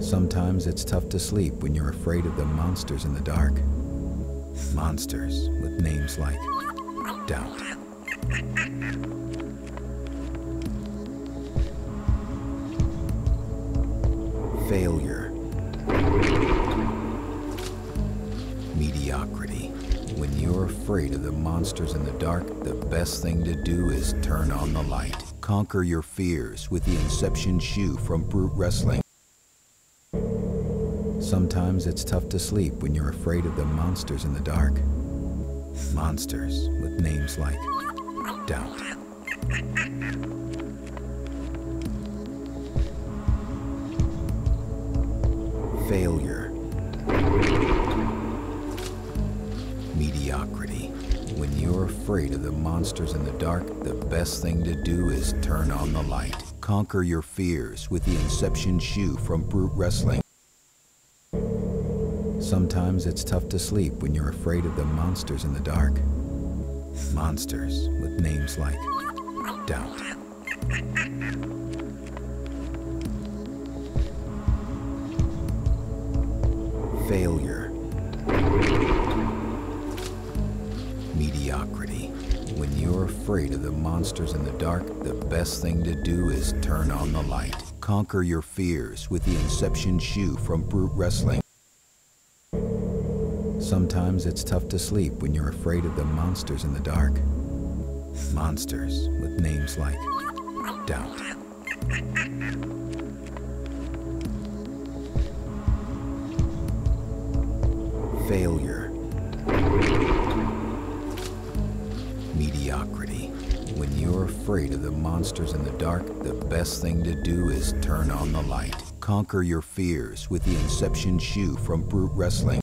Sometimes it's tough to sleep when you're afraid of the monsters in the dark. Monsters with names like doubt, failure, mediocrity. When you're afraid of the monsters in the dark, the best thing to do is turn on the light. Conquer your fears with the Inception shoe from Brute Wrestling. Sometimes it's tough to sleep when you're afraid of the monsters in the dark. Monsters with names like doubt, failure, mediocrity. When you're afraid of the monsters in the dark, the best thing to do is turn on the light. Conquer your fears with the Inception shoe from Brute Wrestling. Sometimes it's tough to sleep when you're afraid of the monsters in the dark. Monsters with names like doubt, failure, mediocrity. When you're afraid of the monsters in the dark, the best thing to do is turn on the light. Conquer your fears with the Inception shoe from Brute Wrestling. Sometimes it's tough to sleep when you're afraid of the monsters in the dark. Monsters with names like doubt, failure, mediocrity. When you're afraid of the monsters in the dark, the best thing to do is turn on the light. Conquer your fears with the Inception shoe from Brute Wrestling.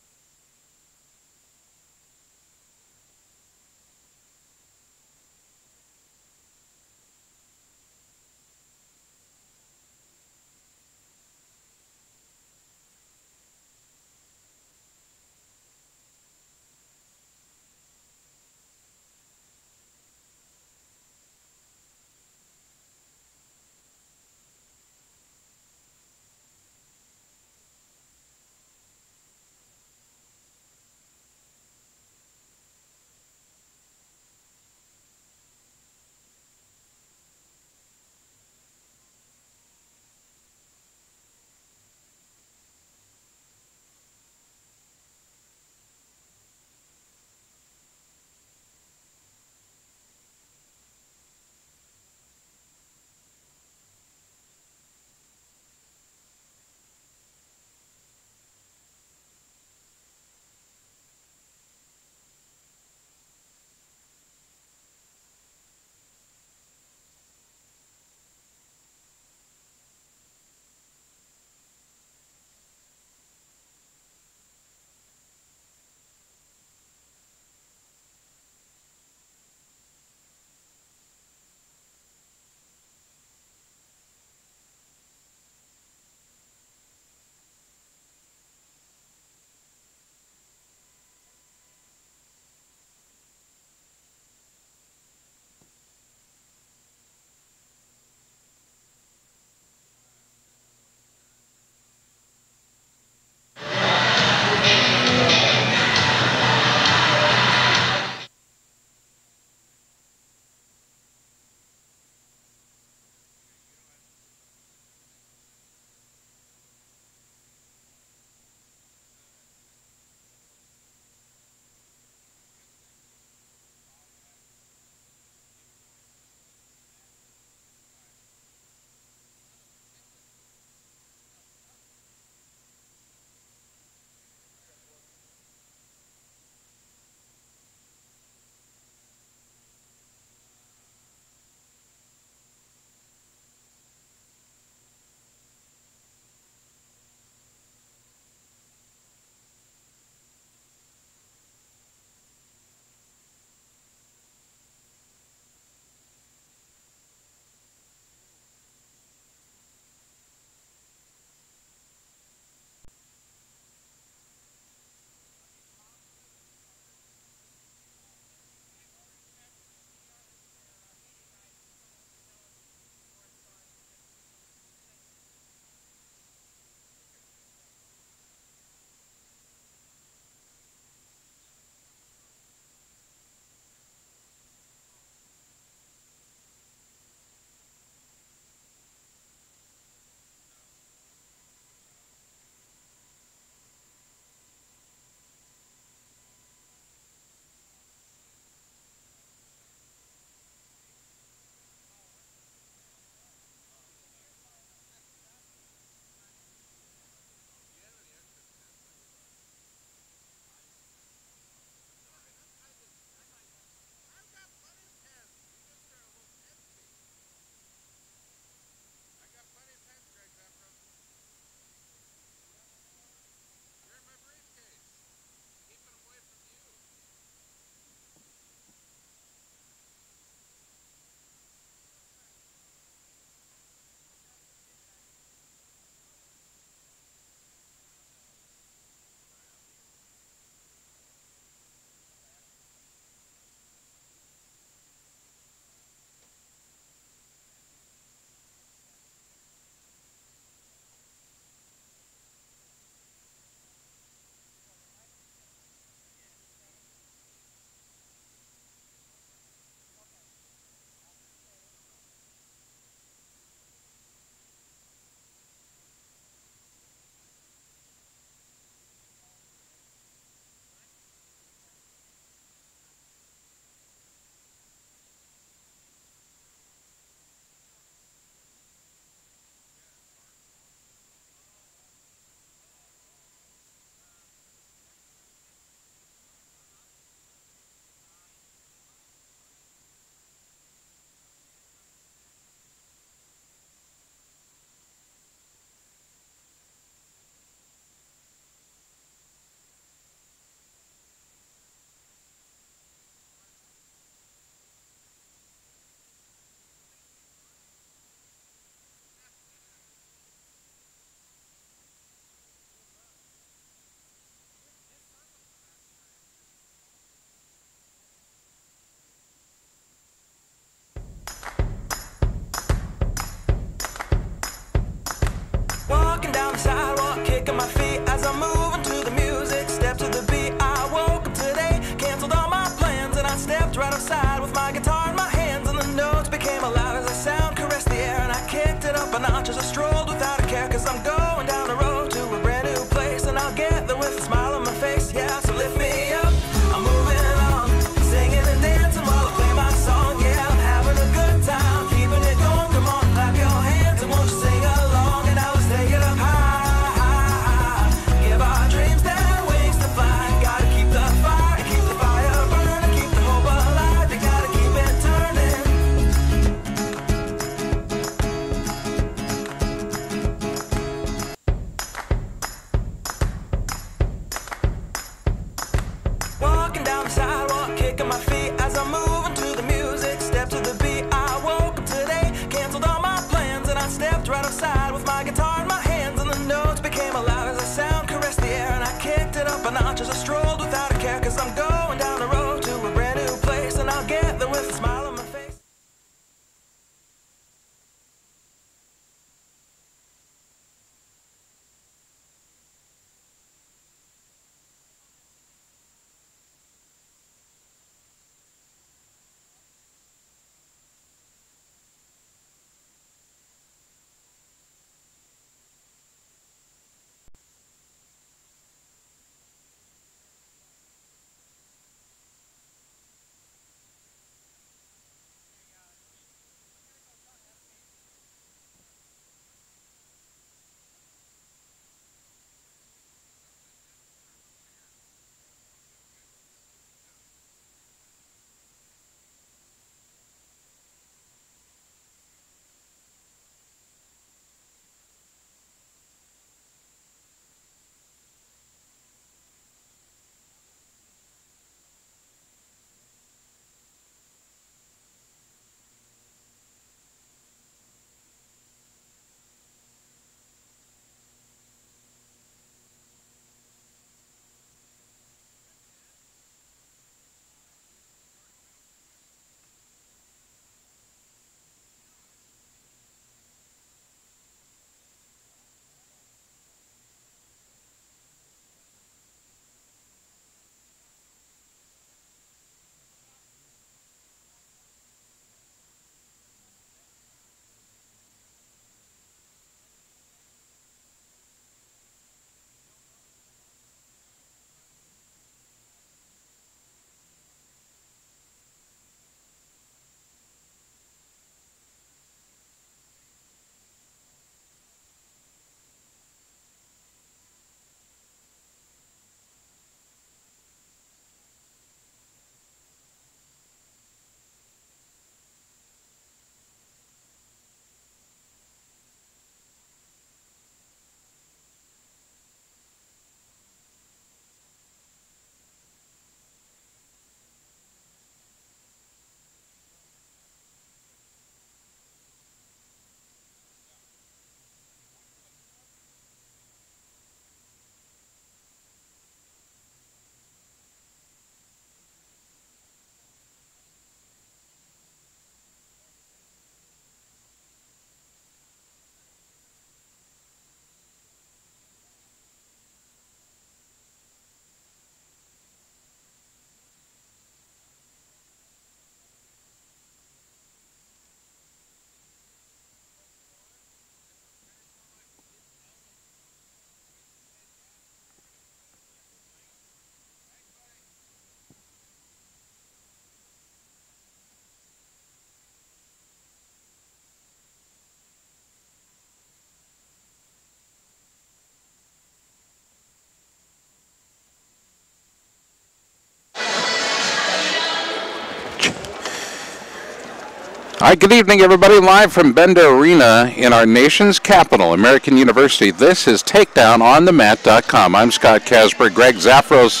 All right, good evening, everybody. Live from Bender Arena in our nation's capital, American University. This is Takedown on the mat.com. I'm Scott Casber. Greg Zaffros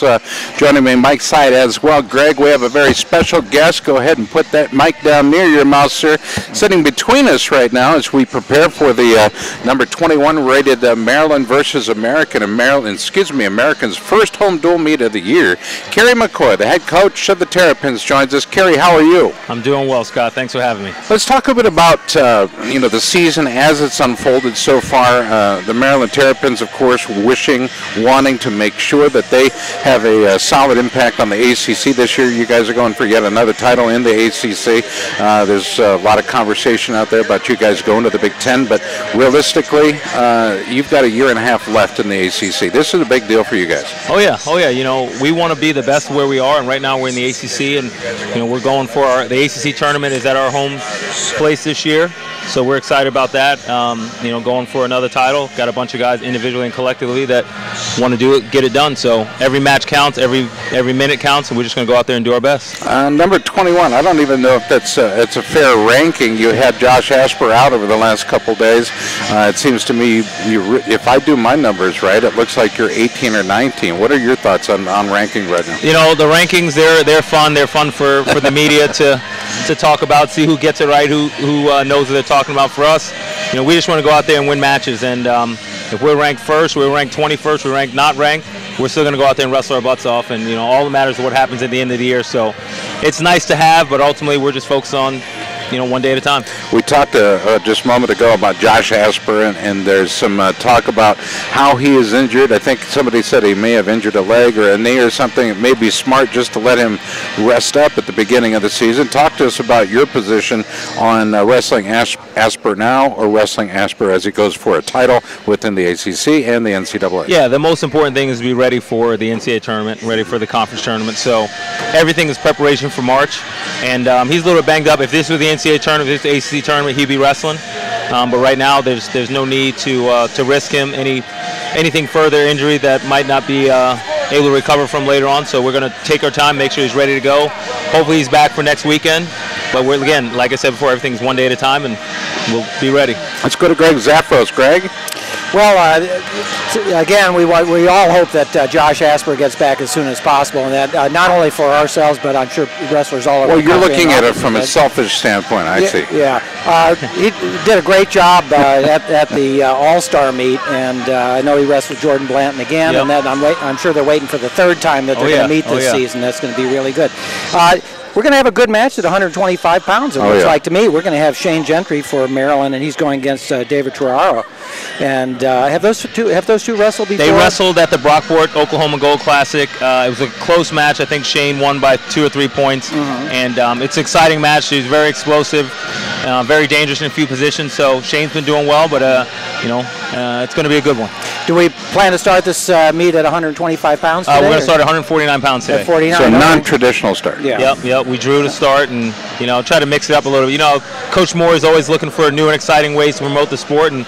joining me, Mike Side as well. Greg, we have a very special guest. Go ahead and put that mic down near your mouth, sir. Sitting between us right now as we prepare for the number 21 rated Maryland versus American, American's first home dual meet of the year. Kerry McCoy, the head coach of the Terrapins, joins us. Kerry, how are you? I'm doing well, Scott. Thanks for having me. Let's talk a bit about the season as it's unfolded so far. The Maryland Terrapins, of course, wanting to make sure that they have a solid impact on the ACC this year. You guys are going for yet another title in the ACC. There's a lot of conversation out there about you guys going to the Big Ten, but realistically, you've got a year and a half left in the ACC. This is a big deal for you guys. Oh yeah. You know, we want to be the best where we are, and right now we're in the ACC, and we're going for the ACC tournament is at our home place this year, so we're excited about that. Going for another title. Got a bunch of guys individually and collectively that want to get it done. So every match counts, every minute counts, and we're just going to go out there and do our best. Number 21. I don't even know if it's a fair ranking. You had Josh Asper out over the last couple days. It seems to me, if I do my numbers right, it looks like you're 18 or 19. What are your thoughts on ranking right now? The rankings, they're fun. They're fun for the media to talk about, see who gets it right, who knows what they're talking about. For us, we just want to go out there and win matches, and if we're ranked first, we're ranked 21st, we're ranked not ranked, we're still going to go out there and wrestle our butts off, and all that matters is what happens at the end of the year. So it's nice to have, but ultimately we're just focused on one day at a time. We talked just a moment ago about Josh Asper, and there's some talk about how he is injured. I think somebody said he may have injured a leg or a knee or something. It may be smart just to let him rest up at the beginning of the season. Talk to us about your position on wrestling Asper now, or wrestling Asper as he goes for a title within the ACC and the NCAA. Yeah, the most important thing is to be ready for the NCAA tournament, ready for the conference tournament. So everything is preparation for March, and he's a little bit banged up. If this was the NCAA tournament, if this ACC tournament, he'd be wrestling. But right now, there's no need to risk him anything further injury that might not be able to recover from later on. So we're going to take our time, make sure he's ready to go. Hopefully he's back for next weekend. But we're, again, like I said before, everything's one day at a time, and we'll be ready. Let's go to Greg Zaffros. Greg? Well, again, we all hope that Josh Asper gets back as soon as possible, and that not only for ourselves, but I'm sure wrestlers all over. Well, you're looking at it from a selfish standpoint, I see. Yeah, he did a great job at the All-Star meet, and I know he wrestled Jordan Blanton again, and then I'm sure they're waiting for the third time that they're going to meet this season. That's going to be really good. We're going to have a good match at 125 pounds. It looks like to me. We're going to have Shane Gentry for Maryland, and he's going against David Terraro. And have those two wrestled before? They wrestled at the Brockport Oklahoma Gold Classic. It was a close match. I think Shane won by 2 or 3 points. And it's an exciting match. He's very explosive, very dangerous in a few positions. So Shane's been doing well, but it's going to be a good one. Do we plan to start this meet at 125 pounds today? We're going to start at 149 pounds today. At 49. So non-traditional start. Yeah. Yep. We drew to start, and try to mix it up a little bit. Coach Moore is always looking for new and exciting ways to promote the sport, and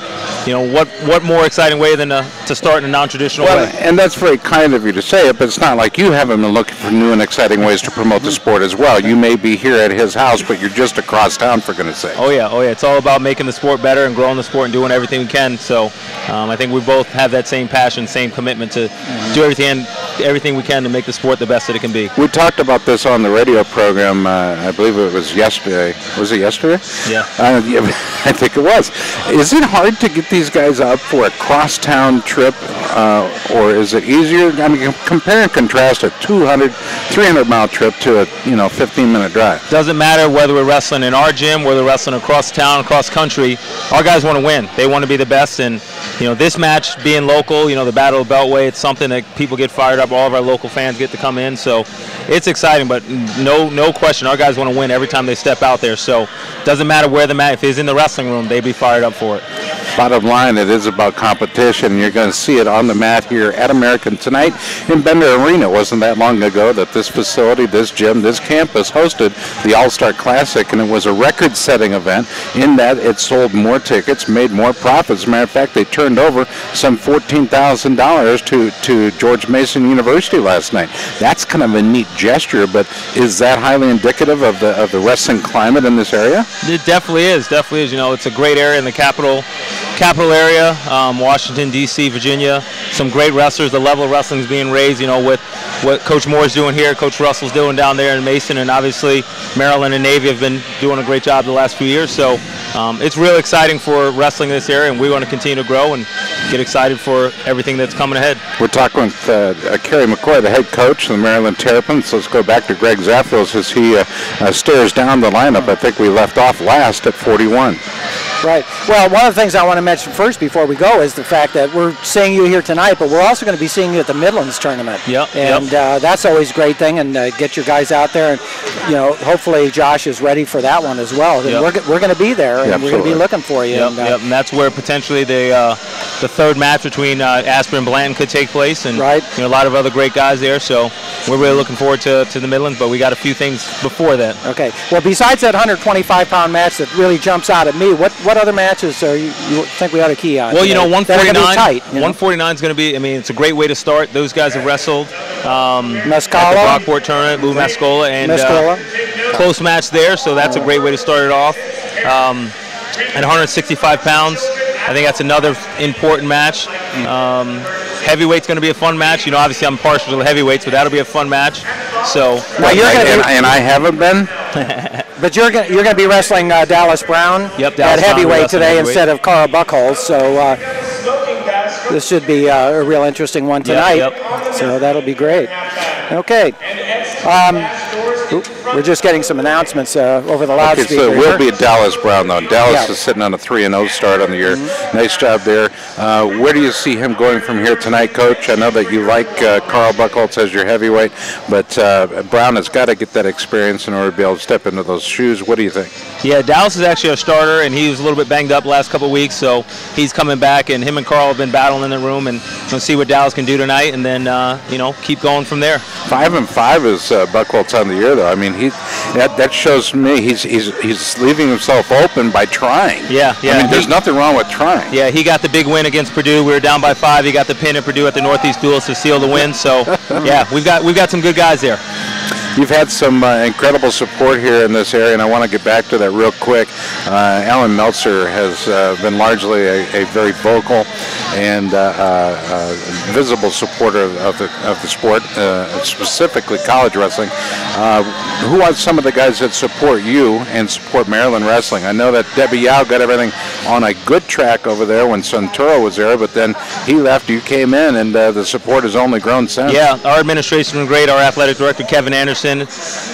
what more exciting way than to start in a non-traditional way? And that's very kind of you to say it, but it's not like you haven't been looking for new and exciting ways to promote the sport as well. You may be here at his house, but you're just across town, for goodness sake. Oh yeah. It's all about making the sport better and growing the sport and doing everything we can. So I think we both have that same passion, same commitment to do everything we can to make the sport the best that it can be. We talked about this on the radio program, I believe it was yesterday. Was it yesterday? Yeah. I think it was. Is it hard to get these guys up for a cross-town trip, or is it easier? I mean, compare and contrast a 200, 300-mile trip to a 15-minute drive. Doesn't matter whether we're wrestling in our gym, whether we're wrestling across town, across country. Our guys want to win. They want to be the best, and this match being local, the Battle of Beltway, it's something that people get fired up. All of our local fans get to come in, so it's exciting. But no question, our guys want to win every time they step out there. So doesn't matter where the match. If it's in the wrestling room, they'd be fired up for it. Bottom line, it is about competition. You're going to see it on the mat here at American tonight in Bender Arena. It wasn't that long ago that this facility, this gym, this campus hosted the All-Star Classic, and it was a record-setting event in that it sold more tickets, made more profits. As a matter of fact, they turned over some $14,000 to George Mason University last night. That's kind of a neat gesture, but is that highly indicative of the wrestling climate in this area? It definitely is. Definitely is. You know, it's a great area in the capital area, Washington, D.C., Virginia. Some great wrestlers. The level of wrestling is being raised, you know, with what Coach Moore's doing here, Coach Russell's doing down there in Mason, and obviously Maryland and Navy have been doing a great job the last few years. So it's really exciting for wrestling in this area, and we want to continue to grow and get excited for everything that's coming ahead. We're talking with Kerry McCoy, the head coach of the Maryland Terrapins. Let's go back to Greg Zaffros as he stares down the lineup. I think we left off last at 41. Right. Well, one of the things I want to mention first before we go is the fact that we're seeing you here tonight, but we're also going to be seeing you at the Midlands tournament. Yep. And that's always a great thing, and get your guys out there, and you know, hopefully Josh is ready for that one as well. Yep. We're going to be there, and we're going to be looking for you. Yep. And that's where potentially the third match between Asper and Blanton could take place, and right. You know, a lot of other great guys there. So we're really looking forward to the Midlands, but we got a few things before that. Okay. Well, besides that 125-pound match that really jumps out at me, what other matches are you think we ought to key on? Well, you know, 149. Tight, 149 is going to be. I mean, it's a great way to start. Those guys have wrestled at the Brockport tournament, Lou Mescola, and close match there. So that's a great way to start it off. At 165 pounds, I think that's another important match. Heavyweight's going to be a fun match. You know, obviously I'm partial to the heavyweights, but that'll be a fun match. So, and I haven't been. But you're going to be wrestling Dallas Brown at heavyweight today instead of Carl Buchholz. So this should be a real interesting one tonight. So that'll be great. Okay. We're just getting some announcements over the loudspeaker. Okay, so it will be Dallas Brown, though. Dallas is sitting on a 3-0 start on the year. Nice job there. Where do you see him going from here tonight, Coach? I know that you like Carl Buchholz as your heavyweight, but Brown has got to get that experience in order to be able to step into those shoes. What do you think? Yeah, Dallas is actually our starter, and he was a little bit banged up last couple of weeks, so he's coming back, and him and Carl have been battling in the room, and we'll see what Dallas can do tonight, and then, you know, keep going from there. 5-5 is Buchholz on the year, though. I mean, that shows me he's leaving himself open by trying. Yeah. I mean, there's nothing wrong with trying. Yeah, he got the big win against Purdue. We were down by 5. He got the pin at Purdue at the Northeast Duels to seal the win. So, yeah, we've got some good guys there. You've had some incredible support here in this area, and I want to get back to that real quick. Alan Meltzer has been largely a very vocal and visible supporter of the sport, specifically college wrestling. Who are some of the guys that support you and support Maryland wrestling? I know that Debbie Yao got everything on a good track over there when Santoro was there, but then he left, you came in, and the support has only grown since. Yeah, our administration was great. Our athletic director, Kevin Anderson,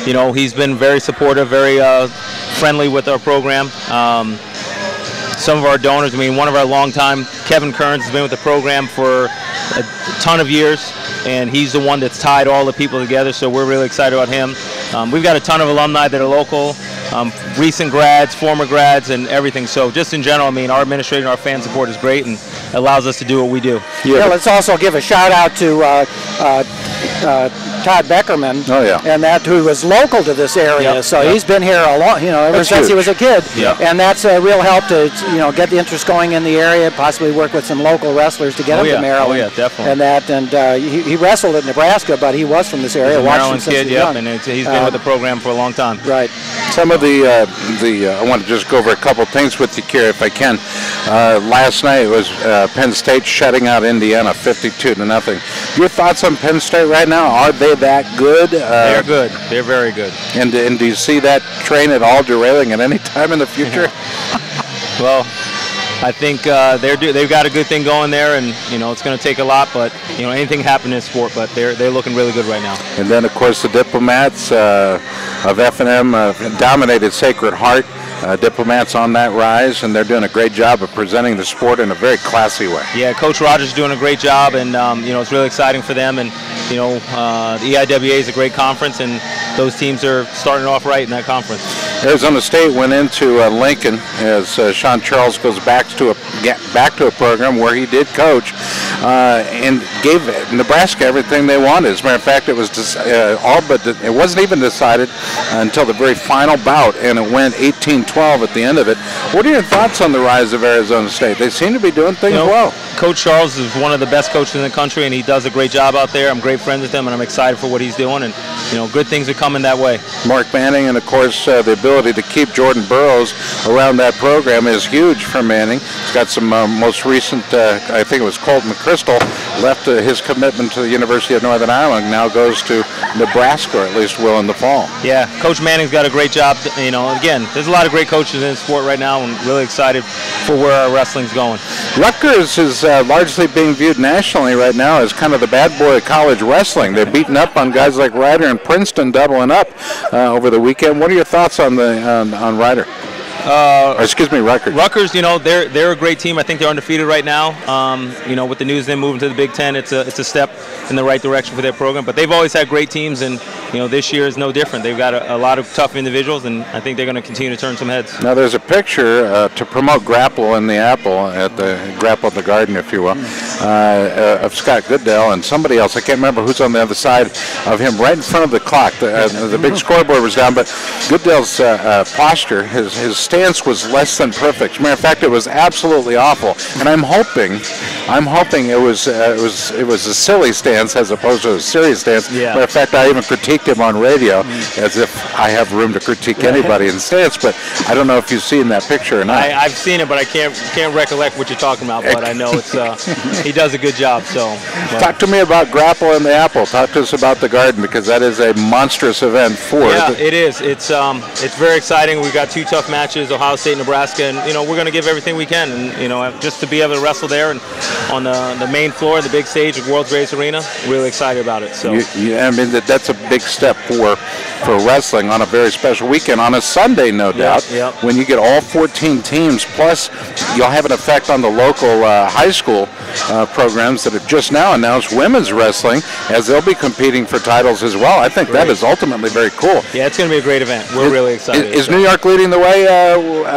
you know, he's been very supportive, very friendly with our program. Some of our donors, I mean, one of our longtime, Kevin Kearns, has been with the program for a ton of years, and he's the one that's tied all the people together, so we're really excited about him. We've got a ton of alumni that are local, recent grads, former grads, and everything. So just in general, I mean, our administration, our fan support is great and allows us to do what we do. Yeah, let's also give a shout out to Todd Beckerman, and that who was local to this area. So he's been here a long, ever since he was a kid, and that's a real help to get the interest going in the area. Possibly work with some local wrestlers to get him to Maryland. Oh yeah, definitely. And he wrestled at Nebraska, but he was from this area. He's a Maryland kid, and he's been with the program for a long time. Right. Some of I want to just go over a couple things with you, Kerry, if I can. Last night was Penn State shutting out Indiana 52-0. Your thoughts on Penn State right now? Are they that good? They're good. They're very good. And do you see that train at all derailing at any time in the future? Well, I think they've got a good thing going there, and it's going to take a lot, but anything happen in sport. But they're looking really good right now. And then of course the Diplomats of F&M dominated Sacred Heart. Diplomats on that rise, and they're doing a great job of presenting the sport in a very classy way. Yeah, Coach Rogers is doing a great job, and it's really exciting for them. And the EIWA is a great conference, and those teams are starting off right in that conference. Arizona State went into Lincoln as Sean Charles goes back to get back to a program where he did coach and gave Nebraska everything they wanted. As a matter of fact, it was it wasn't even decided until the very final bout, and it went 18-12 at the end of it. What are your thoughts on the rise of Arizona State? They seem to be doing things well. Coach Schalles is one of the best coaches in the country, and he does a great job out there. I'm great friends with him, and I'm excited for what he's doing, and good things are coming that way. Mark Manning, and of course the ability to keep Jordan Burroughs around that program is huge for Manning. He's got some most recent, I think it was Colt McChrystal, left his commitment to the University of Northern Ireland, now goes to Nebraska, or at least will in the fall. Yeah, Coach Manning's got a great job. Again, there's a lot of great coaches in sport right now, and really excited for where our wrestling's going. Rutgers is largely being viewed nationally right now as kind of the bad boy of college wrestling. They're beating up on guys like Ryder and Princeton, doubling up over the weekend. What are your thoughts on on Ryder? Rutgers. Rutgers, they're a great team. I think they're undefeated right now. With the news of them moving to the Big Ten, it's a step in the right direction for their program. But they've always had great teams, and this year is no different. They've got a lot of tough individuals, and I think they're going to continue to turn some heads. Now there's a picture to promote Grapple in the Apple at the Grapple at the Garden, if you will, of Scott Goodell and somebody else. I can't remember who's on the other side of him, right in front of the clock. The big scoreboard was down, but Goodell's posture, his stance was less than perfect. As a matter of fact, it was absolutely awful. And I'm hoping it was a silly stance as opposed to a serious stance. Yeah. Matter of fact, I even critiqued him on radio as if I have room to critique anybody in stance. But I don't know if you've seen that picture or not. I've seen it, but I can't recollect what you're talking about. But I know it's he does a good job. So talk to me about Grapple and the Apple. Talk to us about the Garden, because that is a monstrous event for. Yeah, it is. It's very exciting. We've got two tough matches, Ohio State, Nebraska, and we're going to give everything we can, and just to be able to wrestle there and on the main floor, the big stage of World's Greatest Arena, really excited about it. So that's a big step for wrestling on a very special weekend, on a Sunday, no doubt. Yep. When you get all 14 teams, plus you'll have an effect on the local high school programs that have just now announced women's wrestling, as they'll be competing for titles as well. I think that is ultimately very cool. Yeah, it's going to be a great event. We're really excited. Is New York leading the way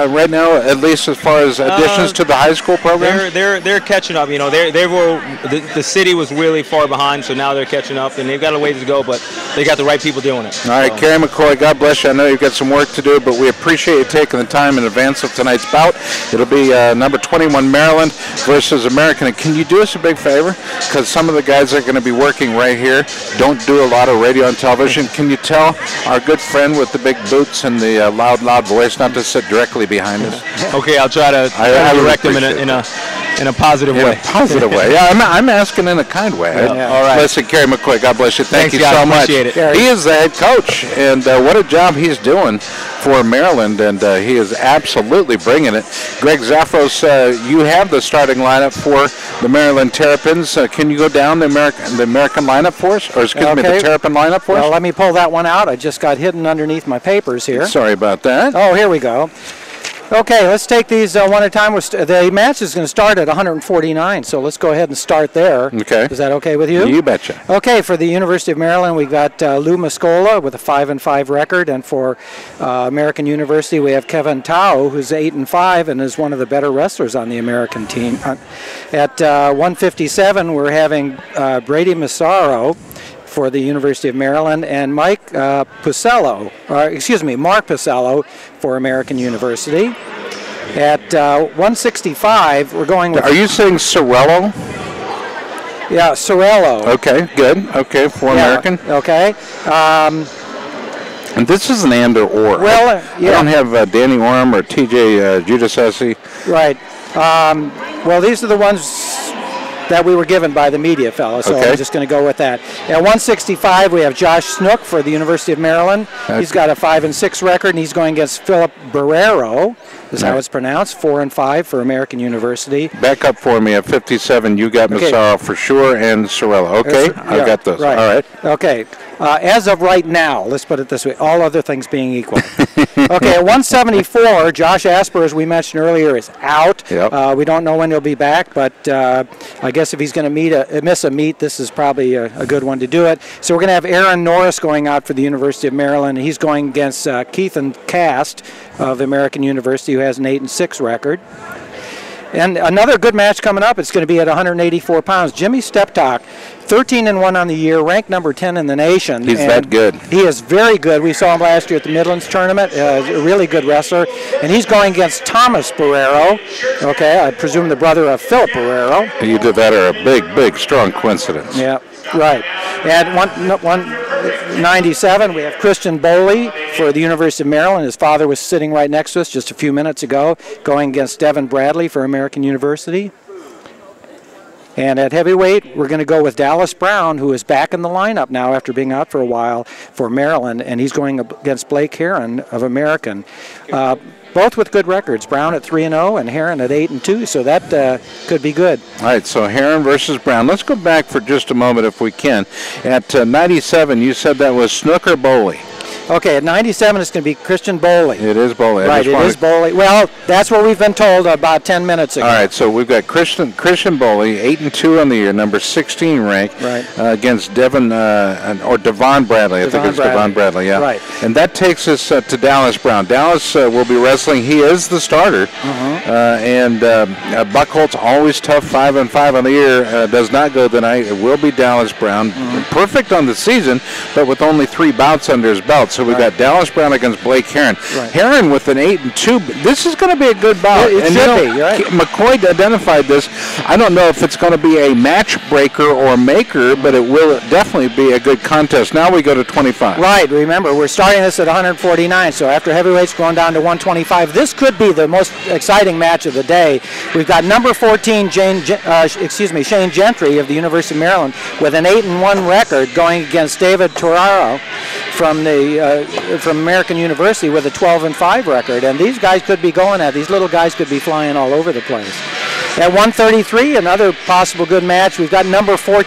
right now, at least as far as additions to the high school program? They're catching up. The city was really far behind, so now they're catching up, and they've got a ways to go, but they got the right people doing it. All right, Kerry McCoy, God bless you. I know you've got some work to do, but we appreciate you taking the time in advance of tonight's bout. It'll be number 21 Maryland versus American. And can you do us a big favor? Because some of the guys that are going to be working right here don't do a lot of radio and television. Can you tell our good friend with the big boots and the loud voice not to sit directly behind us? Okay, I'll try to direct him in a positive way. In a positive way. Yeah, I'm asking in a kind way. Yeah. All right. Listen, Kerry McCoy, God bless you. Thank you so much. Appreciate it. He is the head coach, and what a job he's doing for Maryland, and he is absolutely bringing it. Greg Zafros, you have the starting lineup for the Maryland Terrapins. Can you go down the American lineup for us, or excuse me, the Terrapin lineup for us? Well, let me pull that one out. I just got hidden underneath my papers here. Sorry about that. Oh, here we go. Okay, let's take these one at a time. The match is going to start at 149, so let's go ahead and start there. Okay. Is that okay with you? You betcha. Okay, for the University of Maryland, we've got Lou Mascola with a 5-5 record, and for American University, we have Kevin Tao, who's 8-5 and is one of the better wrestlers on the American team. At 157, we're having Brady Massaro for the University of Maryland, and Mark Pucello for American University. At 165, we're going with... Are you saying Sorello? Yeah, Sorello. Okay, good. Okay, for American. Okay. And this is an and or. Well, yeah. I don't have Danny Orm or TJ Giudice. Right. Well, these are the ones that we were given by the media fellow, so I'm just going to go with that. At 165, we have Josh Snook for the University of Maryland. He's got a 5-6 record, and he's going against Philip Barrero, is how it's pronounced, 4-5 for American University. Back up for me at 57. You got Massaro for sure, and Sorello. Okay, I've got this. Right. All right. Okay. As of right now, let's put it this way, all other things being equal. Okay, at 174, Josh Asper, as we mentioned earlier, is out. Yep. We don't know when he'll be back, but I guess if he's going to miss a meet, this is probably a good one to do it. So we're going to have Aaron Norris going out for the University of Maryland. He's going against Keithan Cast of American University, who has an 8-6 record. And another good match coming up. It's going to be at 184 pounds. Jimmy Steptock, 13-1 on the year, ranked number 10 in the nation. He's that good. He is very good. We saw him last year at the Midlands tournament. A really good wrestler. And he's going against Thomas Barrero. Okay, I presume the brother of Philip Barrero. Either that or a big, strong coincidence. Yeah, right. At 197, we have Christian Boley for the University of Maryland. His father was sitting right next to us just a few minutes ago, going against Devin Bradley for American University. And at heavyweight, we're going to go with Dallas Brown, who is back in the lineup now after being out for a while for Maryland, and he's going against Blake Heron of American. Both with good records. Brown at 3-0 and Heron at 8-2, so that could be good. All right, so Heron versus Brown. Let's go back for just a moment if we can. At 97, you said that was Snooker Boley. Okay, at 97, it's going to be Christian Boley. It is Boley. Right, it is Boley. Well, that's what we've been told about 10 minutes ago. All right, so we've got Christian Boley, 8-2 on the year, number 16 ranked, right. Against Devin or Devon Bradley. I think it's Devon Bradley. Yeah. Right. And that takes us to Dallas Brown. Dallas will be wrestling. He is the starter, and Buckholtz always tough, 5-5 on the year. Does not go tonight. It will be Dallas Brown, perfect on the season, but with only 3 bouts under his belt. So we've got Dallas Brown against Blake Heron. Right. Heron with an 8-2. This is going to be a good bout. It should be, right? McCoy identified this. I don't know if it's going to be a match breaker or maker, but it will definitely be a good contest. Now we go to 25. Right. Remember, we're starting this at 149. So after heavyweights going down to 125, this could be the most exciting match of the day. We've got number 14, Shane Gentry of the University of Maryland with an 8-1 record going against David Toraro from American University with a 12-5 record, and these guys could be these little guys could be flying all over the place. At 133, another possible good match. We've got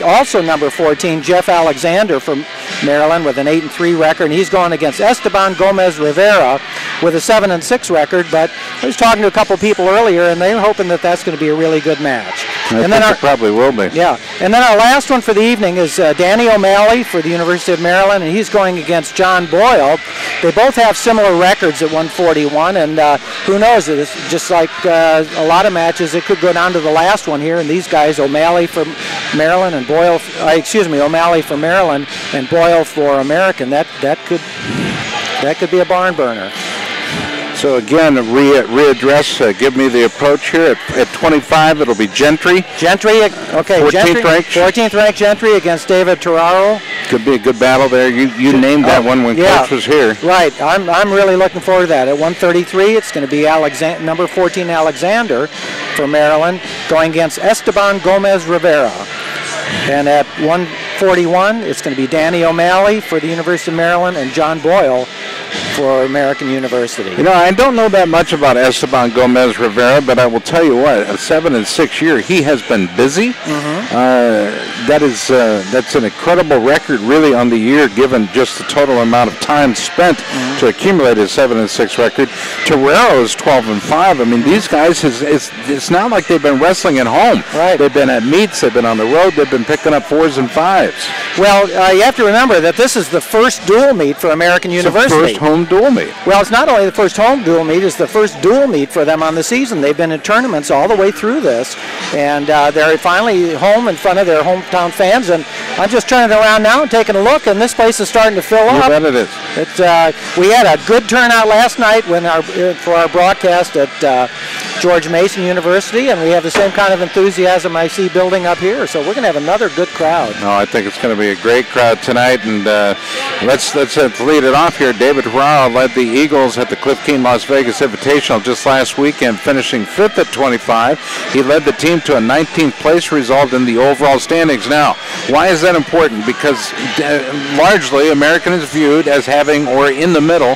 also number 14, Jeff Alexander from Maryland with an 8-3 record, and he's going against Esteban Gomez Rivera with a 7-6 record. But I was talking to a couple people earlier, and they're hoping that that's going to be a really good match. I think it probably will be. Yeah, and then our last one for the evening is Danny O'Malley for the University of Maryland, and he's going against John Boyle. They both have similar records at 141, and who knows? It's just like a lot of matches. It could go down to the last one here, and these guys, O'Malley for Maryland and Boyle, O'Malley for Maryland and Boyle for American. That could be a barn burner. So again, readdress, give me the approach here. At 25, it'll be Gentry. Gentry, okay. 14th ranked Gentry against David Toraro. Could be a good battle there. You named that one when Coach was here. Right. I'm really looking forward to that. At 133, it's going to be number 14 Alexander for Maryland going against Esteban Gomez Rivera. And at 141, it's going to be Danny O'Malley for the University of Maryland and John Boyle for American University. You know, I don't know that much about Esteban Gomez Rivera, but I will tell you what, a 7-6 year, he has been busy. That's an incredible record, really, on the year, given just the total amount of time spent to accumulate a 7-6 record. Torero is 12-5. I mean, these guys, it's not like they've been wrestling at home. Right. They've been at meets, they've been on the road, they've been picking up 4s and 5s. Well, you have to remember that this is the first dual meet for American University. It's the first home dual meet. Well, it's not only the first home dual meet, it's the first dual meet for them on the season. They've been in tournaments all the way through this, and they're finally home in front of their hometown fans. And I'm just turning around now and taking a look, and this place is starting to fill up. You bet it is. We had a good turnout last night for our broadcast at George Mason University, and we have the same kind of enthusiasm I see building up here. So we're going to have another good crowd. No, I think it's going to be a great crowd tonight, and let's lead it off here. David Rao led the Eagles at the Cliff Keen Las Vegas Invitational just last weekend, finishing 5th at 25. He led the team to a 19th place result in the overall standings. Now, why is that important? Because largely American is viewed as having, or in the middle,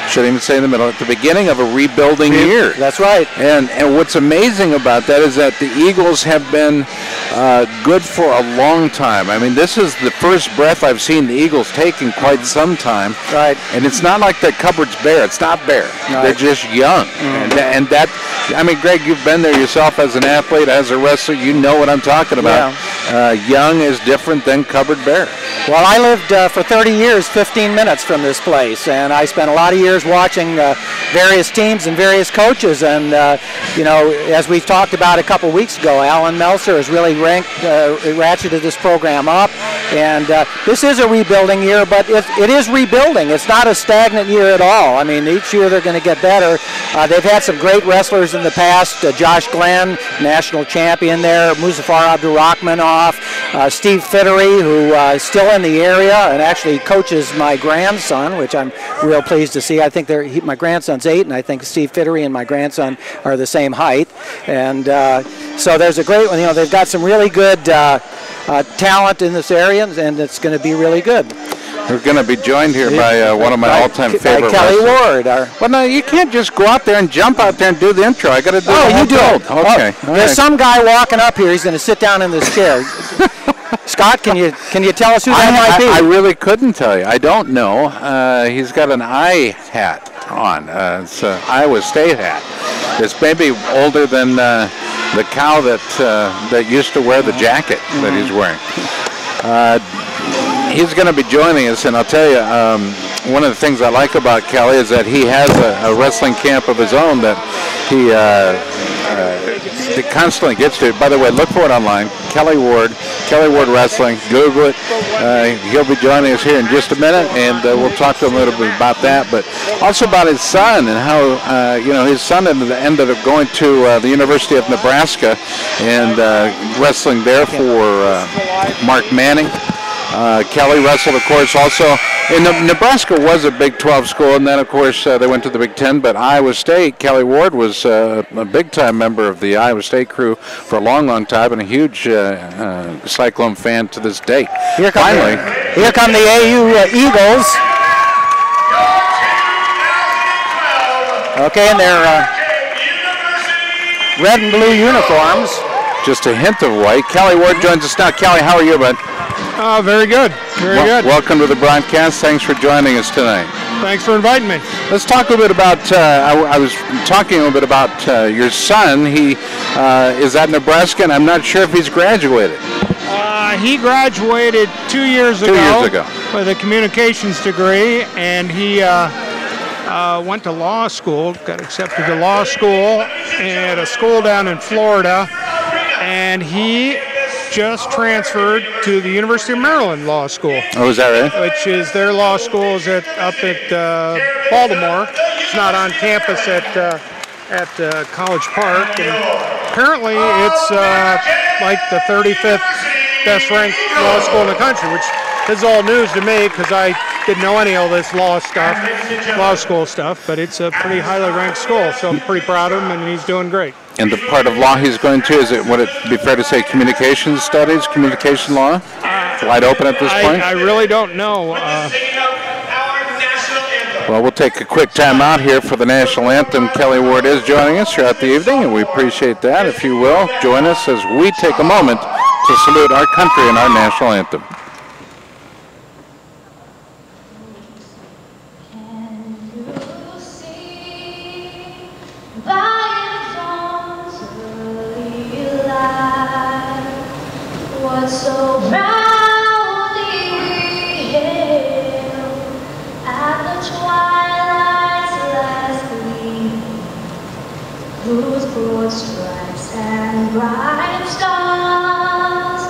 shouldn't even say in the middle, at the beginning of a rebuilding year. That's right. And what's amazing about that is that the Eagles have been good for a long time. I mean, this is the first breath I've seen the Eagles take in quite some time. Right. And it's not like that cupboard's bare. It's not bare. Right. They're just young. And that, I mean, Greg, you've been there yourself as an athlete, as a wrestler. You know what I'm talking about. young is different than covered bear. Well, I lived for 30 years, 15 minutes from this place, and I spent a lot of years watching various teams and various coaches. And you know, as we talked about a couple weeks ago, Alan Meltzer has really ratcheted this program up. And this is a rebuilding year, but it is rebuilding. It's not a stagnant year at all. I mean, each year they're going to get better. They've had some great wrestlers in the past. Josh Glenn, national champion there. Muzaffar Abdurrahmanoff, Steve Fittery, who is still in the area and actually coaches my grandson, which I'm real pleased to see. I think my grandson's 8, and I think Steve Fittery and my grandson are the same height. And so there's a great one. You know, they've got some really good talent in this area, and it's going to be really good. We're going to be joined here by one of my all-time favorite Kelly Ward. Well, no, you can't just go out there and jump out there and do the intro. I got to do the you do it. Okay. Oh, there's some guy walking up here. He's going to sit down in this chair. Scott, can you tell us who that might be? I really couldn't tell you. I don't know. He's got an eye hat on. It's an Iowa State hat. It's maybe older than the cow that used to wear the jacket that he's wearing. He's going to be joining us, and I'll tell you, one of the things I like about Kelly is that he has a wrestling camp of his own that he constantly gets to. By the way, look for it online, Kelly Ward Wrestling. Google it. He'll be joining us here in just a minute, and we'll talk to him a little bit about that, but also about his son and how you know, his son ended up going to the University of Nebraska and wrestling there for Mark Manning. Kelly wrestled, of course, also. Nebraska was a Big 12 school, and then, of course, they went to the Big 10. But Iowa State, Kelly Ward was a big-time member of the Iowa State crew for a long, long time, and a huge Cyclone fan to this day. Here come the AU Eagles. Okay, in their red and blue uniforms. Just a hint of white. Kelly Ward joins us now. Kelly, how are you, bud? Very good. Very good. Welcome to the broadcast. Thanks for joining us tonight. Thanks for inviting me. Let's talk a bit about, I was talking a little bit about your son. He is at Nebraska, and I'm not sure if he's graduated. He graduated 2 years ago. 2 years ago. With a communications degree, and he went to law school, got accepted to law school at a school down in Florida, and he just transferred to the University of Maryland Law School. Oh, is that right? Which is their law school is up at Baltimore. It's not on campus at College Park, and apparently it's like the 35th best ranked law school in the country, which is all news to me because I didn't know any of this law school stuff, but it's a pretty highly ranked school, so I'm pretty proud of him, and he's doing great. And the part of law he's going to, would it be fair to say communication studies, communication law? Wide open at this point? I really don't know. Well, we'll take a quick time out here for the national anthem. Kelly Ward is joining us throughout the evening, and we appreciate that. If you will, join us as we take a moment to salute our country and our national anthem. So proudly we hailed at the twilight's last gleam, whose broad stripes and bright stars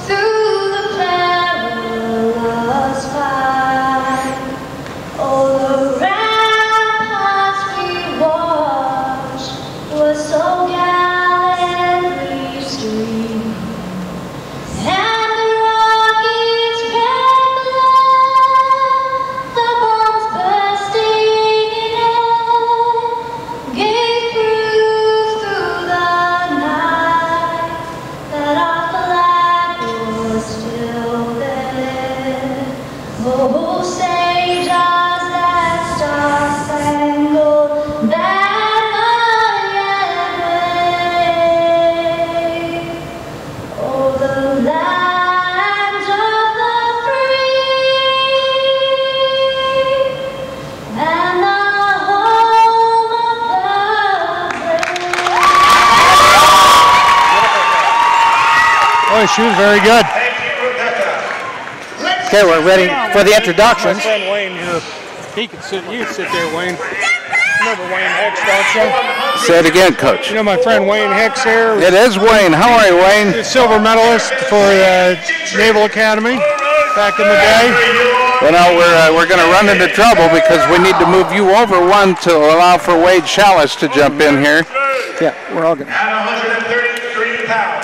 through the perilous fight. Oh, the ramparts we watched were so gallantly streamed. And the rockets red glare, the bombs bursting in air, gave proof through the night that Boy, she was very good. Okay, we're ready for the introductions. My friend Wayne here. You can sit there, Wayne. Remember Wayne Hicks, don't you? Say it again, Coach. You know my friend Wayne Hicks here? It is Wayne. How are you, Wayne? He's a silver medalist for the Naval Academy back in the day. Well, now we're going to run into trouble because we need to move you over one to allow for Wade Schalles to jump in here. Yeah, we're all good. At 133 pounds.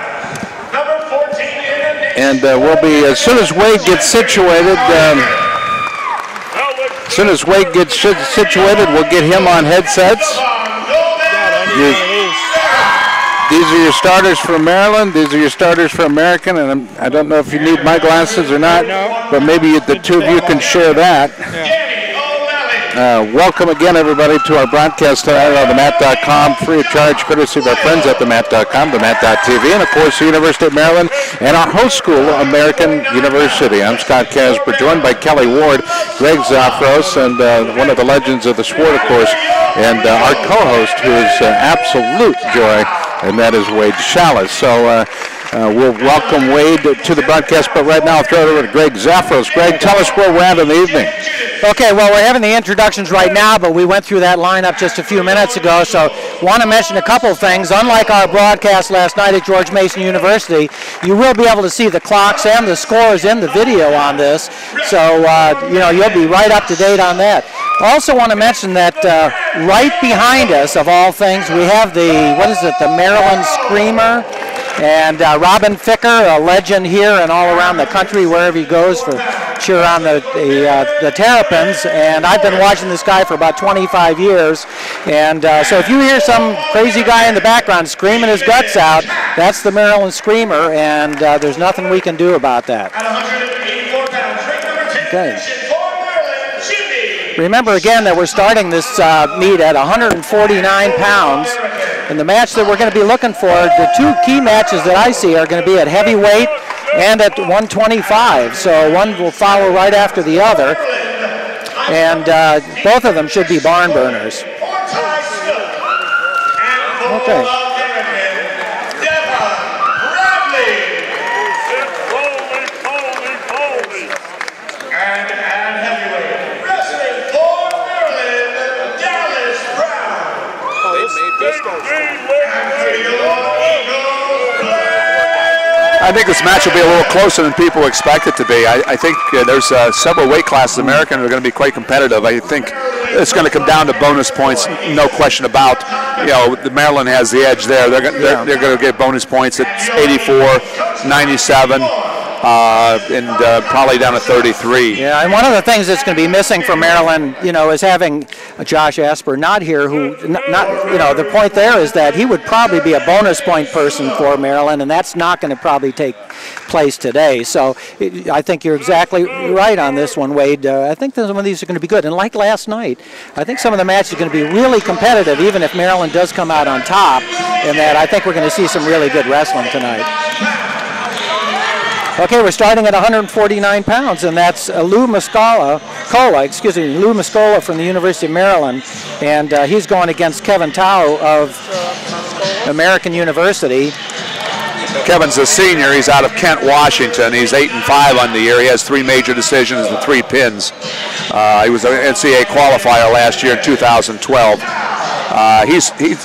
Number 14 in the And we'll be, as soon as Wade gets situated, we'll get him on headsets. These are your starters for Maryland. These are your starters for American. And I don't know if you need my glasses or not, but maybe the two of you can share that. Welcome again, everybody, to our broadcast tonight on themat.com, free of charge, courtesy of our friends at themat.com, themat.tv, and of course the University of Maryland and our host school, American University. I'm Scott Casber, joined by Kelly Ward, Greg Zafros, and one of the legends of the sport, of course, and our co-host, who is absolute joy, and that is Wade Schalles. So we'll welcome Wade to the broadcast, but right now I'll throw it over to Greg Zafros. Greg, tell us where we're at in the evening. Okay, well, we're having the introductions right now, but we went through that lineup just a few minutes ago, so want to mention a couple of things. Unlike our broadcast last night at George Mason University, you will be able to see the clocks and the scores in the video on this, so you'll be right up to date on that. I also want to mention that right behind us, of all things, we have the Maryland Screamer. And Robin Ficker, a legend here and all around the country, wherever he goes, for cheer on the Terrapins. And I've been watching this guy for about 25 years. And so if you hear some crazy guy in the background screaming his guts out, that's the Maryland Screamer, and there's nothing we can do about that. Okay. Remember again that we're starting this meet at 149 pounds. And the match that we're going to be looking for, the two key matches that I see are going to be at heavyweight and at 125. So one will follow right after the other. And both of them should be barn burners. Okay. I think this match will be a little closer than people expect it to be. I think there's several weight classes American are going to be quite competitive. I think it's going to come down to bonus points, no question about. The Maryland has the edge there. They're going to get bonus points at 84, 97. And probably down to 33. Yeah, and one of the things that's going to be missing for Maryland, is having Josh Asper not here. The point there is that he would probably be a bonus point person for Maryland, and that's not going to probably take place today. So I think you're exactly right on this one, Wade. I think some of these are going to be good. And like last night, I think some of the matches are going to be really competitive, even if Maryland does come out on top. And that I think we're going to see some really good wrestling tonight. Okay, we're starting at 149 pounds, and that's Lou Mascola from the University of Maryland, and he's going against Kevin Tao of American University. Kevin's a senior. He's out of Kent, Washington. He's 8-5 on the year. He has 3 major decisions and 3 pins. He was an NCAA qualifier last year in 2012.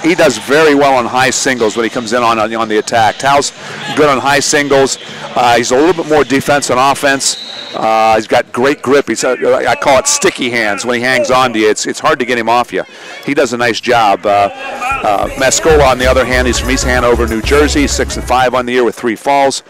He does very well on high singles when he comes in on the attack. Tao's good on high singles. He's a little bit more defense than offense. He's got great grip. I call it sticky hands. When he hangs on to you, it's hard to get him off you. He does a nice job. Mascola, on the other hand, he's from East Hanover, New Jersey. 6-5 on the year with 3 falls.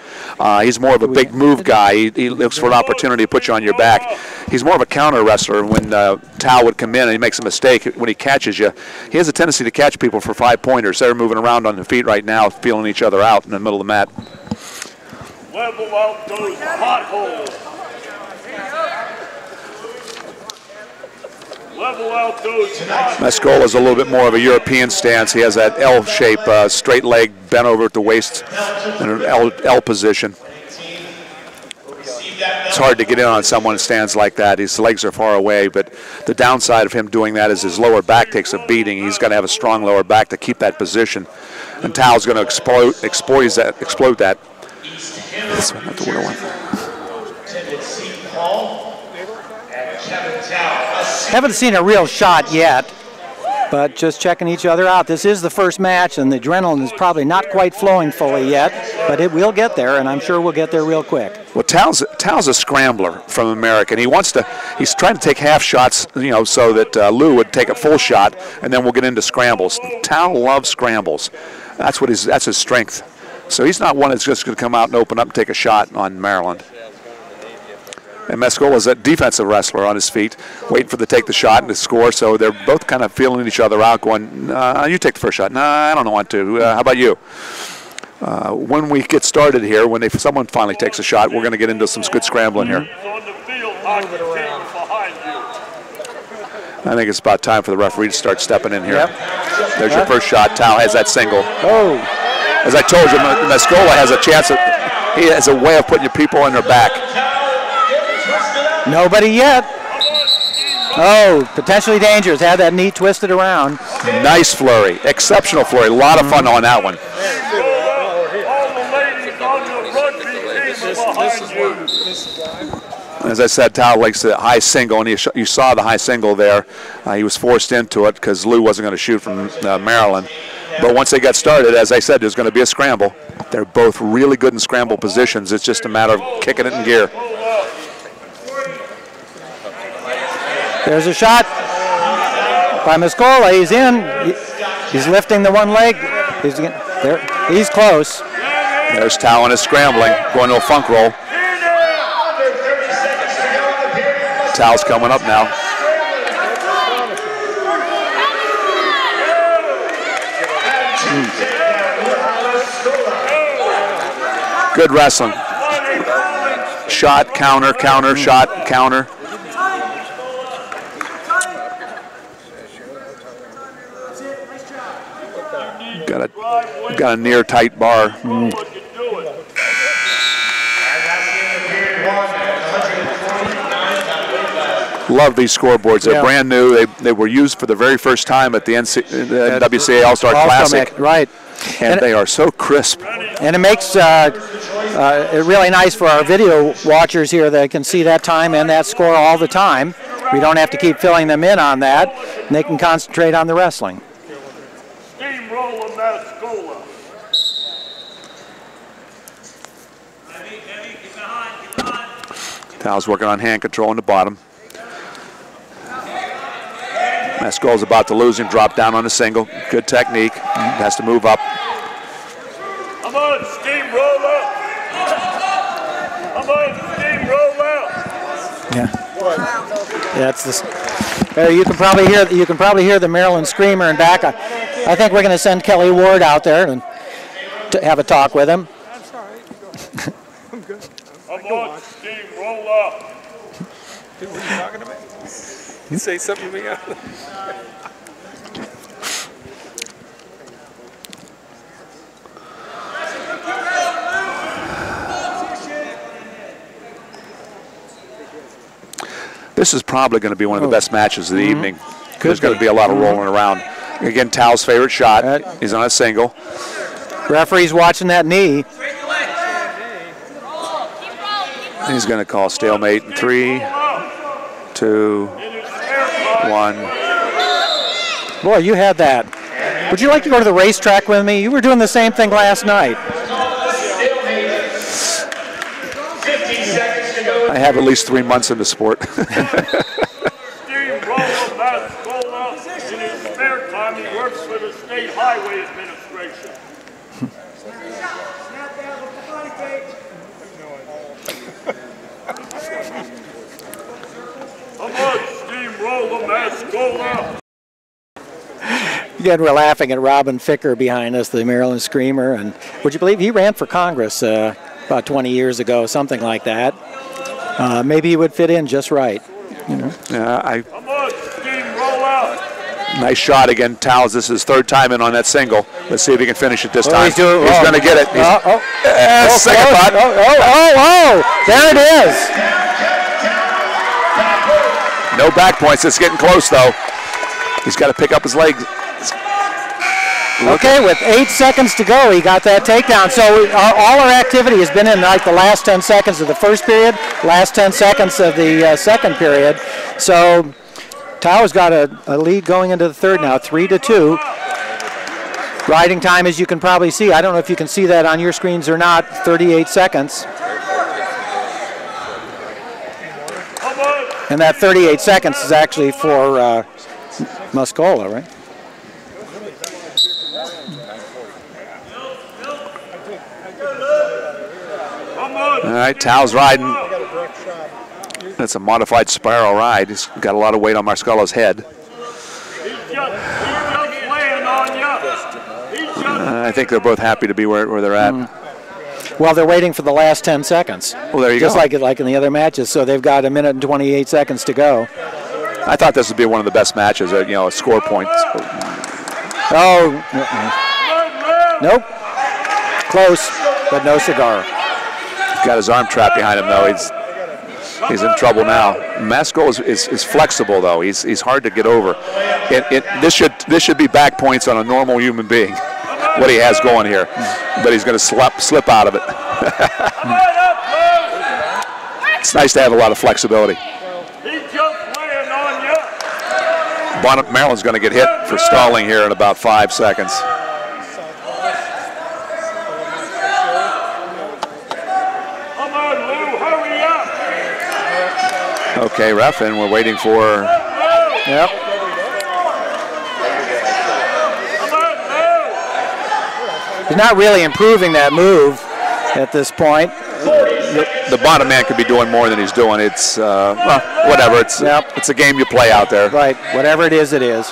He's more of a big move guy. He looks for an opportunity to put you on your back. He's more of a counter wrestler. When Tao would come in and he makes a mistake, when he catches you, he has a tendency to catch people for 5-pointers. They're moving around on their feet right now, feeling each other out in the middle of the mat. Level out those potholes. Level out those potholes. Mascola is a little bit more of a European stance. He has that L shape, straight leg bent over at the waist in an L position. It's hard to get in on someone who stands like that. His legs are far away, but the downside of him doing that is his lower back takes a beating. He's got to have a strong lower back to keep that position. And Tao's going to explode that. This one, not the winner one. Haven't seen a real shot yet, but just checking each other out. This is the first match, and the adrenaline is probably not quite flowing fully yet, but it will get there, and I'm sure we'll get there real quick. Well, Tal's a scrambler from American. He's trying to take half shots, you know, so that Lou would take a full shot, and then we'll get into scrambles. Tal loves scrambles. That's his strength. So he's not one that's just going to come out and open up and take a shot on Maryland. And Mascola's a defensive wrestler on his feet, waiting for the take the shot and to score. So they're both kind of feeling each other out, going, you take the first shot. Nah, I don't want to. How about you? When we get started here, when someone finally takes a shot, we're going to get into some good scrambling here. I think it's about time for the referee to start stepping in here. Yep. There's your first shot. Tal has that single. Oh. As I told you, Mascola has a chance. He has a way of putting your people on their back. Nobody yet. Oh, potentially dangerous. Had that knee twisted around. Nice flurry. Exceptional flurry. A lot of fun on that one. As I said, Tal likes the high single, and you saw the high single there. He was forced into it because Lou wasn't going to shoot from Maryland. But once they got started, as I said, there's going to be a scramble. They're both really good in scramble positions. It's just a matter of kicking it in gear. There's a shot by Mascola. He's in. He's lifting the one leg. He's close. There's Tal on his scrambling, going to a funk roll. Tal's coming up now. Good wrestling. Shot, counter, counter, shot, counter. Got a near tight bar. Love these scoreboards. They're brand new. They were used for the very first time at the WCA All-Star Classic. Right. And they are so crisp. And it makes it really nice for our video watchers here that can see that time and that score all the time. We don't have to keep filling them in on that, and they can concentrate on the wrestling. Steamroller Mascola. Tal's working on hand control in the bottom. Mascola's about to lose him, drop down on a single. Good technique. Has to move up. Come on, steamroller. Come on, steamroller. Yeah. That's this. You can probably hear the Maryland Screamer in back. I think we're going to send Kelly Ward out there and to have a talk with him. That's all right. I'm good. Come on, steamroller. Dude, were you talking to me? You say something to me? This is probably going to be one of the best matches of the evening. There's going to be a lot of rolling around. Again, Tal's favorite shot. He's on a single. Referee's watching that knee. He's going to call stalemate in 3, 2, 1. Boy, you had that. Would you like to go to the racetrack with me? You were doing the same thing last night. I have at least 3 months in the sport. Steamroller Mascola. In his spare time, he works for the State Highway Administration. Come on, steamroller Mascola. Again, we're laughing at Robin Ficker behind us, the Maryland Screamer, and would you believe he ran for Congress about 20 years ago, something like that. Maybe he would fit in just right. You know? Come on, steamroller. Nice shot again. Tal, this is his third time in on that single. Let's see if he can finish it this time. He's going to get it. Second thought. There it is. No back points. It's getting close, though. He's got to pick up his legs. Okay, with 8 seconds to go, he got that takedown. So all our activity has been in like the last 10 seconds of the first period, last 10 seconds of the second period. So Tao's got a lead going into the third now, 3-2. Riding time, as you can probably see, I don't know if you can see that on your screens or not, 38 seconds. And that 38 seconds is actually for Muscola, right? All right, Tao's riding. That's a modified spiral ride. He's got a lot of weight on Muscola's head. I think they're both happy to be where they're at. Well, they're waiting for the last 10 seconds. Well, there you go. Just like in the other matches. So they've got 1 minute and 28 seconds to go. I thought this would be one of the best matches, you know, score points. Oh, nope. Close, but no cigar. He's got his arm trapped behind him, though. He's in trouble now. Masco is flexible, though. He's hard to get over. This should be back points on a normal human being, what he has going here. But he's going to slip out of it. It's nice to have a lot of flexibility. Maryland's going to get hit for stalling here in about 5 seconds. Okay, ref, and we're waiting for. Yep. He's not really improving that move at this point. The bottom man could be doing more than he's doing. It's well, whatever. It's a game you play out there. Right. Whatever it is, it is.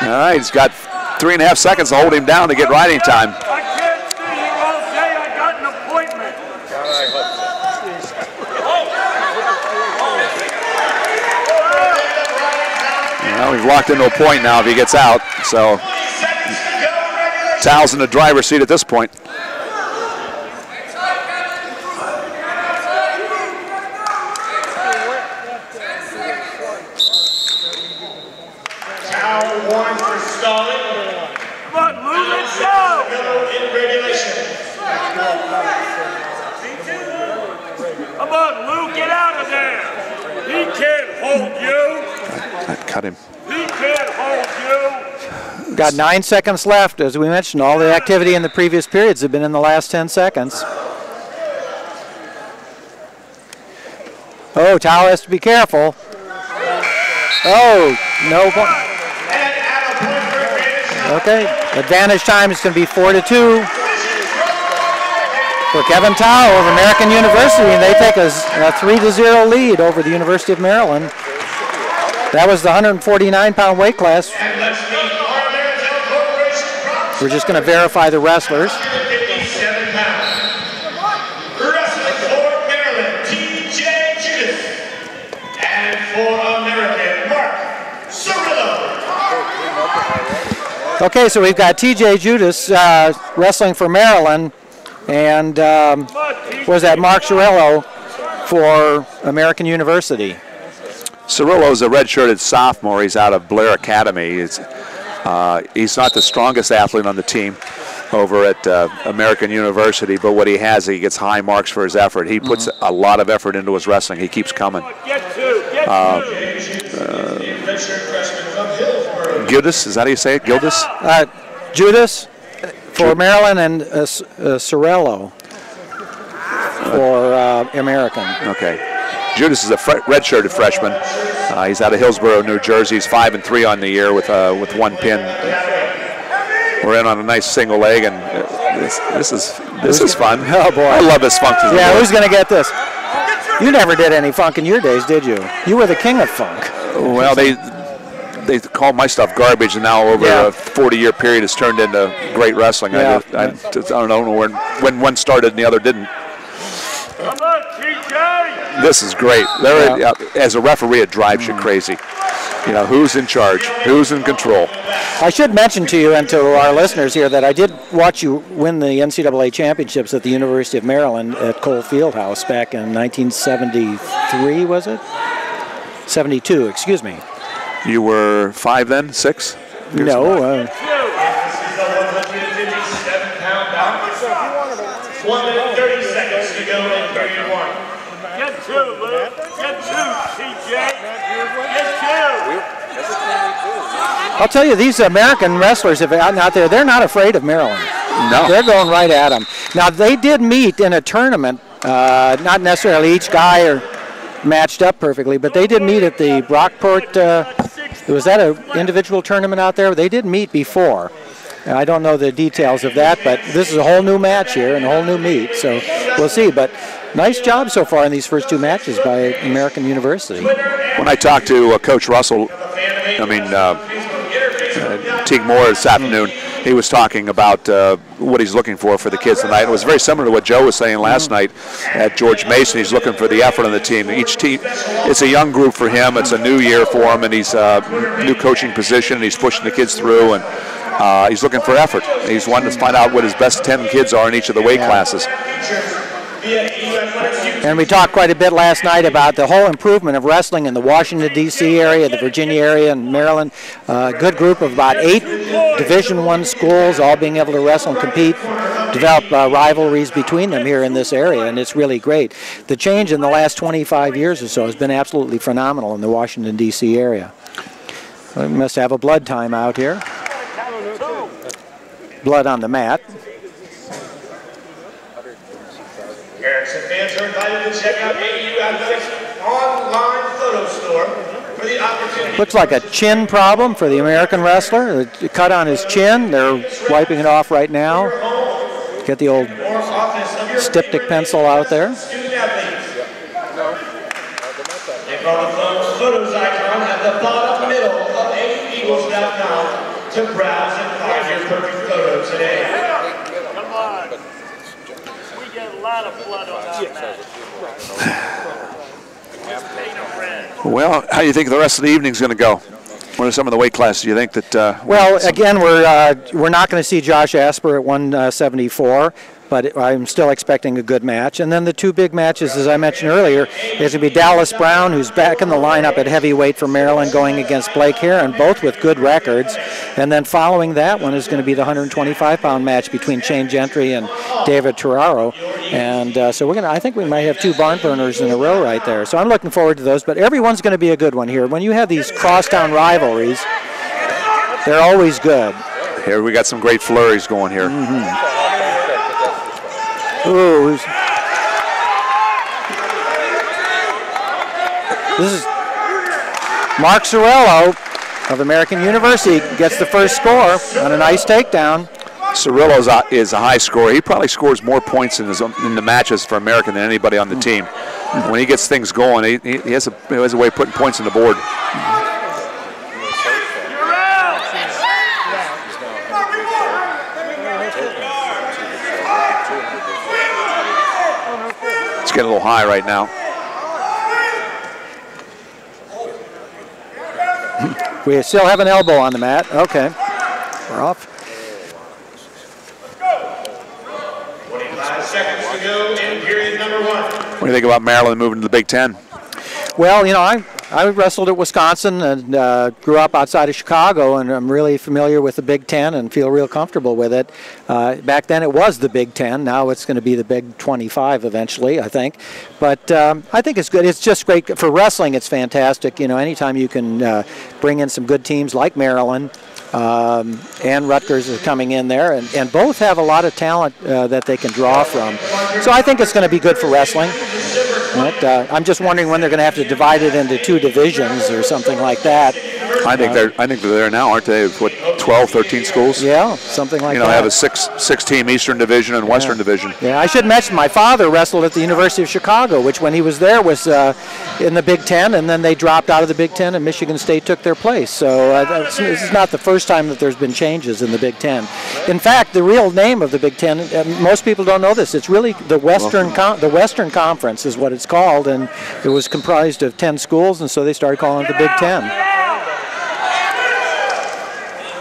All right, he's got 3.5 seconds to hold him down to get riding time. I can't stay here all day. I got an appointment. Well, we've locked into a point now if he gets out. So Tao's in the driver's seat at this point. Cut him. He can't hold you. Got 9 seconds left. As we mentioned, all the activity in the previous periods have been in the last 10 seconds. Oh, Tao has to be careful. Oh, no point. Okay, advantage time is going to be 4-2 for Kevin Tao over American University, and they take a 3-0 lead over the University of Maryland. That was the 149-pound weight class. We're just going to verify the wrestlers. Wrestling for Maryland, T.J. Judas. And for American, Mark Cirillo. Okay, so we've got T.J. Judas wrestling for Maryland, and was that Mark Cirillo for American University. Cirillo's a redshirted sophomore. He's out of Blair Academy. He's not the strongest athlete on the team over at American University, but what he has, he gets high marks for his effort. He puts a lot of effort into his wrestling. He keeps coming. Gildas, is that how you say it? Gildas? Judas for Maryland and Cirillo for American. Okay. Judas is a redshirted freshman. He's out of Hillsborough, New Jersey. He's 5-3 on the year with 1 pin. We're in on a nice single leg, and this is fun. Oh boy, I love this funk. Yeah, who's gonna get this? You never did any funk in your days, did you? You were the king of funk. Well, they call my stuff garbage, and now over a 40-year period, it's turned into great wrestling. Yeah. I don't know when one started and the other didn't. Come on, TJ! This is great. As a referee, it drives you crazy. You know, who's in charge? Who's in control? I should mention to you and to our listeners here that I did watch you win the NCAA championships at the University of Maryland at Cole Fieldhouse back in 1973, was it? 72, excuse me. You were 5 then? 6? No. 1 minute 30 seconds to go in period 1. Get 2, Luke. Get 2, TJ. Get 2. I'll tell you, these American wrestlers have gotten out there, they're not afraid of Maryland. No. They're going right at them. Now, they did meet in a tournament, not necessarily each guy are matched up perfectly, but they did meet at the Brockport, was that an individual tournament out there? They did meet before. I don't know the details of that, but this is a whole new match here and a whole new meet, so we'll see. But nice job so far in these first 2 matches by American University. When I talked to Coach Russell, Teague Moore this afternoon, he was talking about what he's looking for the kids tonight. It was very similar to what Joe was saying last night at George Mason. He's looking for the effort on the team. Each team, it's a young group for him. It's a new year for him, and he's new coaching position, and he's pushing the kids through, and he's looking for effort. He's wanting to find out what his best 10 kids are in each of the weight classes. And we talked quite a bit last night about the whole improvement of wrestling in the Washington, D.C. area, the Virginia area, and Maryland. A good group of about 8 Division I schools all being able to wrestle and compete, develop rivalries between them here in this area, and it's really great. The change in the last 25 years or so has been absolutely phenomenal in the Washington, D.C. area. We must have a blood time out here. Blood on the mat. Erickson fans are invited to check out AU Athletics online photo store for the opportunity. Looks like a chin problem for the American wrestler. A cut on his chin. They're wiping it off right now. Get the old styptic pencil out there. They call the photos icon at the bottom middle of AUEagles.com to browse and find your perfect photo today. Come on. We get a lot of blood on that match. Well, how do you think the rest of the evening's going to go? What are some of the weight classes you think that? Well, again, we're not going to see Josh Asper at 174, but I'm still expecting a good match. And then the 2 big matches, as I mentioned earlier, is going to be Dallas Brown, who's back in the lineup at heavyweight for Maryland, going against Blake Heron, both with good records. And then following that one is going to be the 125-pound match between Shane Gentry and David Terraro. And so I think we might have 2 barn burners in a row right there. So I'm looking forward to those. But everyone's going to be a good one here. When you have these crosstown rivalries, they're always good. Here we got some great flurries going here. Ooh. This is Mark Cirillo of American University gets the first score on a nice takedown. Cirillo is a high scorer. He probably scores more points in the matches for American than anybody on the team. When he gets things going, he has a way of putting points on the board. It's getting a little high right now. We still have an elbow on the mat. Okay, we're off. 25 seconds to go in period number 1. What do you think about Maryland moving to the Big Ten? Well, you know, I wrestled at Wisconsin and grew up outside of Chicago, and I'm really familiar with the Big Ten and feel real comfortable with it. Back then it was the Big Ten. Now it's going to be the Big 25 eventually, I think. But I think it's good. It's just great. For wrestling, it's fantastic. You know, anytime you can bring in some good teams like Maryland, and Rutgers is coming in there, and both have a lot of talent that they can draw from. So I think it's going to be good for wrestling. But I'm just wondering when they're going to have to divide it into 2 divisions or something like that. I think they're there now, aren't they? What, 12, 13 schools? Yeah, something like that. You know, they have a six-team Eastern Division and Western Division. Yeah, I should mention my father wrestled at the University of Chicago, which when he was there was in the Big Ten, and then they dropped out of the Big Ten, and Michigan State took their place. So this is not the first time that there's been changes in the Big Ten. In fact, the real name of the Big Ten, most people don't know this. It's really the Western Conference is what it's called, and it was comprised of 10 schools, and so they started calling it the Big Ten.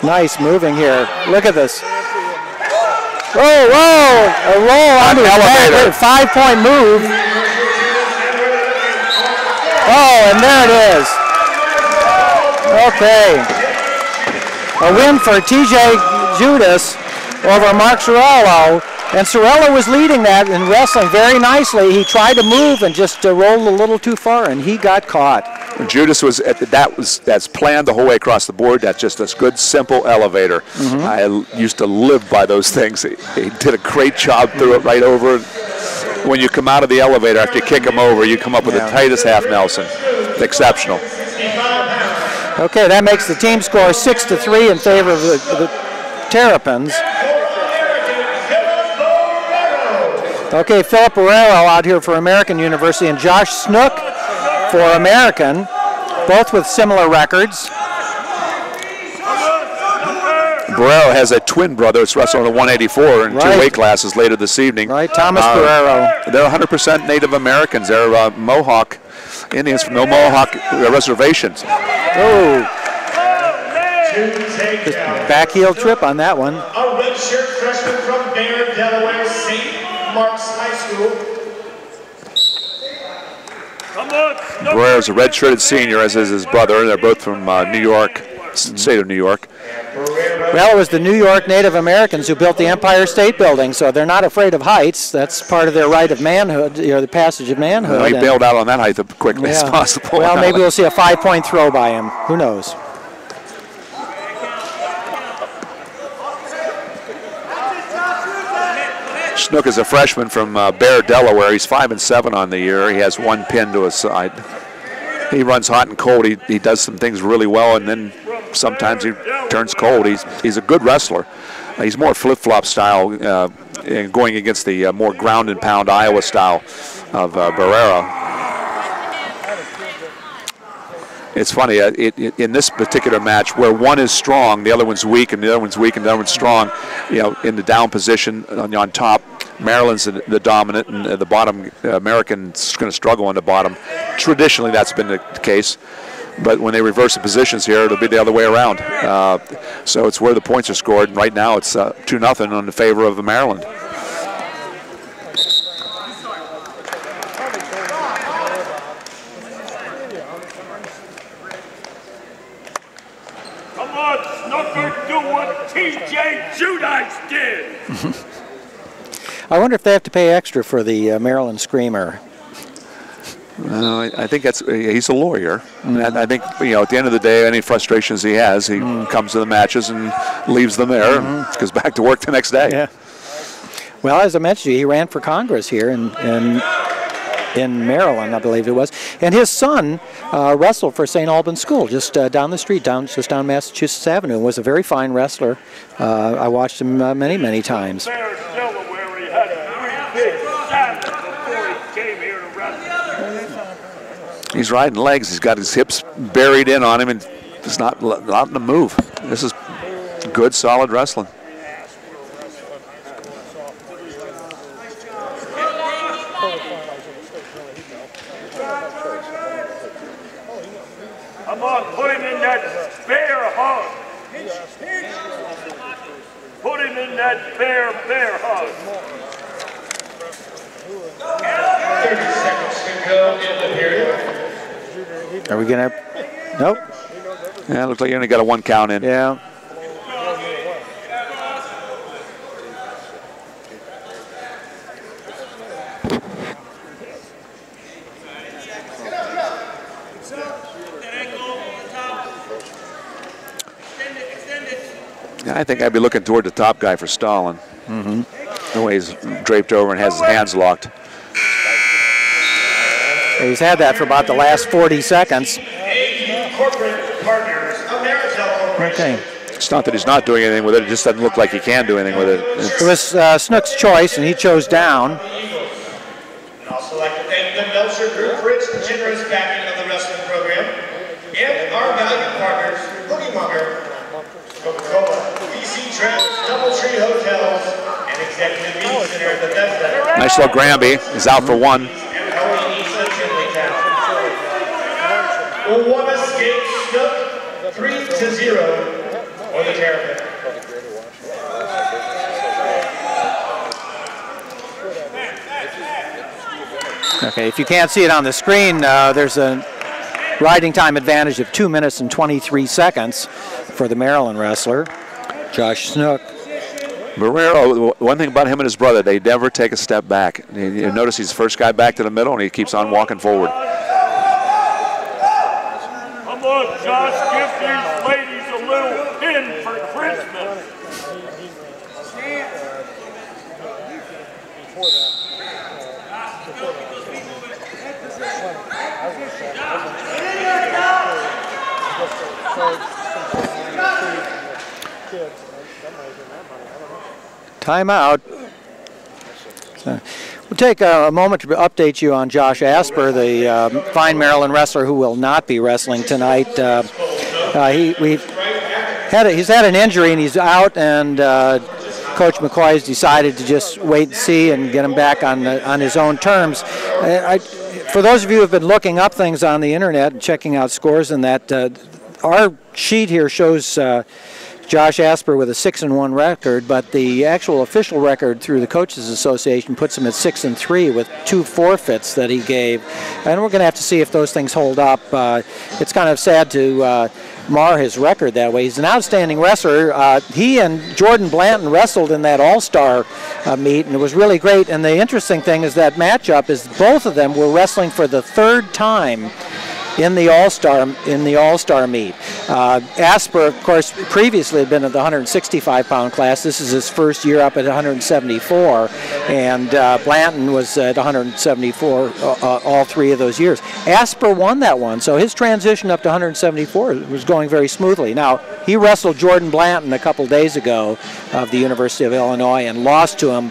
Nice moving here. Look at this. Whoa, whoa! A roll onto the elevator. 5-point move. Oh, and there it is. Okay. A win for TJ Judas over Mark Sorello. And Sorello was leading that in wrestling very nicely. He tried to move and just rolled a little too far, and he got caught. Judas was that's planned the whole way across the board. That's just a good, simple elevator. I used to live by those things. He did a great job, threw it right over. When you come out of the elevator after you kick him over, you come up with the tightest half Nelson. Exceptional. Okay, that makes the team score 6-3 in favor of the Terrapins. Okay, Philip Barrero out here for American University and Josh Snook for American, both with similar records. Barrero has a twin brother that's wrestling at 184 in 2 weight classes later this evening. Right, Thomas Barrero. They're 100% Native Americans. They're Mohawk Indians from the Mohawk reservations. Oh. Back heel trip on that one. A redshirt freshman from Bear, Delaware, St. Mark's High School. Barrero's a redshirted senior, as is his brother. They're both from New York, state of New York. Well, it was the New York Native Americans who built the Empire State Building, so they're not afraid of heights. That's part of their right of manhood, the passage of manhood. Well, he bailed out on that height as quickly as possible. Well, maybe we'll see a 5-point throw by him. Who knows? Snook is a freshman from Bear, Delaware. He's 5-7 on the year. He has 1 pin to his side. He runs hot and cold. He does some things really well, and then sometimes he turns cold. He's a good wrestler. He's more flip-flop style, going against the more ground and pound Iowa style of Barrero. It's funny, in this particular match where one is strong, the other one's weak, and the other one's weak, and the other one's strong, in the down position on top, Maryland's the dominant, and the bottom, American's going to struggle on the bottom. Traditionally, that's been the case. But when they reverse the positions here, it'll be the other way around. So it's where the points are scored. And right now, it's 2-0 in the favor of Maryland. Come on, Snooker, do what TJ Judice did. I wonder if they have to pay extra for the Maryland Screamer. I think he's a lawyer. And I think, at the end of the day, any frustrations he has, he comes to the matches and leaves them there and goes back to work the next day. Yeah. Well, as I mentioned, he ran for Congress here in Maryland, I believe it was. And his son wrestled for St. Albans School, just down the street, just down Massachusetts Avenue, and was a very fine wrestler. I watched him many, many times. He's riding legs. He's got his hips buried in on him, and he's not allowing to move. This is good, solid wrestling. Come on, put him in that bear hug. Put him in that bear hug. 30 seconds to go in the period. Are we going to? Nope. Yeah, it looks like you only got a 1 count in. Yeah. I think I'd be looking toward the top guy for Stalin. The way he's draped over and has his hands locked. He's had that for about the last 40 seconds. Okay. It's not that he's not doing anything with it. It just doesn't look like he can do anything with it. It was Snook's choice, and he chose down. I'd also like to thank the Melcher Group for its generous backing of the wrestling program, and our valued partners, Boogie Monger, Coca-Cola, BC Travels, Doubletree Hotels, and Executive Meeting Center at Bethesda. Nice little Granby is out for 1. One escape Snook, 3-0. for the Terrapins. Okay, if you can't see it on the screen, there's a riding time advantage of 2 minutes and 23 seconds for the Maryland wrestler, Josh Snook. Barrero, one thing about him and his brother, they never take a step back. You notice he's the first guy back to the middle, and he keeps on walking forward. Come on, Josh, give these ladies a little pin for Christmas. Timeout. So we'll take a moment to update you on Josh Asper, the fine Maryland wrestler who will not be wrestling tonight. He's had an injury and he's out, and Coach McCoy has decided to just wait and see and get him back on his own terms. For those of you who have been looking up things on the internet and checking out scores and that, our sheet here shows Josh Asper with a 6-1 record, but the actual official record through the Coaches Association puts him at 6-3 with 2 forfeits that he gave, and we're going to have to see if those things hold up. It's kind of sad to mar his record that way. He's an outstanding wrestler. He and Jordan Blanton wrestled in that All-Star meet, and it was really great. And the interesting thing is that matchup is both of them were wrestling for the 3rd time in the All-Star meet. Asper, of course, previously had been at the 165-pound class. This is his first year up at 174, and Blanton was at 174 all 3 of those years. Asper won that one, so his transition up to 174 was going very smoothly. Now, he wrestled Jordan Blanton a couple days ago of the University of Illinois and lost to him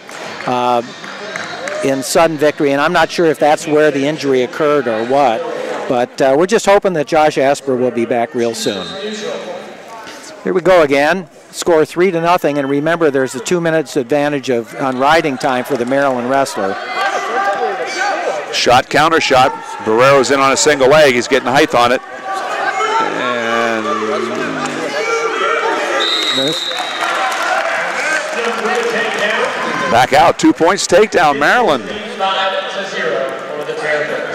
in sudden victory, and I'm not sure if that's where the injury occurred or what. But we're just hoping that Josh Asper will be back real soon. Here we go again. Score 3-0, and remember there's a 2 minutes advantage on riding time for the Maryland wrestler. Shot, counter shot. Barrero's in on a single leg. He's getting height on it. And back out. 2 points takedown, Maryland. 5-0 for the Terrapins.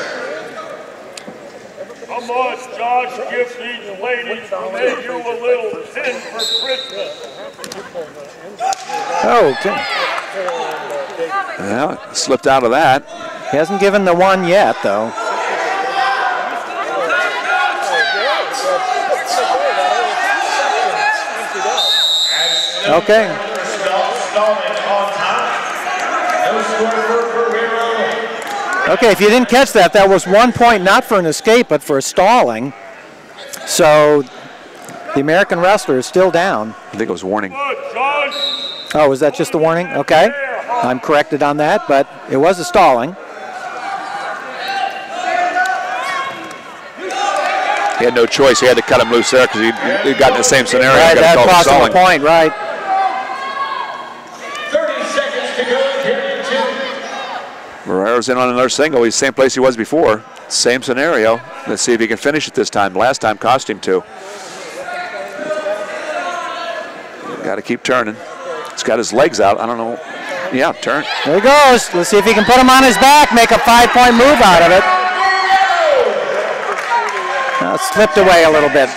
Come on, Josh, give these ladies maybe you a little pin for Christmas. Oh, okay. Well, slipped out of that. He hasn't given the one yet, though. Okay. Okay, if you didn't catch that, that was 1 point not for an escape, but for a stalling. So the American wrestler is still down. I think it was warning. Oh, was that just the warning? Okay. I'm corrected on that, but it was a stalling. He had no choice. He had to cut him loose there because he got in the same scenario. Right, that cost him a point, right. 30 seconds to go, period 2. Barrero's in on another single. He's the same place he was before. Same scenario. Let's see if he can finish it this time. Last time cost him 2. Got to keep turning. He's got his legs out. I don't know. Yeah, turn. There he goes. Let's see if he can put him on his back, make a 5-point move out of it. Slipped away a little bit.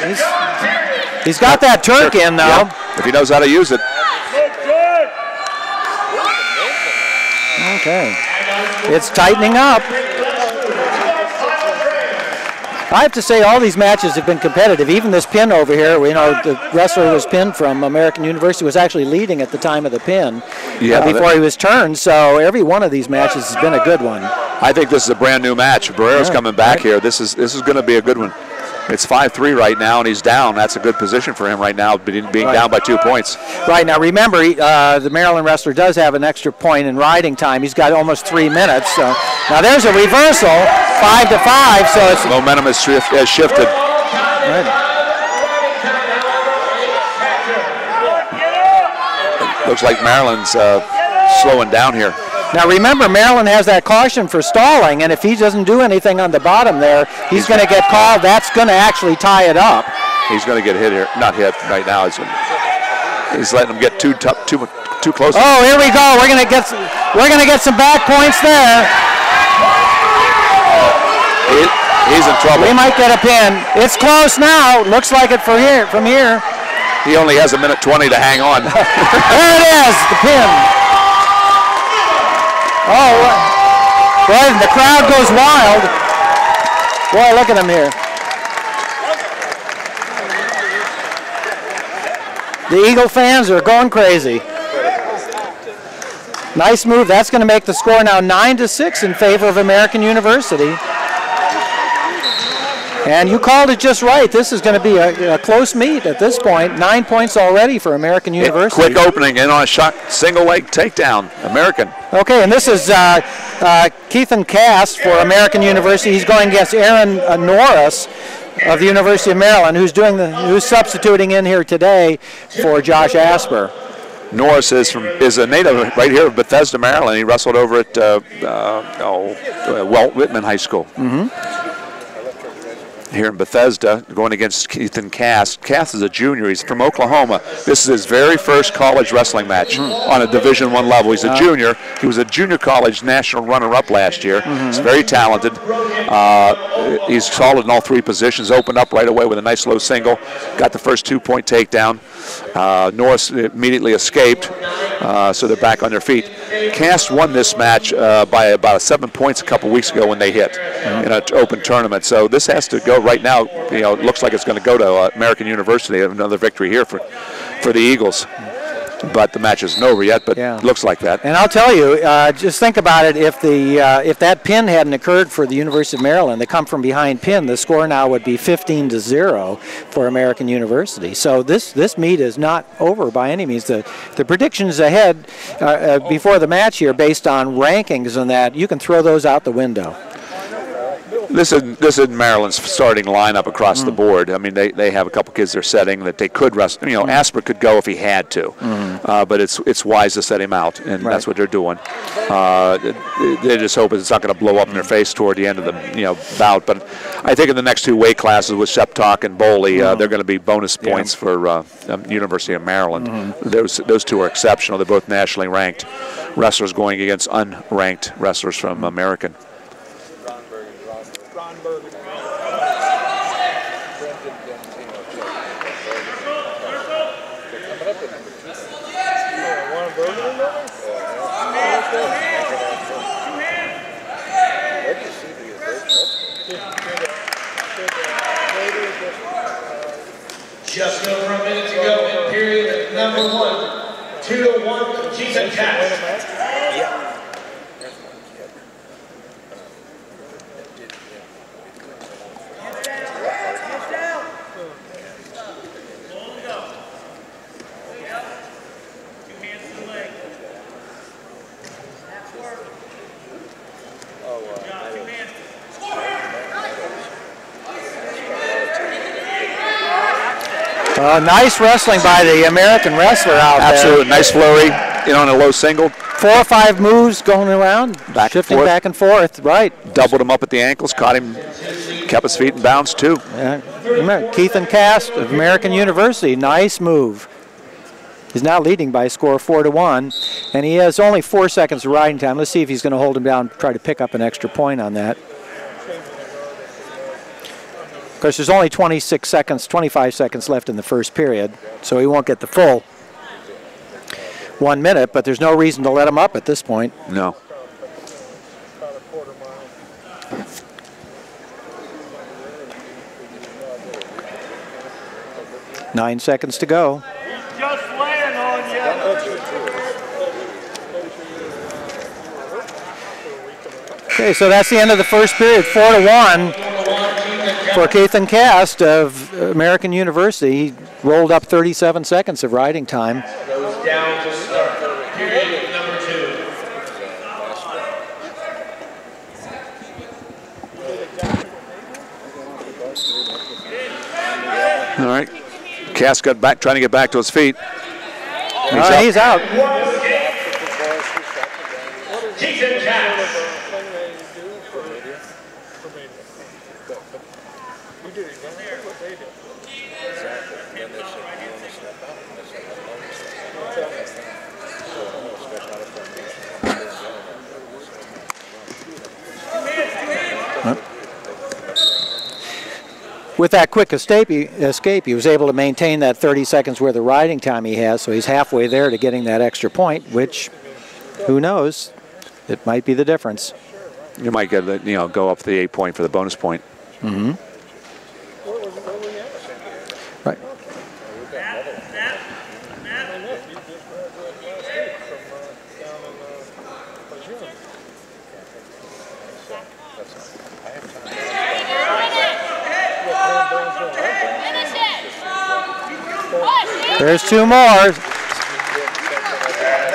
He's got that Turk in, though. Yeah, if he knows how to use it. Okay. It's tightening up. I have to say all these matches have been competitive. Even this pin over here, you know, the wrestler who was pinned from American University was actually leading at the time of the pin before he was turned. So every one of these matches has been a good one. I think this is a brand new match. Barrero's coming back here. This is going to be a good one. It's 5-3 right now, and he's down. That's a good position for him right now, being down by 2 points. Right, now remember, the Maryland wrestler does have an extra point in riding time. He's got almost 3 minutes. So now there's a reversal, 5-5. So it's momentum has shifted. Right. Looks like Maryland's slowing down here. Now remember, Maryland has that caution for stalling, and if he doesn't do anything on the bottom there, he's going to get called. That's going to actually tie it up. He's going to get hit here. Not hit right now. He's letting them get too close. Oh, here we go. We're gonna get some back points there. He's in trouble. We might get a pin. It's close now. Looks like it from here. He only has 1:20 to hang on. There it is, the pin. Oh, boy, the crowd goes wild. Boy, look at him here. The Eagle fans are going crazy. Nice move. That's going to make the score now 9-6 in favor of American University. And you called it just right. This is going to be a close meet at this point. 9 points already for American University. Quick opening in on a shot, single leg takedown, American. Okay, and this is Keithan Cass for American University. He's going against Aaron Norris of the University of Maryland, who's substituting in here today for Josh Asper. Norris is a native right here of Bethesda, Maryland. He wrestled over at Walt Whitman High School. Here in Bethesda, going against Keithan Cass. Cass is a junior. He's from Oklahoma. This is his very first college wrestling match on a Division I level. He's a junior. He was a junior college national runner-up last year. He's very talented. He's solid in all three positions. Opened up right away with a nice low single. Got the first 2-point takedown. Norris immediately escaped, so they're back on their feet. Cass won this match by about 7 points a couple weeks ago when they hit in an open tournament. So this has to go right now. You know, it looks like it's going to go to American University. Another victory here for the Eagles. But the match isn't over yet, but looks like that. And I'll tell you, just think about it. If that pin hadn't occurred for the University of Maryland, the come from behind pin, the score now would be 15-0 for American University. So this meet is not over by any means. The predictions ahead before the match here, based on rankings and that, you can throw those out the window. This is Maryland's starting lineup across the board. I mean, they have a couple kids they're setting that they could wrestle. You know, Asper could go if he had to, but it's wise to set him out, and that's what they're doing. They just hope it's not going to blow up in their face toward the end of the bout. But I think in the next two weight classes with Sheptok and Boley, they're going to be bonus points for University of Maryland. Those two are exceptional. They're both nationally ranked wrestlers going against unranked wrestlers from American. Just over a minute to go in period number 1. 2-1, Keithan Cass. Nice wrestling by the American wrestler out there. Absolutely, nice flurry, on a low single. 4 or 5 moves going around, shifting back and forth, right. Doubled him up at the ankles, caught him, kept his feet in bounds too. Remember, Keithan Cass of American University, nice move. He's now leading by a score of 4-1, and he has only 4 seconds of riding time. Let's see if he's going to hold him down, try to pick up an extra point on that. Of course, there's only 25 seconds left in the first period, so he won't get the full 1 minute, but there's no reason to let him up at this point. No. Nine seconds to go. Just laying on you. Okay, so that's the end of the first period, 4-1. For Keithan Cass of American University. He rolled up 37 seconds of riding time. Goes down to start period number 2. All right. Cass got back, trying to get back to his feet. He's out. Keithan Cass. With that quick escape, he was able to maintain that 30 seconds worth of riding time he has, so he's halfway there to getting that extra point, which, who knows, it might be the difference. You might get, go up the 8 point for the bonus point. Mm-hmm. Right. There's two more.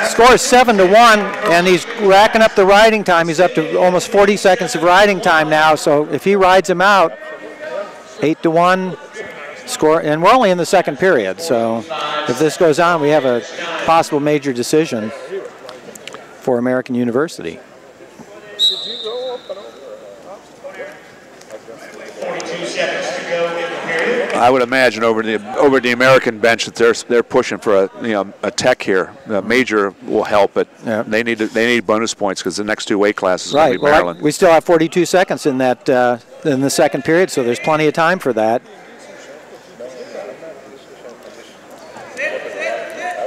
Score is 7-1, and he's racking up the riding time. He's up to almost 40 seconds of riding time now, so if he rides him out, 8-1 score, and we're only in the second period, so if this goes on, we have a possible major decision for American University. 42 seconds to go in the period. I would imagine over the American bench that they're pushing for a tech here. A major will help, but they need bonus points because the next two weight classes are going to be Maryland. We still have 42 seconds in that in the second period, so there's plenty of time for that.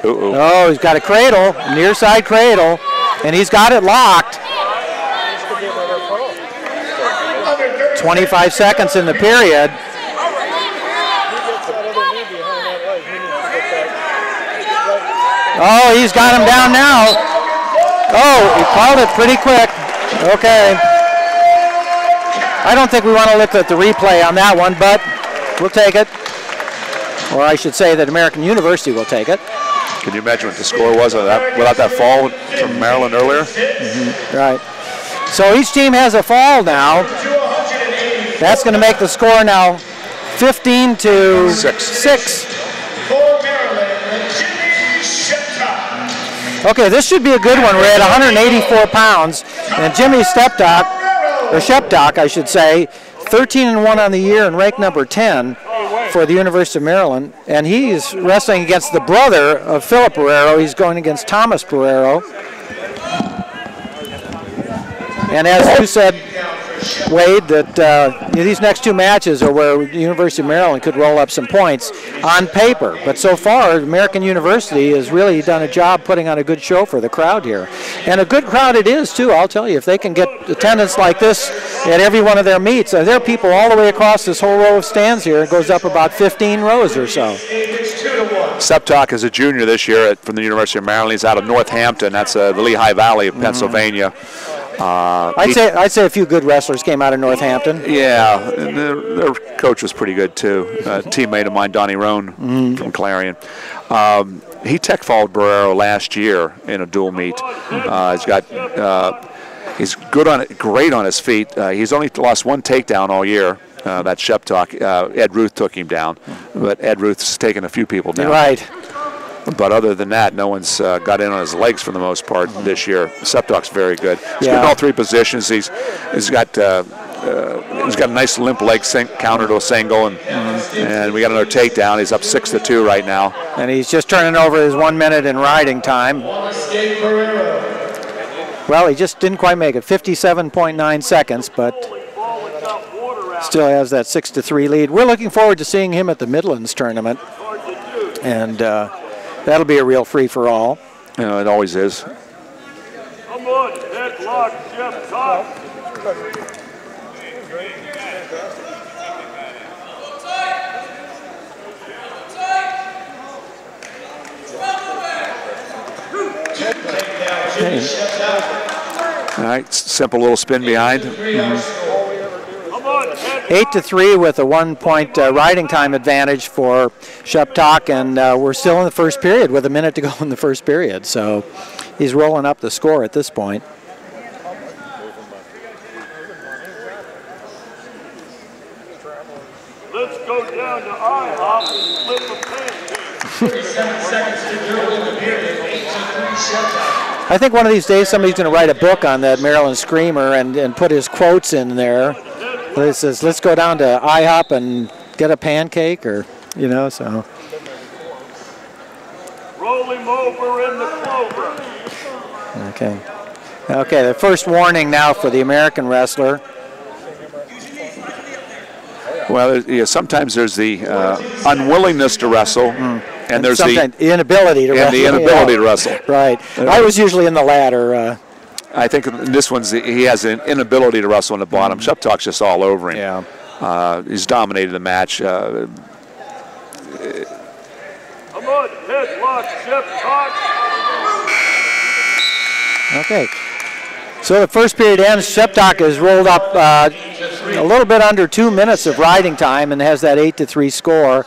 Oh, he's got a cradle, near side cradle, and he's got it locked. 25 seconds in the period. Oh, he's got him down now. Oh, he called it pretty quick. Okay. I don't think we want to look at the replay on that one, but we'll take it. Or I should say that American University will take it. Can you imagine what the score was without that fall from Maryland earlier? Mm-hmm. Right. So each team has a fall now. That's going to make the score now 15-6. Okay, this should be a good one. We're at 184 pounds, and Jimmy Sheptock, I should say, 13-1 on the year and ranked number 10 for the University of Maryland, and he's wrestling against the brother of Philip Barrero. He's going against Thomas Barrero. And as you said, Wade, that these next two matches are where the University of Maryland could roll up some points on paper. But so far, American University has really done a job putting on a good show for the crowd here. And a good crowd it is, too, I'll tell you. If they can get attendance like this at every one of their meets, there are people all the way across this whole row of stands here. It goes up about 15 rows or so. Sheptock is a junior this year from the University of Maryland. He's out of Northampton. That's the Lehigh Valley of Pennsylvania. I'd say a few good wrestlers came out of Northampton. Yeah, and their coach was pretty good too. A teammate of mine, Donnie Roan from Clarion. He tech followed Barrero last year in a dual meet. He's good on it, great on his feet. He's only lost one takedown all year. That Sheptock. Ed Ruth took him down, but Ed Ruth's taken a few people down. Right. But other than that, no one's got in on his legs for the most part this year. Sheptock's very good. He's good in all three positions. He's got a nice limp leg counter to a single, and we got another takedown. He's up 6-2 right now. And he's just turning over his 1 minute in riding time. Well, he just didn't quite make it. 57.9 seconds, but still has that 6-3 lead. We're looking forward to seeing him at the Midlands tournament, and that'll be a real free-for-all. It always is. Come on, headlock, Jeff Top. 8. All right, simple little spin behind. 8-3 with a 1 point riding time advantage for Sheptock, and we're still in the first period with a minute to go in the first period. So he's rolling up the score at this point. Let's go down to IHOP and flip a pancake. 37 seconds to go in the period. 8-3 Sheptock. I think one of these days somebody's going to write a book on that Maryland Screamer and put his quotes in there. He says, let's go down to IHOP and get a pancake, or, you know, so. Roll him over in the clover. Okay. Okay, the first warning now for the American wrestler. Well, yeah, sometimes there's the unwillingness to wrestle, and there's the inability to wrestle. And the inability to wrestle. Right. I was usually in the latter. I think in this one's he has an inability to wrestle on the bottom. Sheptalk's just all over him. Yeah. He's dominated the match. Come on, headlock, Sheptalk. Okay. So the first period ends. Sheptalk has rolled up a little bit under 2 minutes of riding time and has that 8-3 score.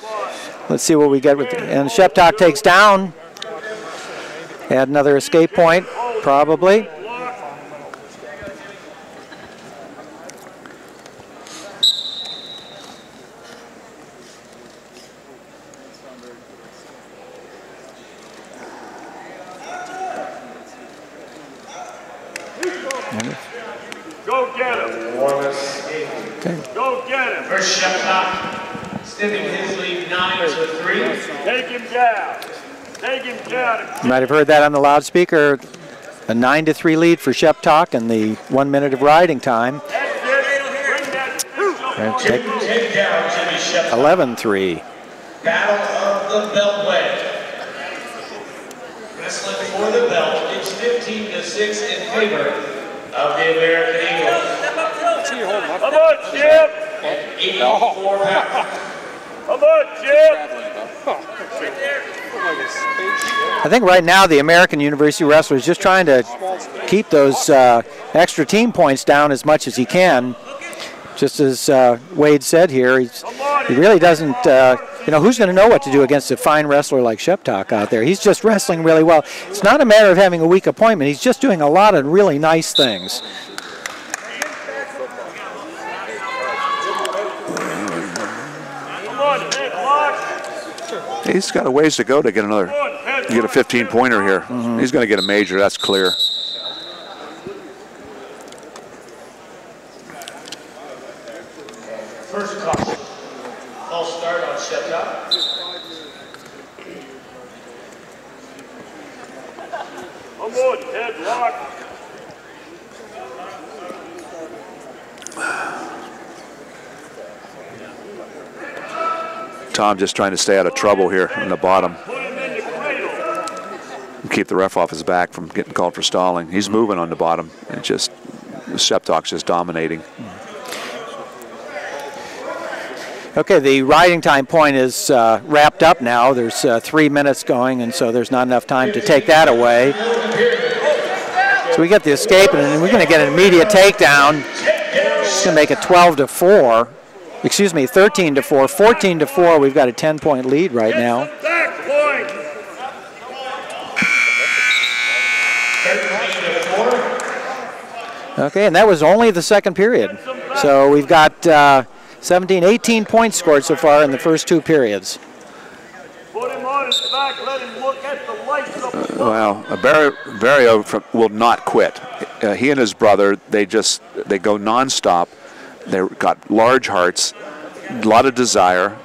Let's see what we get with. And Sheptalk takes down. Add another escape point, probably. Go get him. Okay. Go get him. First Sheptalk, extending his lead 9-3. Take him down. Take him down. You might have heard that on the loudspeaker. A 9-3 lead for Sheptalk in the 1 minute of riding time. That's it. Bring that Take down Jimmy Sheptalk. 11-3. Battle of the Beltway. Wrestling for the belt, it's 15-6 in favor of the American Eagle. Come on, Chip. At 84 pounds. Come on, Chip. I think right now the American University wrestler is just trying to keep those extra team points down as much as he can. Just as Wade said here, he really doesn't, you know, who's going to know what to do against a fine wrestler like Sheptalk out there? He's just wrestling really well. It's not a matter of having a weak appointment. He's just doing a lot of really nice things. He's got a ways to go to get a 15-pointer here. He's going to get a major, that's clear. First caution. False start on Sheptalk. Come on, headlock. Tom just trying to stay out of trouble here in the bottom. Keep the ref off his back from getting called for stalling. He's moving on the bottom, and just Sheptalk's just dominating. Okay, the riding time point is wrapped up now. There's 3 minutes going, and so there's not enough time to take that away. So we get the escape, and we're going to get an immediate takedown. It's going to make it 12-4. Excuse me, 13-4, 14-4. We've got a 10-point lead right now. Okay, and that was only the second period. So we've got 18 points scored so far in the first 2 periods. Put him on his back, let him look at the lights up above. Well, Barrio will not quit. He and his brother, they go nonstop. They've got large hearts, a lot of desire.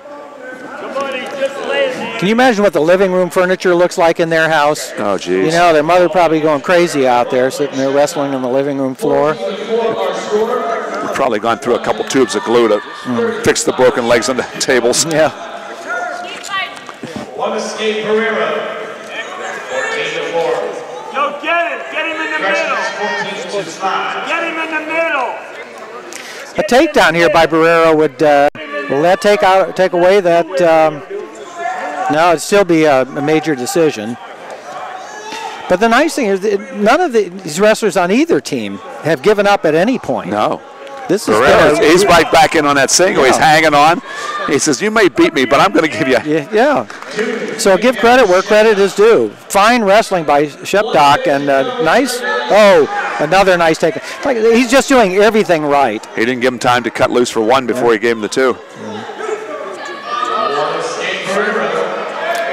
Can you imagine what the living room furniture looks like in their house? Oh, geez. You know, their mother probably going crazy out there, sitting there wrestling on the living room floor. We've probably gone through a couple tubes of glue to fix the broken legs on the tables. Yeah. One escape Barrero. 14-4. Yo, get him! Get him in the middle! Get him in the middle! A takedown here by Barrero would will that take away that? No, it'd still be a major decision. But the nice thing is that none of these wrestlers on either team have given up at any point. No. This is he's right back in on that single. Yeah. He's hanging on. He says, "You may beat me, but I'm going to give you." Yeah. So give credit where credit is due. Fine wrestling by Sheptalk, and nice. Oh, another nice take. Like, he's just doing everything right. He didn't give him time to cut loose for one before he gave him the 2.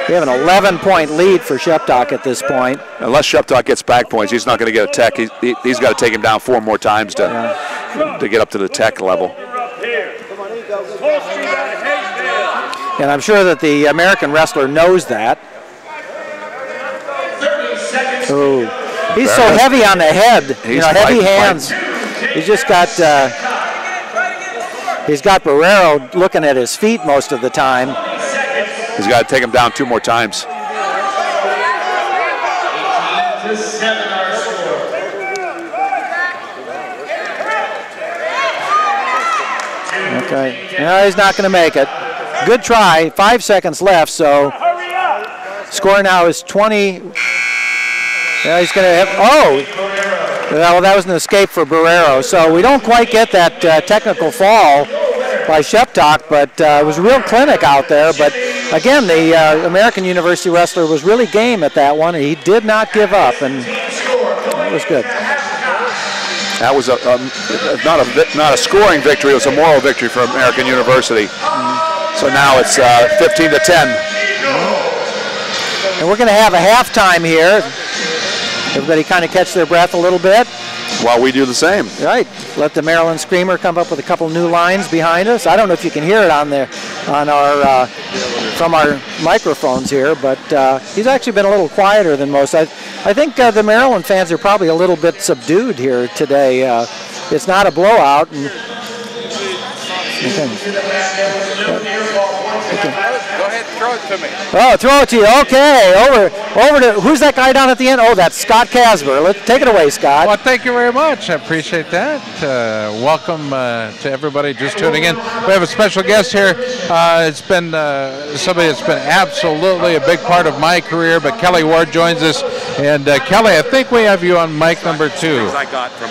We have an 11-point lead for Sheptalk at this point. Unless Sheptalk gets back points, he's not going to get a tech. He's got to take him down 4 more times to get up to the tech level. And I'm sure that the American wrestler knows that. Oh, he's so heavy on the head. Heavy hands. He's just got he's got Barrero looking at his feet most of the time. He's got to take him down 2 more times. 18-7 our score. Okay. No, he's not going to make it. Good try. 5 seconds left, so score now is 20. Yeah, he's going to have, well, that was an escape for Barrero. So we don't quite get that technical fall by Sheptock, but it was a real clinic out there. But again, the American University wrestler was really game at that one. He did not give up, and it was good. That was not a scoring victory. It was a moral victory for American University. So now it's 15-10. And we're going to have a halftime here. Everybody kind of catch their breath a little bit. While we do the same. Right. Let the Maryland Screamer come up with a couple new lines behind us. I don't know if you can hear it on our from our microphones here, but he's actually been a little quieter than most. I think the Maryland fans are probably a little bit subdued here today. It's not a blowout. And, Go ahead, throw it to me. Oh, throw it to you. Okay, over to, who's that guy down at the end? Oh, that's Scott Casber. Let's take it away, Scott. Well, thank you very much. I appreciate that. Welcome to everybody just tuning in. We have a special guest here. It's been somebody that's been absolutely a big part of my career, but Kelly Ward joins us. And Kelly, I think we have you on mic number 2. Things I got from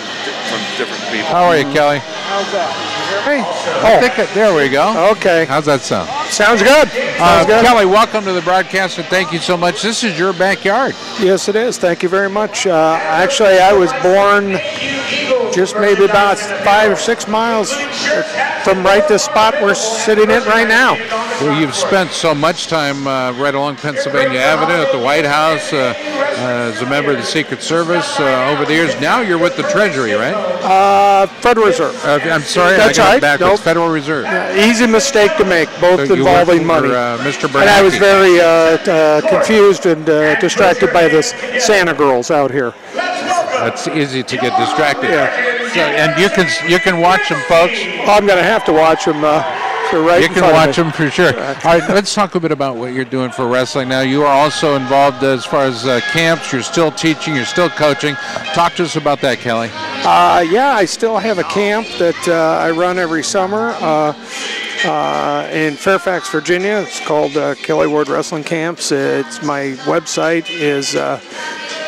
different people. How are you, Kelly? How's that? Hey, I think there we go. Okay. How's that sound? Sounds good. Sounds good. Kelly, welcome to the broadcast, and thank you so much. This is your backyard. Yes, it is. Thank you very much. Actually, I was born just maybe about 5 or 6 miles from right this spot we're sitting in right now. Well, you've spent so much time right along Pennsylvania Avenue at the White House as a member of the Secret Service over the years. Now you're with the Treasury, right? Federal Reserve. I'm sorry, That's I got right. it backwards. Nope. Federal Reserve. Easy mistake to make, both So you involving work for, money. Mr. And I was Bernanke. very confused and distracted by this Santa girls out here. That's easy to get distracted. Yeah. So, and you can watch them, folks. I'm going to have to watch them. Right You can watch them for sure. All right, let's talk a bit about what you're doing for wrestling now. You are also involved as far as camps. You're still teaching. You're still coaching. Talk to us about that, Kelly. Yeah, I still have a camp that I run every summer in Fairfax, Virginia. It's called Kelly Ward Wrestling Camps. It's my website is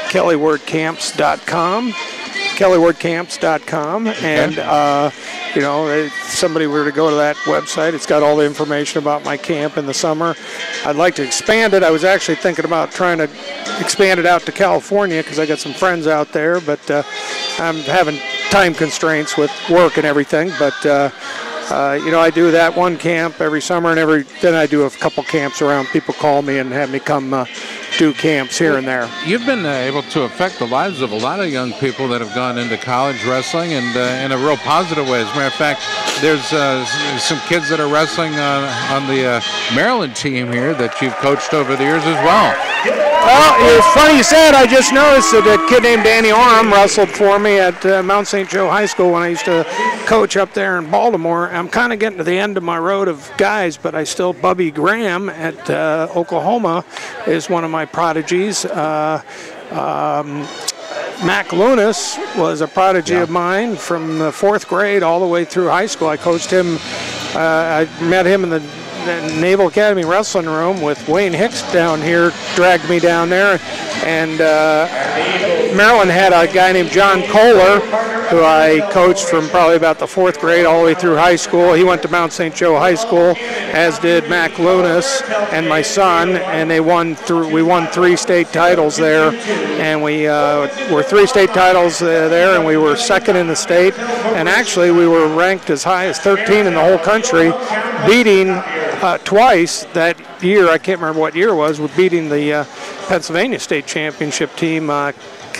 kellywardcamps.com. kellywardcamps.com. And you know, if somebody were to go to that website, it's got all the information about my camp in the summer. I'd like to expand it. I was actually thinking about trying to expand it out to California because I got some friends out there, but I'm having time constraints with work and everything. But you know, I do that one camp every summer, and then I do a couple camps around. People call me and have me come do camps here and there. You've been able to affect the lives of a lot of young people that have gone into college wrestling, and in a real positive way. As a matter of fact, there's some kids that are wrestling on the Maryland team here that you've coached over the years as well. Well, it's funny you said. I just noticed that a kid named Danny Orem wrestled for me at Mount St. Joe High School when I used to coach up there in Baltimore. I'm kind of getting to the end of my road of guys, but I still, Bubby Graham at Oklahoma is one of my prodigies. Mac Lunas was a prodigy of mine from the 4th grade all the way through high school. I coached him. I met him in the Naval Academy wrestling room with Wayne Hicks down here, dragged me down there. And Maryland had a guy named John Kohler, who I coached from probably about the 4th grade all the way through high school. He went to Mount St. Joe High School, as did Mac Lunas and my son, and we won 3 state titles there. And we were 3 state titles there, and we were 2nd in the state. And actually, we were ranked as high as 13 in the whole country, beating twice that year. I can't remember what year it was. We're beating the Pennsylvania State Championship team,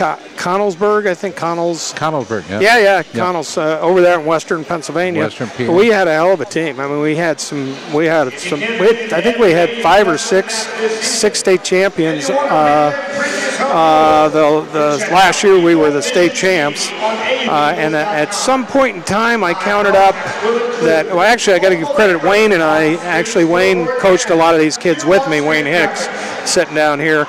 Connellsburg, I think Connellsburg, yeah. Yeah, Connells over there in Western Pennsylvania. Western PA. But we had a hell of a team. I mean, I think we had 5 or 6 state champions. The last year we were the state champs, and at some point in time I counted up that. Well, actually, I got to give credit to Wayne and I. Actually, Wayne coached a lot of these kids with me. Wayne Hicks, sitting down here.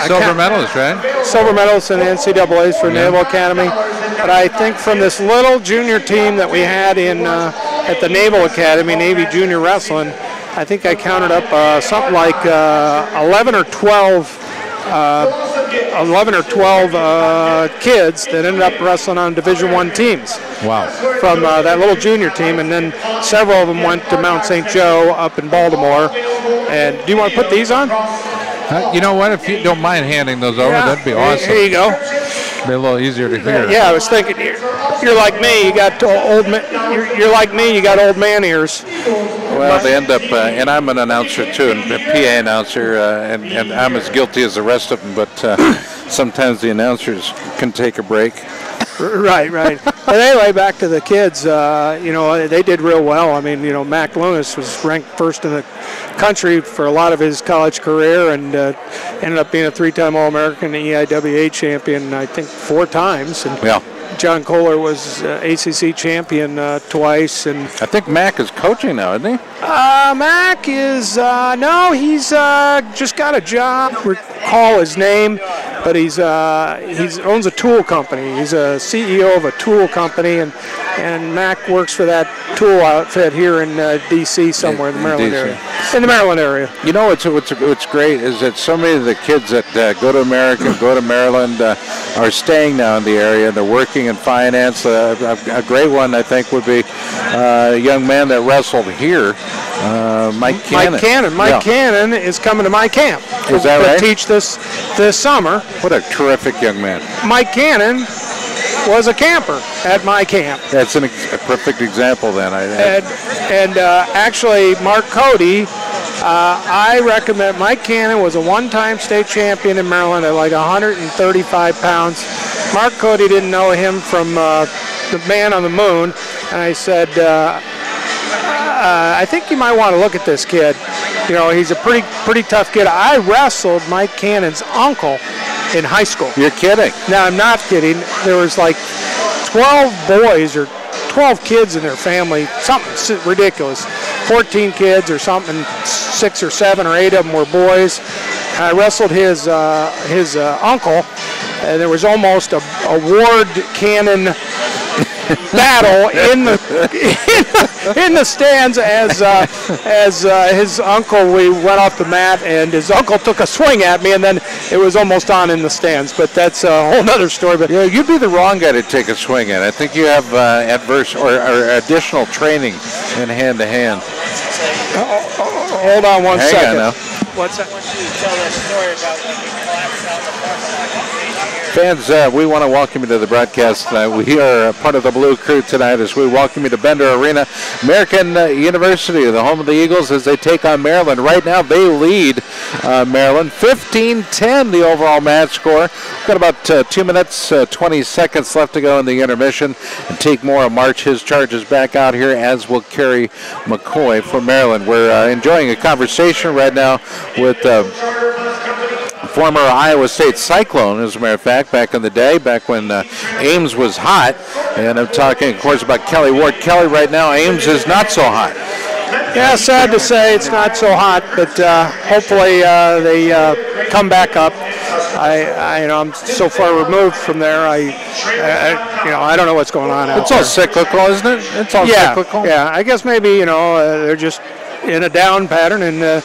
Silver medalist, right? Silver medalist in the NCAAs for Naval Academy. But I think from this little junior team that we had in at the Naval Academy, Navy Junior Wrestling, I think I counted up something like 11 or 12 kids that ended up wrestling on Division I teams. Wow. From that little junior team, and then several of them went to Mount St. Joe up in Baltimore. And do you want to put these on? You know what? If you don't mind handing those over, that'd be awesome. Here you go. Be a little easier to hear. Yeah, I was thinking, you're like me. You got you're like me. You got old man ears. Well, they end up, and I'm an announcer too, and a PA announcer, and I'm as guilty as the rest of them. But sometimes the announcers can take a break. Right. But anyway, back to the kids. They did real well. I mean, Mac Lunas was ranked first in the country for a lot of his college career, and ended up being a 3-time All-American EIWA champion, I think 4 times. And yeah. John Kohler was ACC champion twice, and I think Mac is coaching now, isn't he? Mac is no, he's just got a job. Recall his name, but he owns a tool company. He's a CEO of a tool company, and Mac works for that tool outfit here in D.C. somewhere in the Maryland area. In the Maryland area. You know what's great is that so many of the kids that go to America, go to Maryland, are staying now in the area. They're working in finance. A great one, I think, would be a young man that wrestled here, Mike Cannon. Mike Cannon is coming to my camp. Is that right? To teach this summer. What a terrific young man. Mike Cannon was a camper at my camp. That's a perfect example then. Actually, Mark Cody, I recommend. Mike Cannon was a 1-time state champion in Maryland at like 135 pounds. Mark Cody didn't know him from the Man on the Moon, and I said, I think you might want to look at this kid. He's a pretty tough kid. I wrestled Mike Cannon's uncle in high school. You're kidding? No, I'm not kidding. There was like 12 boys or 12 kids in their family, something ridiculous. 14 kids or something, 6 or 7 or 8 of them were boys. I wrestled his uncle, and there was almost a Ward Cannon battle in the stands as his uncle, we went off the mat, and his uncle took a swing at me, and then it was almost on in the stands. But that's a whole other story. But yeah, you'd be the wrong guy to take a swing at. I think you have adverse or additional training in hand-to-hand. Hold on one second. Hang on now. What's that? I want you to tell that story about when you collapsed out the Fans, we want to welcome you to the broadcast tonight. We are part of the Blue Crew tonight as we welcome you to Bender Arena. American University, the home of the Eagles, as they take on Maryland. Right now, they lead Maryland 15-10, the overall match score. We've got about 2 minutes, 20 seconds left to go in the intermission. And Take Moore march his charges back out here, as will Kerry McCoy from Maryland. We're enjoying a conversation right now with former Iowa State Cyclone, as a matter of fact, back in the day, back when Ames was hot. And I'm talking, of course, about Kelly Ward. Kelly, right now, Ames is not so hot. Yeah, sad to say it's not so hot, but hopefully they come back up. I'm so far removed from there. I don't know what's going on out It's all cyclical, isn't it? It's all cyclical. Yeah, I guess maybe they're just in a down pattern, and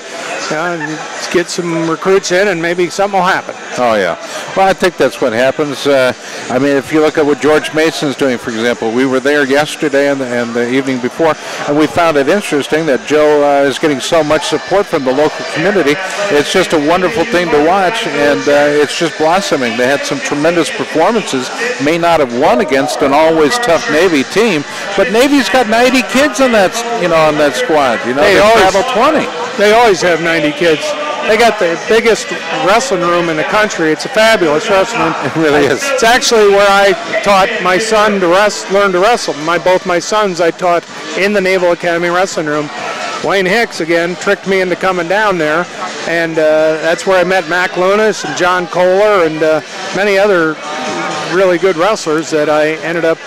get some recruits in, and maybe something will happen. Oh, yeah. Well, I think that's what happens. I mean, if you look at what George Mason's doing, for example, we were there yesterday and the evening before, and we found it interesting that Joe is getting so much support from the local community. It's just a wonderful thing to watch, and it's just blossoming. They had some tremendous performances. May not have won against an always tough Navy team, but Navy's got 90 kids on that, on that squad. They travel 20. They always have 90 kids. they got the biggest wrestling room in the country. It's a fabulous wrestling room. It really is. It's actually where I taught my son to learn to wrestle. Both my sons I taught in the Naval Academy wrestling room. Wayne Hicks, again, tricked me into coming down there, and that's where I met Mac Lunas and John Kohler and many other really good wrestlers that I ended up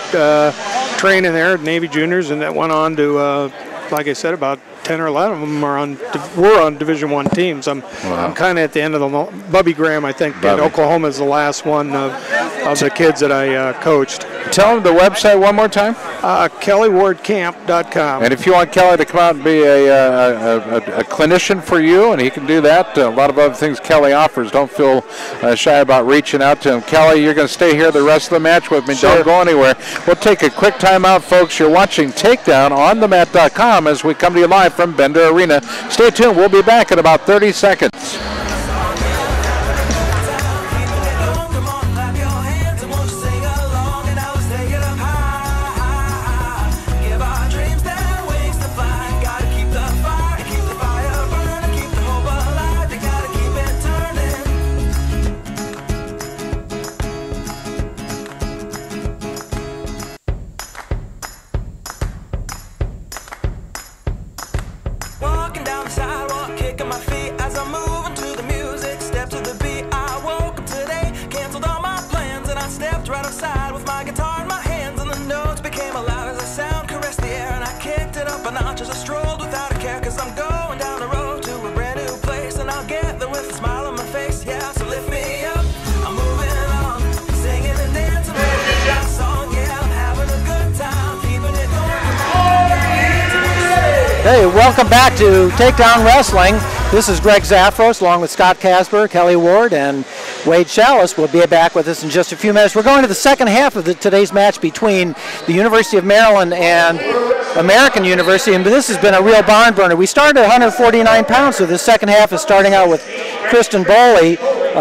training there at Navy Juniors, and that went on to, like I said, about 10 or 11 of them were on Division I teams. I'm kind of at the end of the Bubby Graham, I think, at Oklahoma is the last one of the kids that I coached. Tell them the website one more time. KellyWardCamp.com. And if you want Kelly to come out and be a clinician for you, and he can do that, a lot of other things Kelly offers. Don't feel shy about reaching out to him. Kelly, you're going to stay here the rest of the match with me. Sure. Don't go anywhere. We'll take a quick time out, folks. You're watching Takedown on themat.com as we come to you live from Bender Arena. Stay tuned. We'll be back in about 30 seconds. Hey, welcome back to Takedown Wrestling. This is Greg Zafros along with Scott Casber, Kelly Ward, and Wade Schalles will be back with us in just a few minutes. We're going to the second half of today's match between the University of Maryland and American University, and this has been a real barn burner. We started at 149 pounds, so the second half is starting out with Kristen Boley,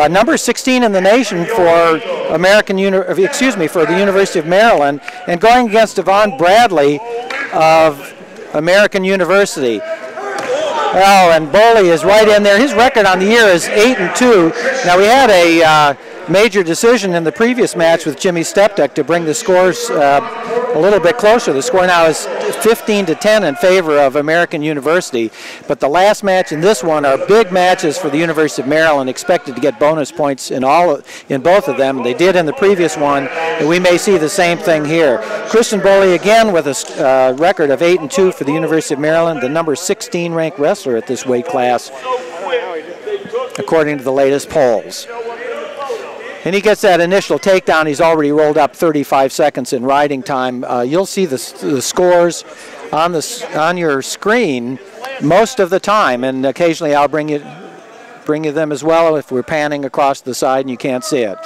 number 16 in the nation for for the University of Maryland, and going against Yvonne Bradley of American University. Oh, and Boley is right in there. His record on the year is 8-2. Now, we had a major decision in the previous match with Jimmy Stepdek to bring the scores a little bit closer. The score now is 15-10 in favor of American University. But the last match and this one are big matches for the University of Maryland, expected to get bonus points in both of them. They did in the previous one, and we may see the same thing here. Kristen Boley again with a record of 8-2 for the University of Maryland, the number 16 ranked wrestler at this weight class, according to the latest polls. And he gets that initial takedown. He's already rolled up 35 seconds in riding time. You'll see the scores on your screen most of the time, and occasionally I'll bring you them as well if we're panning across the side and you can't see it.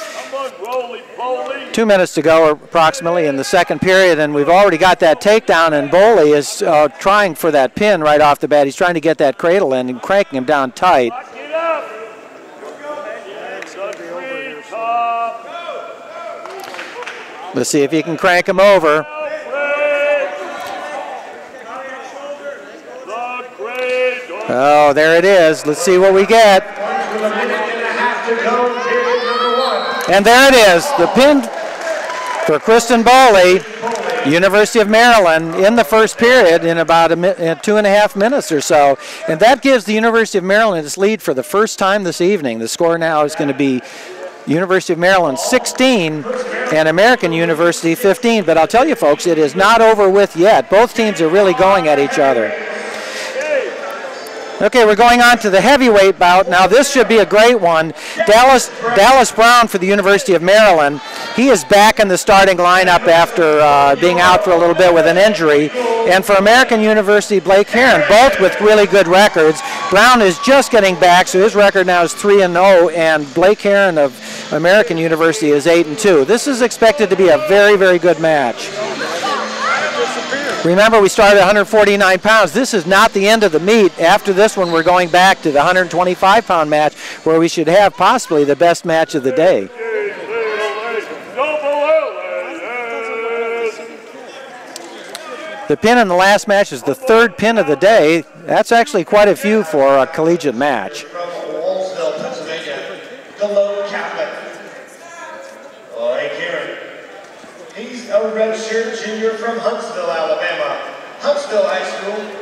2 minutes to go approximately in the second period, and we've already got that takedown, and Boley is trying for that pin right off the bat. He's trying to get that cradle in and cranking him down tight. Let's see if he can crank him over. Oh, there it is. Let's see what we get. And there it is, the pin for Kristen Boley, University of Maryland, in the first period in about 2.5 minutes or so. And that gives the University of Maryland its lead for the first time this evening. The score now is going to be University of Maryland 16 and American University 15. But I'll tell you, folks, it is not over with yet. Both teams are really going at each other. Okay, we're going on to the heavyweight bout. Now, this should be a great one. Dallas Brown for the University of Maryland. He is back in the starting lineup after being out for a little bit with an injury. And for American University, Blake Heron, both with really good records. Brown is just getting back, so his record now is 3-0, and Blake Heron of American University is 8-2. This is expected to be a very, very good match. Remember, we started at 149 pounds. This is not the end of the meet. After this one, we're going back to the 125-pound match, where we should have possibly the best match of the day. The pin in the last match is the third pin of the day. That's actually quite a few for a collegiate match. Melcher, junior from Huntsville, Alabama. Huntsville High School.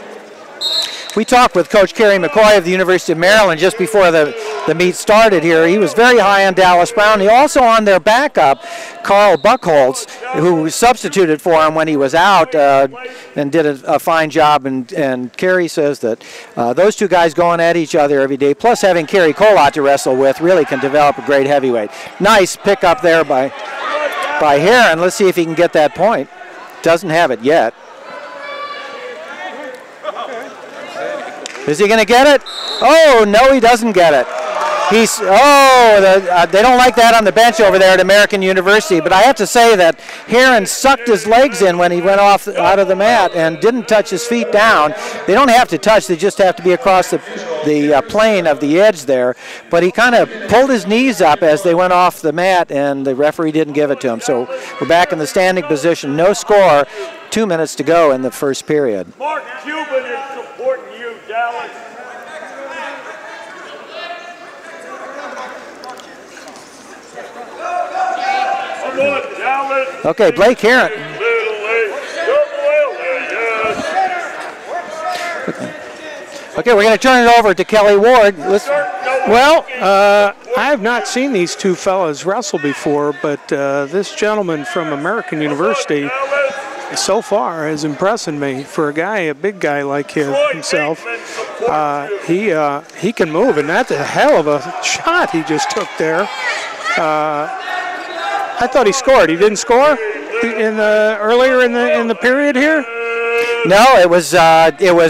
We talked with Coach Kerry McCoy of the University of Maryland just before the meet started here. He was very high on Dallas Brown. He also on their backup, Carl Buchholz, who substituted for him when he was out and did a fine job. And Kerry says that those two guys going at each other every day, plus having Kerry Colott to wrestle with, really can develop a great heavyweight. Nice pickup there by Heron. Let's see if he can get that point. Doesn't have it yet. Is he going to get it? Oh, no, he doesn't get it. They don't like that on the bench over there at American University, but I have to say that Heron sucked his legs in when he went off out of the mat and didn't touch his feet down. They don't have to touch, they just have to be across the plane of the edge there, but he kind of pulled his knees up as they went off the mat, and the referee didn't give it to him. So we're back in the standing position, no score, 2 minutes to go in the first period. Mark Cuban is supporting you, Dallas. Come on, Dallas. Okay, Blake Heron. Okay, we're going to turn it over to Kelly Ward. Well, I have not seen these two fellas wrestle before, but this gentleman from American University so far is impressing me. For a big guy like himself, he can move, and that's a hell of a shot he just took there. I thought he scored. He didn't score earlier in the period here. No, it was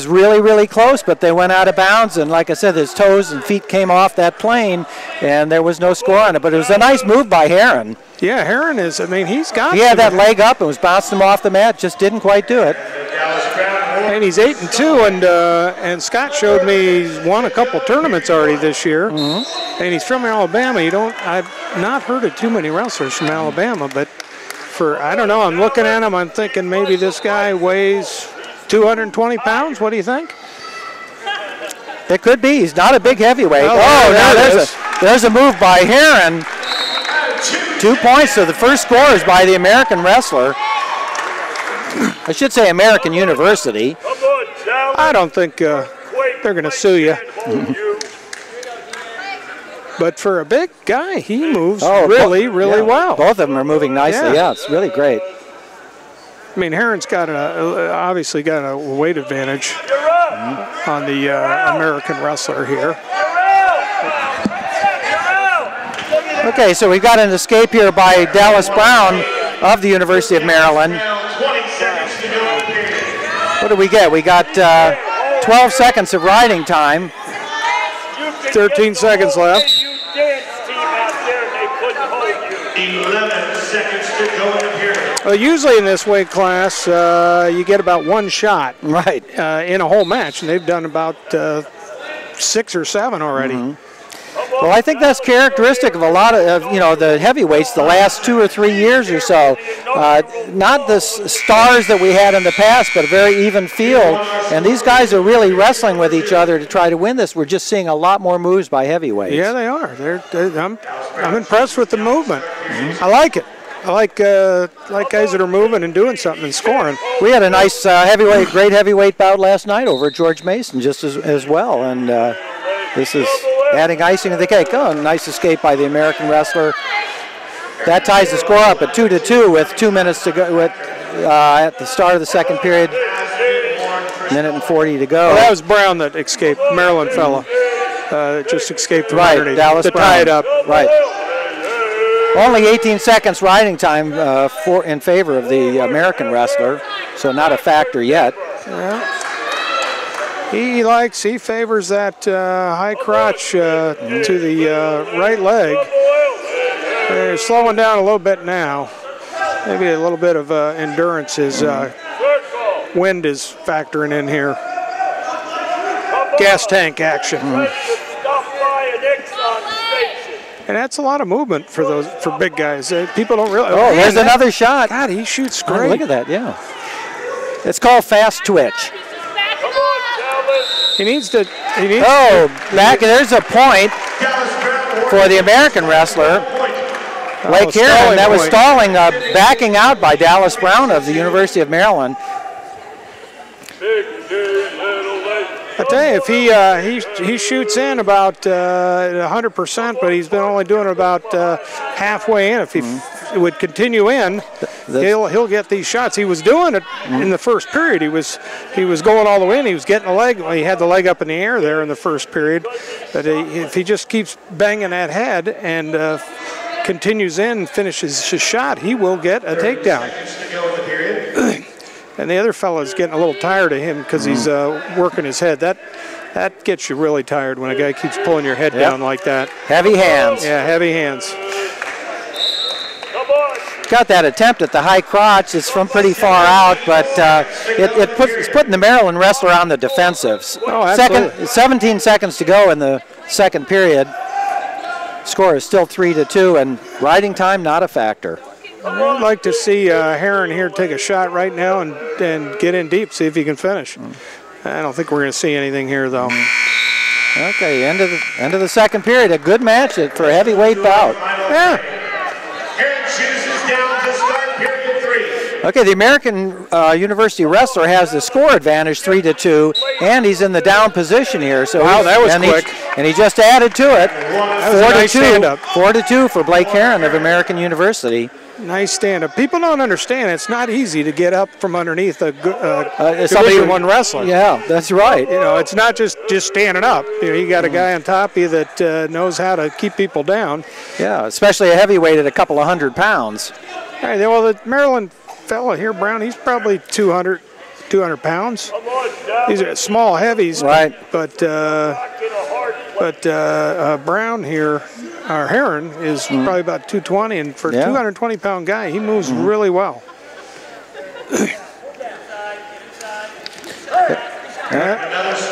really, really close, but they went out of bounds, and like I said, his toes and feet came off that plane, and there was no score on it. But it was a nice move by Heron. Yeah, Heron is. I mean, he had that leg up and was bouncing him off the mat, just didn't quite do it. And he's 8-2, and Scott showed me he's won a couple tournaments already this year. Mm-hmm. And he's from Alabama. I've not heard of too many wrestlers from Alabama, but I don't know. I'm looking at him. I'm thinking maybe this guy weighs 220 pounds. What do you think? It could be. He's not a big heavyweight. Now there's a move by Heron. 2 points, so the first score is by the American wrestler. I should say American University. I don't think they're going to sue you. But for a big guy, he moves really well. Both of them are moving nicely. Yeah, it's really great. I mean, Heron's obviously got a weight advantage on the American wrestler here. Okay, so we've got an escape here by Dallas Brown of the University of Maryland. What do we get? We got 12 seconds of riding time. 13 seconds left. 11 seconds to go in the period. Well, usually in this weight class, you get about one shot in a whole match, and they've done about 6 or 7 already. Mm-hmm. Well, I think that's characteristic of a lot of the heavyweights the last 2 or 3 years or so. Not the stars that we had in the past, but a very even field. And these guys are really wrestling with each other to try to win this. We're just seeing a lot more moves by heavyweights. Yeah, they are. I'm impressed with the movement. Mm-hmm. I like it. I like guys that are moving and doing something and scoring. We had a nice great heavyweight bout last night over at George Mason just as well. And this is adding icing to the cake. Oh, nice escape by the American wrestler. That ties the score up at 2-2 with 2 minutes to go at the start of the second period. Minute and 40 to go. Well, that was Brown that escaped, Maryland fella. Just escaped from underneath Dallas to Brown. tie it up. Right. Only 18 seconds riding time in favor of the American wrestler, so not a factor yet. Yeah. He favors that high crotch to the right leg. They're slowing down a little bit now. Maybe a little bit of endurance is wind is factoring in here. Gas tank action. And that's a lot of movement for big guys. People don't realize. Oh, there's another shot. God, he shoots great. Oh, look at that, yeah. It's called fast twitch. He needs to. There's a point for the American wrestler. Blake Heron, that was stalling, backing out by Dallas Brown of the University of Maryland. I tell you, if he shoots in about 100%, but he's been only doing about halfway in. If he would continue in, he'll get these shots. He was doing it in the first period. He was going all the way in. He was getting a leg. Well, he had the leg up in the air there in the first period. But if he just keeps banging that head and continues in and finishes his shot, he will get a takedown. And the other fellow's getting a little tired of him because he's working his head. That gets you really tired when a guy keeps pulling your head down like that. Heavy hands. Yeah, heavy hands. Got that attempt at the high crotch. It's from pretty far out, but it's putting the Maryland wrestler on the defensives. Oh, absolutely. 17 seconds to go in the second period. Score is still 3-2, and riding time not a factor. I'd like to see Heron here take a shot right now and get in deep, see if he can finish. I don't think we're going to see anything here, though. Okay, end of the second period. A good match for a heavyweight bout. Yeah. Heron chooses down to start period 3. Okay, the American University wrestler has the score advantage, 3-2, and he's in the down position here. So wow, that was quick. And he just added to it. 4-2. 4-2 for Blake Heron of American University. Nice stand-up. People don't understand it's not easy to get up from underneath a Division I wrestler. Yeah, that's right. You know, it's not just standing up. You know, you got a guy on top of you that knows how to keep people down. Yeah, especially a heavyweight at a couple of 100 pounds. All right, well, the Maryland fella here, Brown, he's probably 200 pounds. These are small heavies, right? But Brown here, our Heron, is probably about 220, and for a 220-pound guy, he moves really well.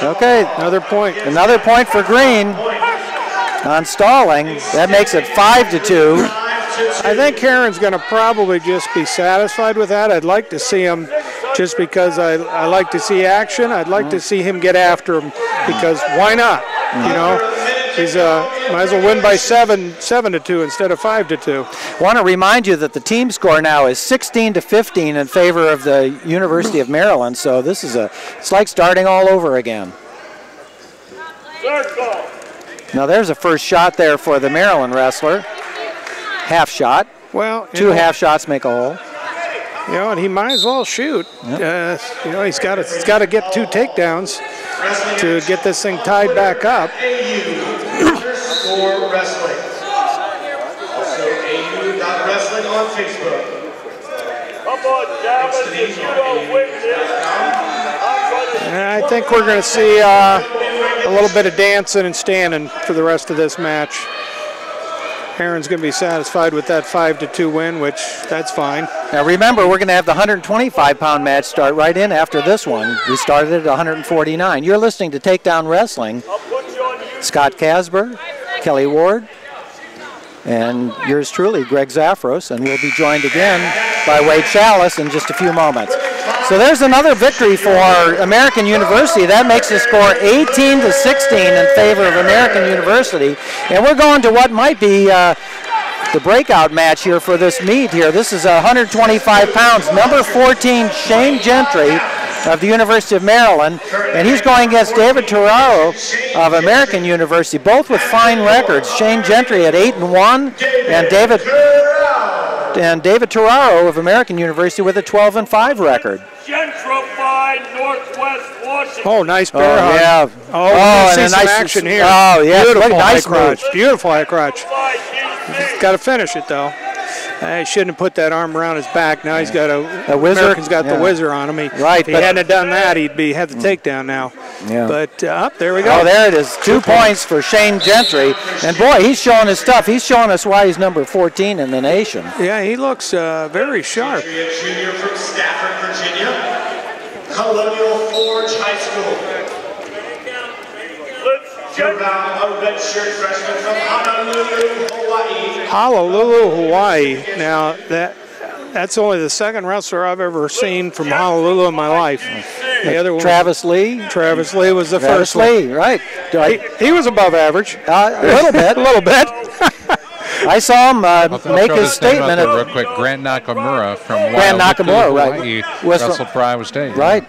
Okay, another point. Another point for Green on stalling. That makes it 5-2. I think Heron's going to probably just be satisfied with that. I'd like to see him, just because I like to see action. I'd like to see him get after him, because why not? You know, he's might as well win by 7-2 instead of 5-2. I want to remind you that the team score now is 16-15 in favor of the University of Maryland. So this is it's like starting all over again. Now there's a first shot there for the Maryland wrestler. Half shot. Well, two half shots make a hole. You know, and he might as well shoot. Yep. You know, he's got to get 2 takedowns to get this thing tied back up. For wrestling. Also, AU.wrestling on Facebook. Come on, Dallas, if you don't win this, And I think we're going to see a little bit of dancing and standing for the rest of this match. Heron's going to be satisfied with that 5-2 win, which that's fine. Now remember, we're going to have the 125-pound match start right in after this one. We started at 149. You're listening to Takedown Wrestling. Scott Casber, Kelly Ward, and yours truly, Greg Zafros, and we'll be joined again by Wade Schalles in just a few moments. So there's another victory for American University. That makes the score 18-16 in favor of American University. And we're going to what might be the breakout match here for this meet here. This is 125 pounds. Number 14, Shane Gentry of the University of Maryland. And he's going against David Turaro of American University, both with fine records. Shane Gentry at 8-1 and David Turaro of American University with a 12-5 record. gentrified Northwest Washington. Oh, nice bear hug. Yeah. Oh, see some action here. Oh, yeah. Beautiful nice high crotch. Beautiful high crotch. Got to finish it, though. He shouldn't have put that arm around his back. Now he's got a whizzer. American's got the whizzer on him. If he hadn't done that, he'd had the takedown now. Yeah. But there we go. Oh, there it is. 2 points for Shane Gentry. And boy, he's showing his stuff. He's showing us why he's number 14 in the nation. Yeah, he looks very sharp. Junior from Stafford, Virginia, Colonial Forge High School. A redshirt freshman from Honolulu, Hawaii. Honolulu, Hawaii. Now that's only the second wrestler I've ever seen from Honolulu in my life. The other one, Travis Lee. Travis Lee was the first Lee, one. right? He was above average. A little bit. A little bit. I saw him make throw his this name out statement. there real quick. Grant Nakamura from Grant Nakamura, Hawaii, right. wrestled for Iowa State. Right.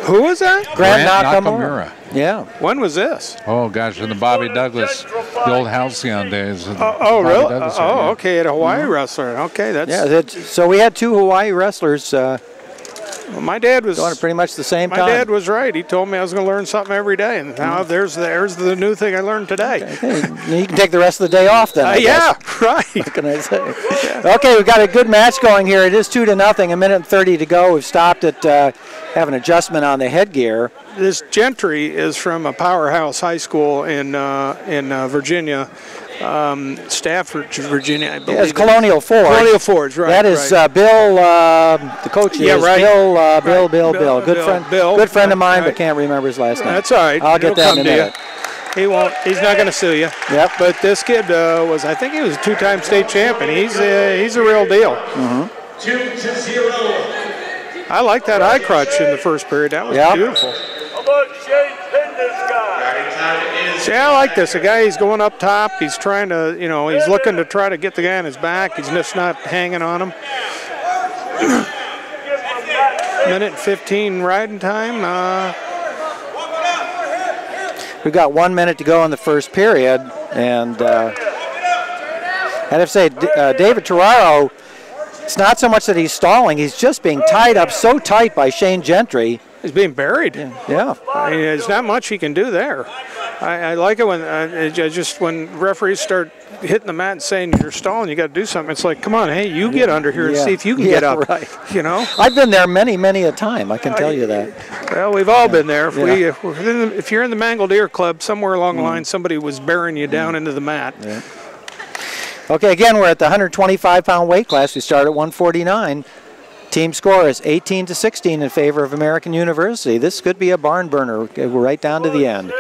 Who was that? Grant Nakamura. Yeah. When was this? Oh, gosh, in the Bobby Douglas, the old Halcyon days. Oh, really? Oh, okay, at a Hawaii wrestler. Okay, that's... Yeah, so we had 2 Hawaii wrestlers well, my dad was... going at pretty much the same time. My dad was right. He told me I was going to learn something every day, and now there's the new thing I learned today. Okay. You can take the rest of the day off then, I yeah, guess. right. What can I say? Yeah. Okay, we've got a good match going here. It is 2-0, a minute and 30 to go. We've stopped at have an adjustment on the headgear. This Gentry is from a powerhouse high school in Virginia, Stafford, Virginia, I believe. Yeah, it's Colonial Forge. Colonial Forge, right. That is right. Bill, the coach yeah, is right. Bill. Good friend of mine, but can't remember his last name. That's all right. I'll get that in a minute. He won't. He's not going to sue you. Yep. But this kid I think he was a 2-time state champion. He's a real deal. 2-0. I like that eye crutch in the first period. That was beautiful. How about Shane pin this guy? See, I like this. The guy, he's going up top. He's trying to, he's looking to try to get the guy on his back. He's just not hanging on him. Minute and 15 riding time. We've got 1 minute to go in the first period, and I'd have to say David Terraro, it's not so much that he's stalling, he's just being tied up so tight by Shane Gentry. He's being buried. Yeah. I mean, there's not much he can do there. I like it when when referees start hitting the mat and saying you're stalling, you got to do something. It's like, come on, hey, you get under here and see if you can get up. Right. I've been there many a time. I can tell you that. Well, we've all been there. If you're in the Mangled Ear Club, somewhere along the line, somebody was burying you down into the mat. Yeah. Okay, again, we're at the 125-pound weight class. We start at 149. Team score is 18-16 in favor of American University. This could be a barn burner. We're right down to the end.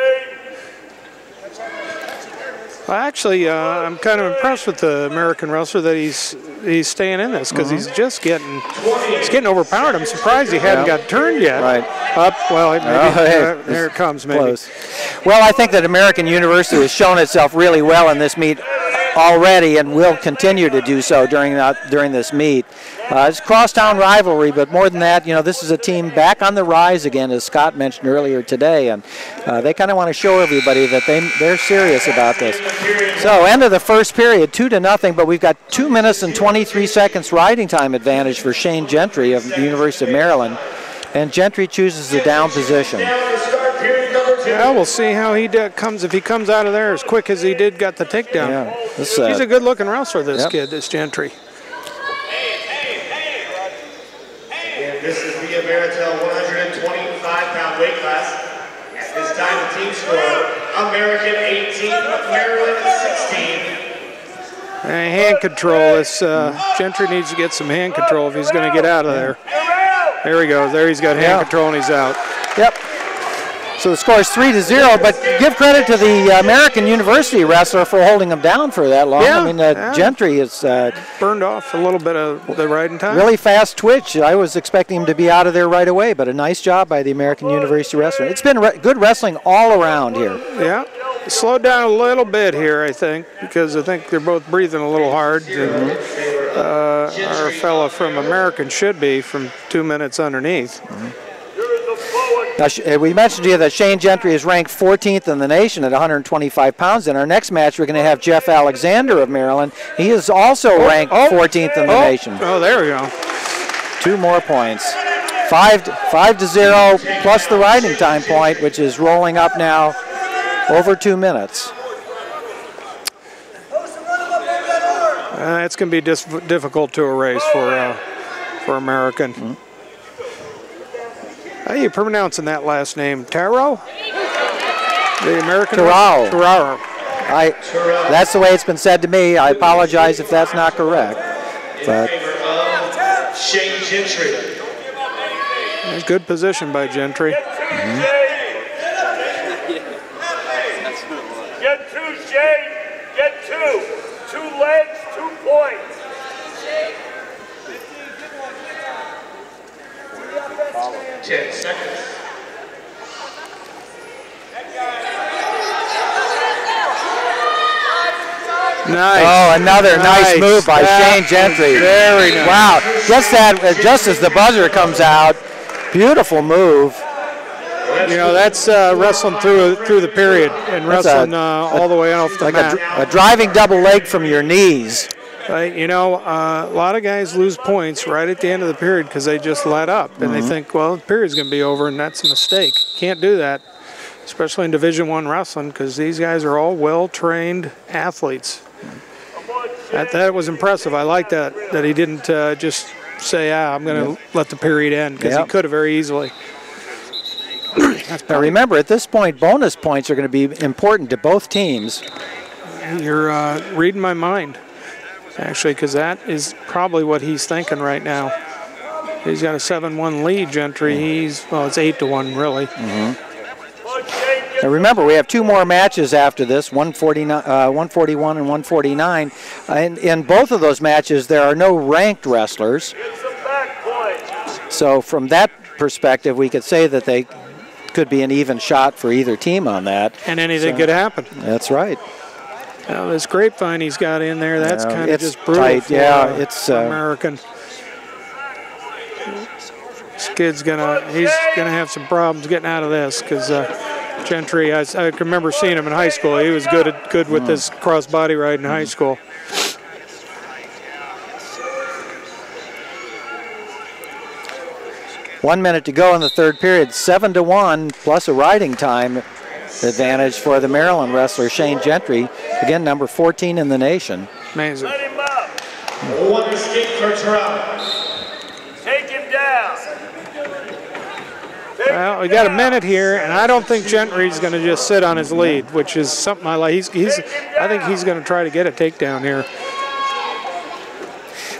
Well, actually, I'm kind of impressed with the American wrestler that he's staying in this because he's just getting overpowered. I'm surprised he hadn't got turned yet. Right. Up. Well, maybe, there it comes. Maybe. Close. Well, I think that American University has shown itself really well in this meet already and will continue to do so during this meet. It's a crosstown rivalry, but more than that, this is a team back on the rise again, as Scott mentioned earlier today, and they kind of want to show everybody that they're serious about this. So, end of the first period, 2-0, but we've got 2 minutes and 23 seconds riding time advantage for Shane Gentry of the University of Maryland, and Gentry chooses the down position. Yeah, we'll see how he comes. If he comes out of there as quick as he got the takedown. Yeah, he's a good-looking wrestler, this kid, this Gentry. And this is the Ameritel 125-pound weight class. At this time, the team score: American 18, Maryland 16. Hand control. This Gentry needs to get some hand control if he's going to get out of there. There he goes. There he's got hand control and he's out. Yep. So the score is 3-0, but give credit to the American University wrestler for holding him down for that long. Yeah, I mean, Gentry is burned off a little bit of the riding time. Really fast twitch. I was expecting him to be out of there right away, but a nice job by the American University wrestler. It's been good wrestling all around here. Yeah, slowed down a little bit here, I think, because I think they're both breathing a little hard. And, our fella from American should be from 2 minutes underneath. Now, we mentioned to you that Shane Gentry is ranked 14th in the nation at 125 pounds. In our next match, we're going to have Jeff Alexander of Maryland. He is also ranked 14th in the nation. Oh, there we go. 2 more points. 5-0 plus the riding time point, which is rolling up now over 2 minutes. It's going to be difficult to erase for American. How are you pronouncing that last name? Taro? The American? Terraro. Terraro. That's the way it's been said to me. I apologize if that's not correct. But Shane Gentry. Good position by Gentry. Get 2, Shane. Get 2. 2 legs, 2 points. 10 seconds. Nice. Oh, another nice move by Shane Gentry. Very nice. Wow. Just as the buzzer comes out, beautiful move. You know, that's wrestling through the period and wrestling all the way off the mat. A driving double leg from your knees. You know, a lot of guys lose points right at the end of the period because they just let up. And they think, well, the period's going to be over, and that's a mistake. Can't do that, especially in Division I wrestling, because these guys are all well-trained athletes. That was impressive. I like that he didn't just say, I'm going to let the period end, because he could have very easily. Now remember, at this point, bonus points are going to be important to both teams. You're reading my mind, actually, because that is probably what he's thinking right now. He's got a 7-1 lead, Gentry. It's 8-1, really. Now remember, we have 2 more matches after this, 141 and 149. And in both of those matches, there are no ranked wrestlers. So from that perspective, we could say that they could be an even shot for either team on that. And anything could happen. That's right. Now, this grapevine he's got in there, that's kind of just brutal tight. for it's American. This kid's he's gonna have some problems getting out of this, because Gentry, I can remember seeing him in high school. He was good with this cross-body ride in high school. One minute to go in the third period, 7-1 plus a riding time advantage for the Maryland wrestler Shane Gentry. Again, number 14 in the nation. Amazing. One escape for Toronto. Take him down. Well, we got a minute here, and I don't think Gentry's going to just sit on his lead, which is something I like. I think he's going to try to get a takedown here.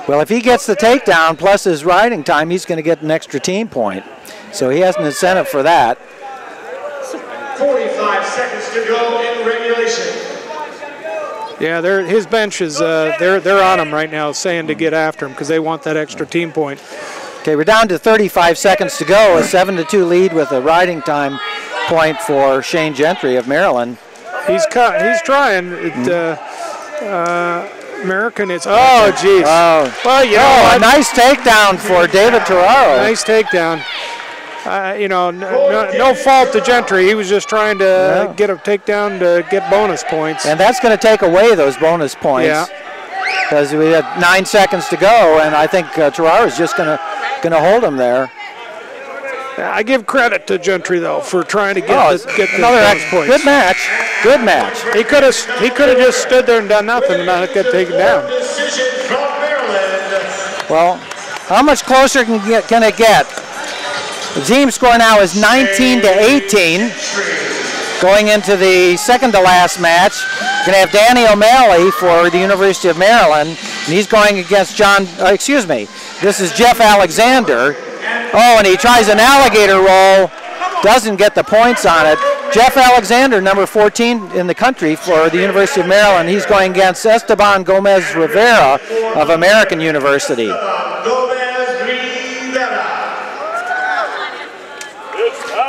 Well, if he gets the takedown plus his riding time, he's going to get an extra team point. So he has an incentive for that. 45 seconds to go in regulation. Yeah, his bench is they're on him right now, saying to get after him because they want that extra team point. Okay, we're down to 35 seconds to go. A 7-2 lead with a riding time point for Shane Gentry of Maryland. He's trying. American, oh, geez. Well, you know, a nice takedown for David Toraro. Nice takedown. No fault to Gentry. He was just trying to get a takedown to get bonus points. And that's going to take away those bonus points. Yeah. Because we have 9 seconds to go, and I think Toraro is just going to hold him there. I give credit to Gentry though for trying to get another bonus points. Good match. Good match. He could have just stood there and done nothing and not get taken down. Well, how much closer can it get? The team score now is 19-18. Going into the second to last match, we're going to have Danny O'Malley for the University of Maryland, and he's going against this is Jeff Alexander. Oh, and he tries an alligator roll, doesn't get the points on it. Jeff Alexander, number 14 in the country for the University of Maryland, he's going against Esteban Gomez Rivera of American University.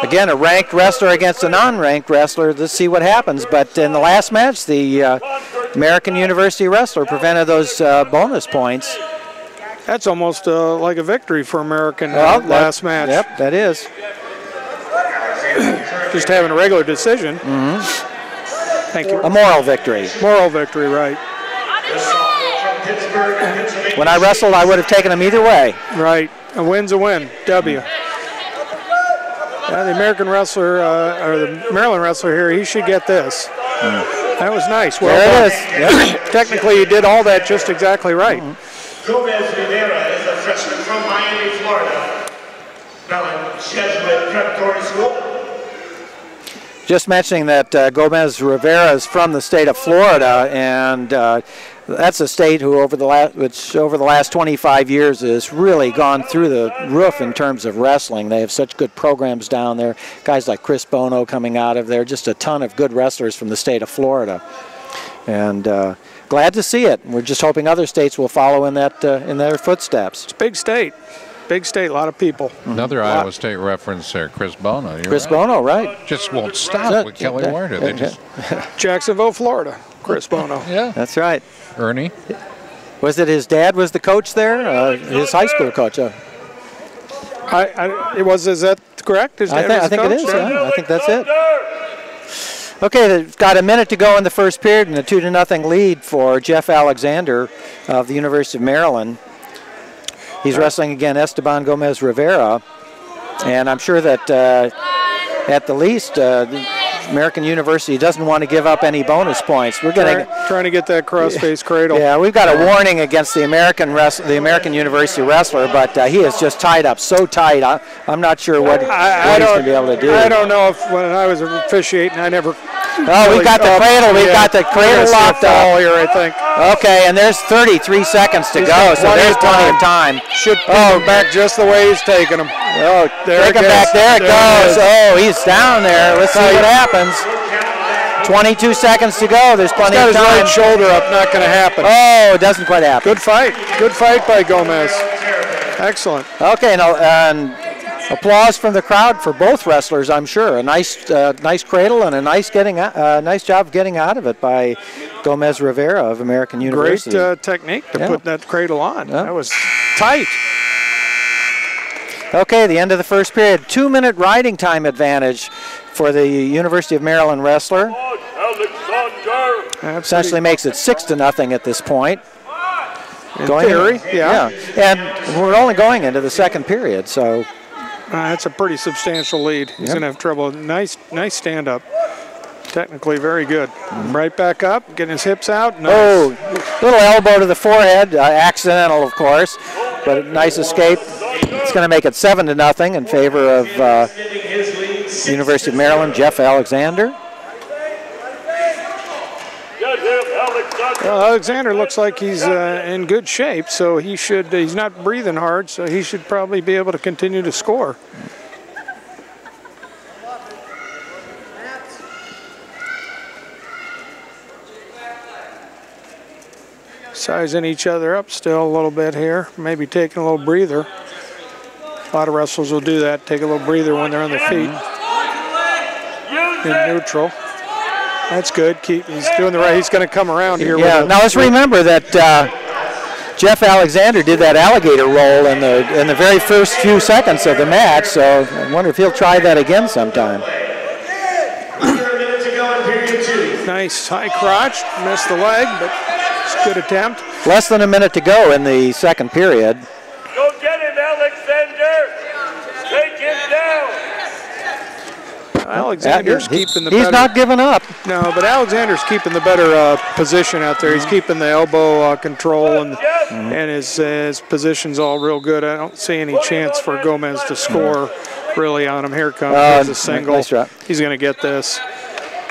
Again, a ranked wrestler against a non-ranked wrestler. Let's see what happens. But in the last match, the American University wrestler prevented those bonus points. That's almost like a victory for American last match. Yep, that is. Just having a regular decision. Thank you. A moral victory. Moral victory, right. When I wrestled, I would have taken them either way. Right. A win's a win. W. The American wrestler, or the Maryland wrestler here, he should get this. That was nice. Well, there it is. Yep. Technically, he did all that just exactly right. Gomez Rivera is a freshman from Miami, Florida. Maryland Jesuit Preparatory School. Just mentioning that Gomez Rivera is from the state of Florida, and that's a state who over the last 25 years has really gone through the roof in terms of wrestling. They have such good programs down there. Guys like Chris Bono coming out of there, just a ton of good wrestlers from the state of Florida. And glad to see it. We're just hoping other states will follow in their footsteps. It's a big state. Big state, a lot of people. Another Iowa State reference there, Chris Bono. Chris Bono, right. Just won't stop with Kelly Warner. They just Jacksonville, Florida. Chris Bono. Yeah. That's right. Ernie. Was it his dad was the coach there? His high school coach. Is that correct? His dad I think it is. Yeah. I think that's it. Okay, they've got a minute to go in the first period and a 2-0 lead for Jeff Alexander of the University of Maryland. He's wrestling again Esteban Gomez Rivera, and I'm sure that at the least American University doesn't want to give up any bonus points. We're getting trying to get that cross-face cradle. Yeah, we've got a warning against the American University wrestler, but he is just tied up so tight. I'm not sure what he's going to be able to do. I don't know if when I was officiating, I never. Oh, we got the cradle. We've got the cradle locked up here, I think. Okay, and there's 33 seconds to go, so there's plenty of time. Should put him back just the way he's taking him. Oh, take him back. There it goes. Oh, he's down there. Let's see what happens. 22 seconds to go. There's plenty of time. He's got his right shoulder up. Not going to happen. Oh, it doesn't quite happen. Good fight. Good fight by Gomez. Excellent. Okay, and applause from the crowd for both wrestlers, I'm sure. A nice cradle and a nice job of getting out of it by Gomez Rivera of American University. Great technique to put that cradle on. That was tight. Okay, the end of the first period. 2-minute riding time advantage for the University of Maryland wrestler. Essentially makes it 6-0 at this point. In theory, yeah. And we're only going into the second period, so. That's a pretty substantial lead. He's going to have trouble. Nice stand-up. Technically very good. Right back up, getting his hips out. Nice. Oh, little elbow to the forehead. Accidental, of course, but a nice escape. It's going to make it 7-0 in favor of University of Maryland, Jeff Alexander. Well, Alexander looks like he's in good shape, so he's not breathing hard, so he should probably be able to continue to score. Sizing each other up still a little bit here, maybe taking a little breather. A lot of wrestlers will do that, take a little breather when they're on their feet. In neutral. That's good. He's doing the right. He's going to come around here. Yeah. Now let's remember that Jeff Alexander did that alligator roll in the very first few seconds of the match. So I wonder if he'll try that again sometime. Nice high crotch. Missed the leg, but it's a good attempt. Less than a minute to go in the second period. Go get him, Alexander. Take him down. Alexander's keeping the He's not giving up. No, but Alexander's keeping the better position out there. He's keeping the elbow control, and his position's all real good. I don't see any chance for Gomez to score really on him. Here comes a single. Nice drop. He's going to get this.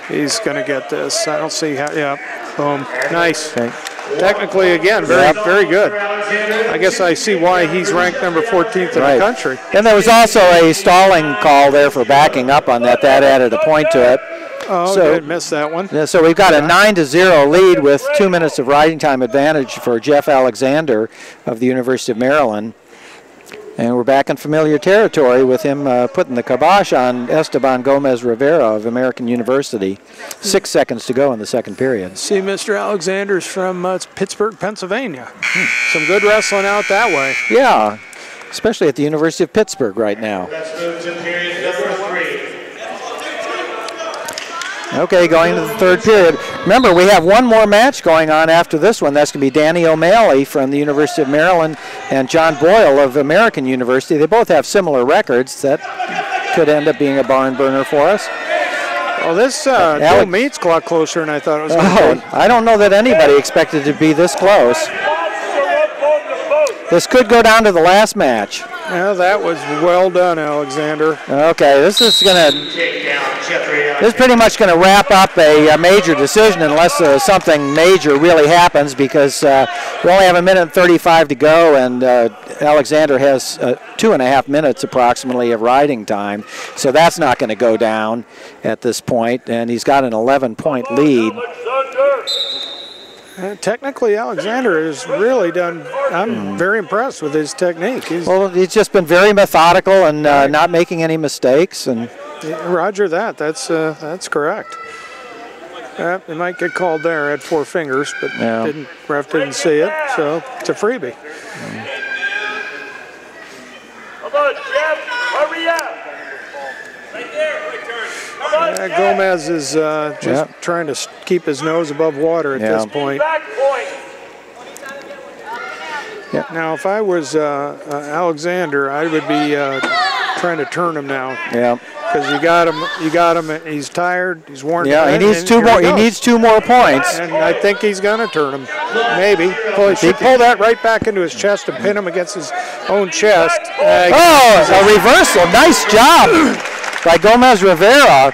He's going to get this. I don't see how. Yeah, boom. Nice. Okay. Technically, again, very good. I guess I see why he's ranked number 14th in the country. And there was also a stalling call there for backing up on that. That added a point to it. Oh, so, missed that one. Yeah, so we've got a 9-0 lead with 2 minutes of riding time advantage for Jeff Alexander of the University of Maryland. And we're back in familiar territory with him putting the kibosh on Esteban Gomez Rivera of American University. 6 seconds to go in the second period. See, Mr. Alexander's from Pittsburgh, Pennsylvania. Some good wrestling out that way. Yeah, especially at the University of Pittsburgh right now. Let's move to period number 3. Okay, going to the third period. Remember, we have one more match going on after this one. That's going to be Danny O'Malley from the University of Maryland and John Boyle of American University. They both have similar records. That could end up being a barn burner for us. Well, this dual meet's a lot closer than I thought it was going to be. I don't know that anybody expected it to be this close. This could go down to the last match. Yeah, that was well done, Alexander. Okay, this is pretty much going to wrap up a major decision unless something major really happens, because we only have 1:35 minutes to go, and Alexander has 2.5 minutes approximately of riding time, so that's not going to go down at this point, and he's got an 11-point lead. Technically, Alexander has really done. I'm very impressed with his technique. He's just been very methodical and not making any mistakes. And Roger that. That's correct. They might get called there. Had 4 fingers, but ref didn't see it, so it's a freebie. Come on, Jeff, hurry up. Right there, right turn. Come on, Jeff. Gomez is just trying to keep his nose above water at this point. Back point. Now, if I was Alexander, I would be trying to turn him now. Yeah. Because you got him. He's tired. He's worn. Yeah, he needs 2 more. He needs 2 more points. And I think he's gonna turn him. Maybe. He should pull that right back into his chest and pin him against his own chest. A reversal. Nice job by Gomez Rivera.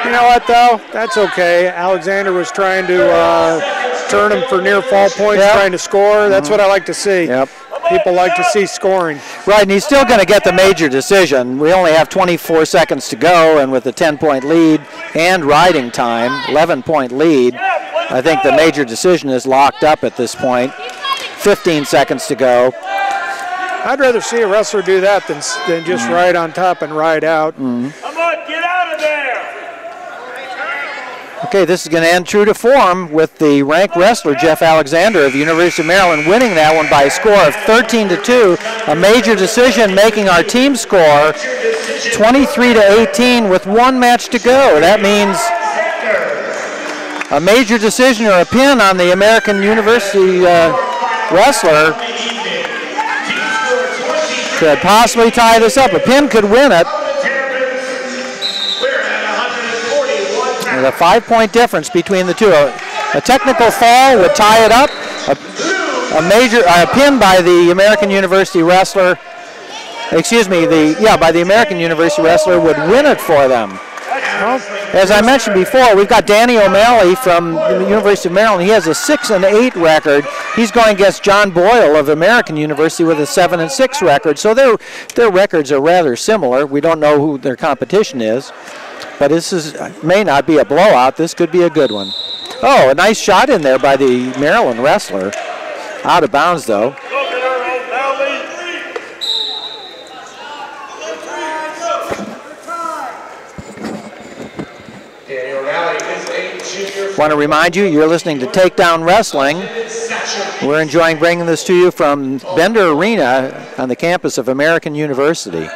You know what, though? That's okay. Alexander was trying to turn him for near fall points, trying to score. That's what I like to see. Yep. People like to see scoring. Right, and he's still going to get the major decision. We only have 24 seconds to go, and with a 10-point lead and riding time, 11-point lead, I think the major decision is locked up at this point. 15 seconds to go. I'd rather see a wrestler do that than just ride on top and ride out. Come on, get out of there. Okay, this is going to end true to form with the ranked wrestler, Jeff Alexander of the University of Maryland, winning that one by a score of 13-2. A major decision, making our team score 23-18 with 1 match to go. That means a major decision or a pin on the American University wrestler could possibly tie this up. A pin could win it. With a 5-point difference between the two. A technical fall would tie it up. A pin by the American University wrestler, by the American University wrestler would win it for them. As I mentioned before, we've got Danny O'Malley from the University of Maryland. He has a 6-8 record. He's going against John Boyle of American University with a 7-6 record. So their records are rather similar. We don't know who their competition is. But this may not be a blowout. This could be a good one. Oh, a nice shot in there by the Maryland wrestler. Out of bounds, though. Want to remind you, you're listening to Takedown Wrestling. We're enjoying bringing this to you from Bender Arena on the campus of American University.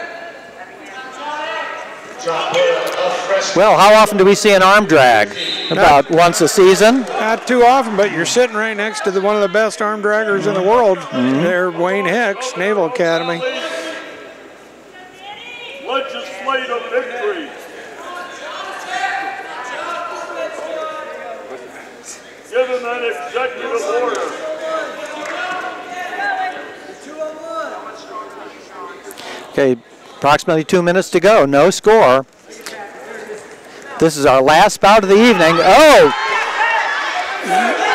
Well, how often do we see an arm drag? About once a season? Not too often, but you're sitting right next to one of the best arm draggers in the world. There, Wayne Hicks, Naval Academy. Legislative victory. Give him an executive order. Okay, approximately 2 minutes to go. No score. This is our last bout of the evening. Oh!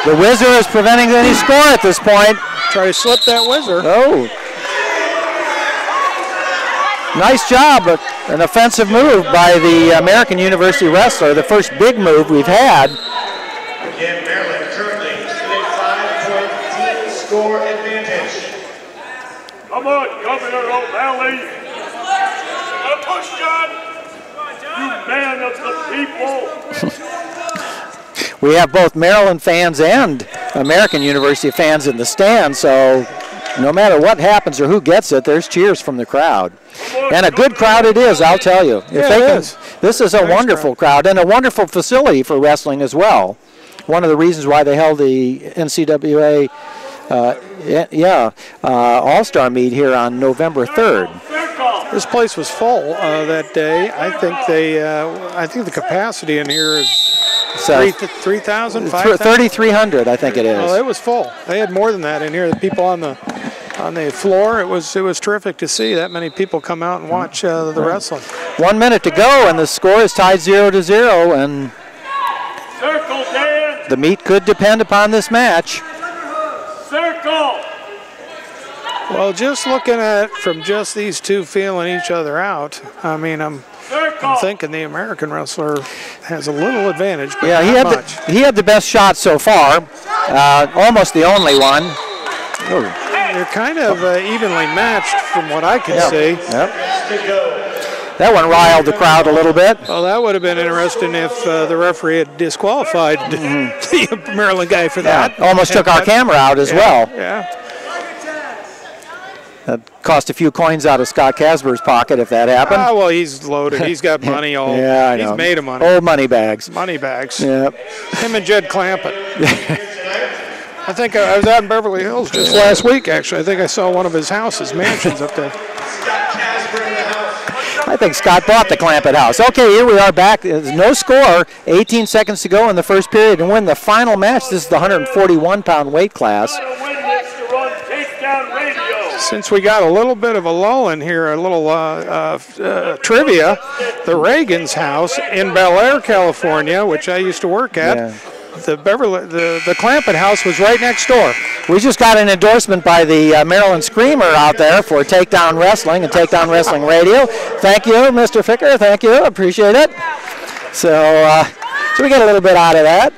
The whizzer is preventing any score at this point. Try to slip that whizzer. Oh. Nice job. An offensive move by the American University wrestler. The first big move we've had. Again, Maryland currently with a 5-point team score advantage. Come on, Governor O'Malley. Push, John. You man of the people. We have both Maryland fans and American University fans in the stand, so no matter what happens or who gets it, there's cheers from the crowd. And a good crowd it is, I'll tell you. This is a wonderful crowd and a wonderful facility for wrestling as well. One of the reasons why they held the NCAA All-Star meet here on November 3rd. This place was full that day. I think the capacity in here is 3,000, 5,000? 3,300, I think it is. Well, it was full. They had more than that in here. The people on the floor, it was terrific to see that many people come out and watch the wrestling. 1 minute to go, and the score is tied 0-0, and the meet could depend upon this match. Circle. Well, just looking at it from just these two feeling each other out, I mean, I'm thinking the American wrestler has a little advantage, but yeah, he had the best shot so far, almost the only one. Ooh. They're kind of evenly matched from what I can see. Yep. That one riled the crowd a little bit. Well, that would have been interesting if the referee had disqualified the Maryland guy for that. Almost took our camera out as well. Yeah. That cost a few coins out of Scott Casber's pocket if that happened. Well, he's loaded. He's got money all. Yeah, I know. He's made of money. Old money bags. Money bags. Yep. Him and Jed Clampett. I think I was out in Beverly Hills just last week, actually. I think I saw one of his houses, mansions up there. I think Scott bought the Clampett house. Okay, here we are back. There's no score. 18 seconds to go in the first period, and win the final match. This is the 141-pound weight class. Since we got a little bit of a lull in here, a little trivia, the Reagan's house in Bel Air, California, which I used to work at, the Clampett house was right next door. We just got an endorsement by the Maryland Screamer out there for Takedown Wrestling and Takedown Wrestling Radio. Thank you, Mr. Ficker. Thank you. Appreciate it. So we get a little bit out of that.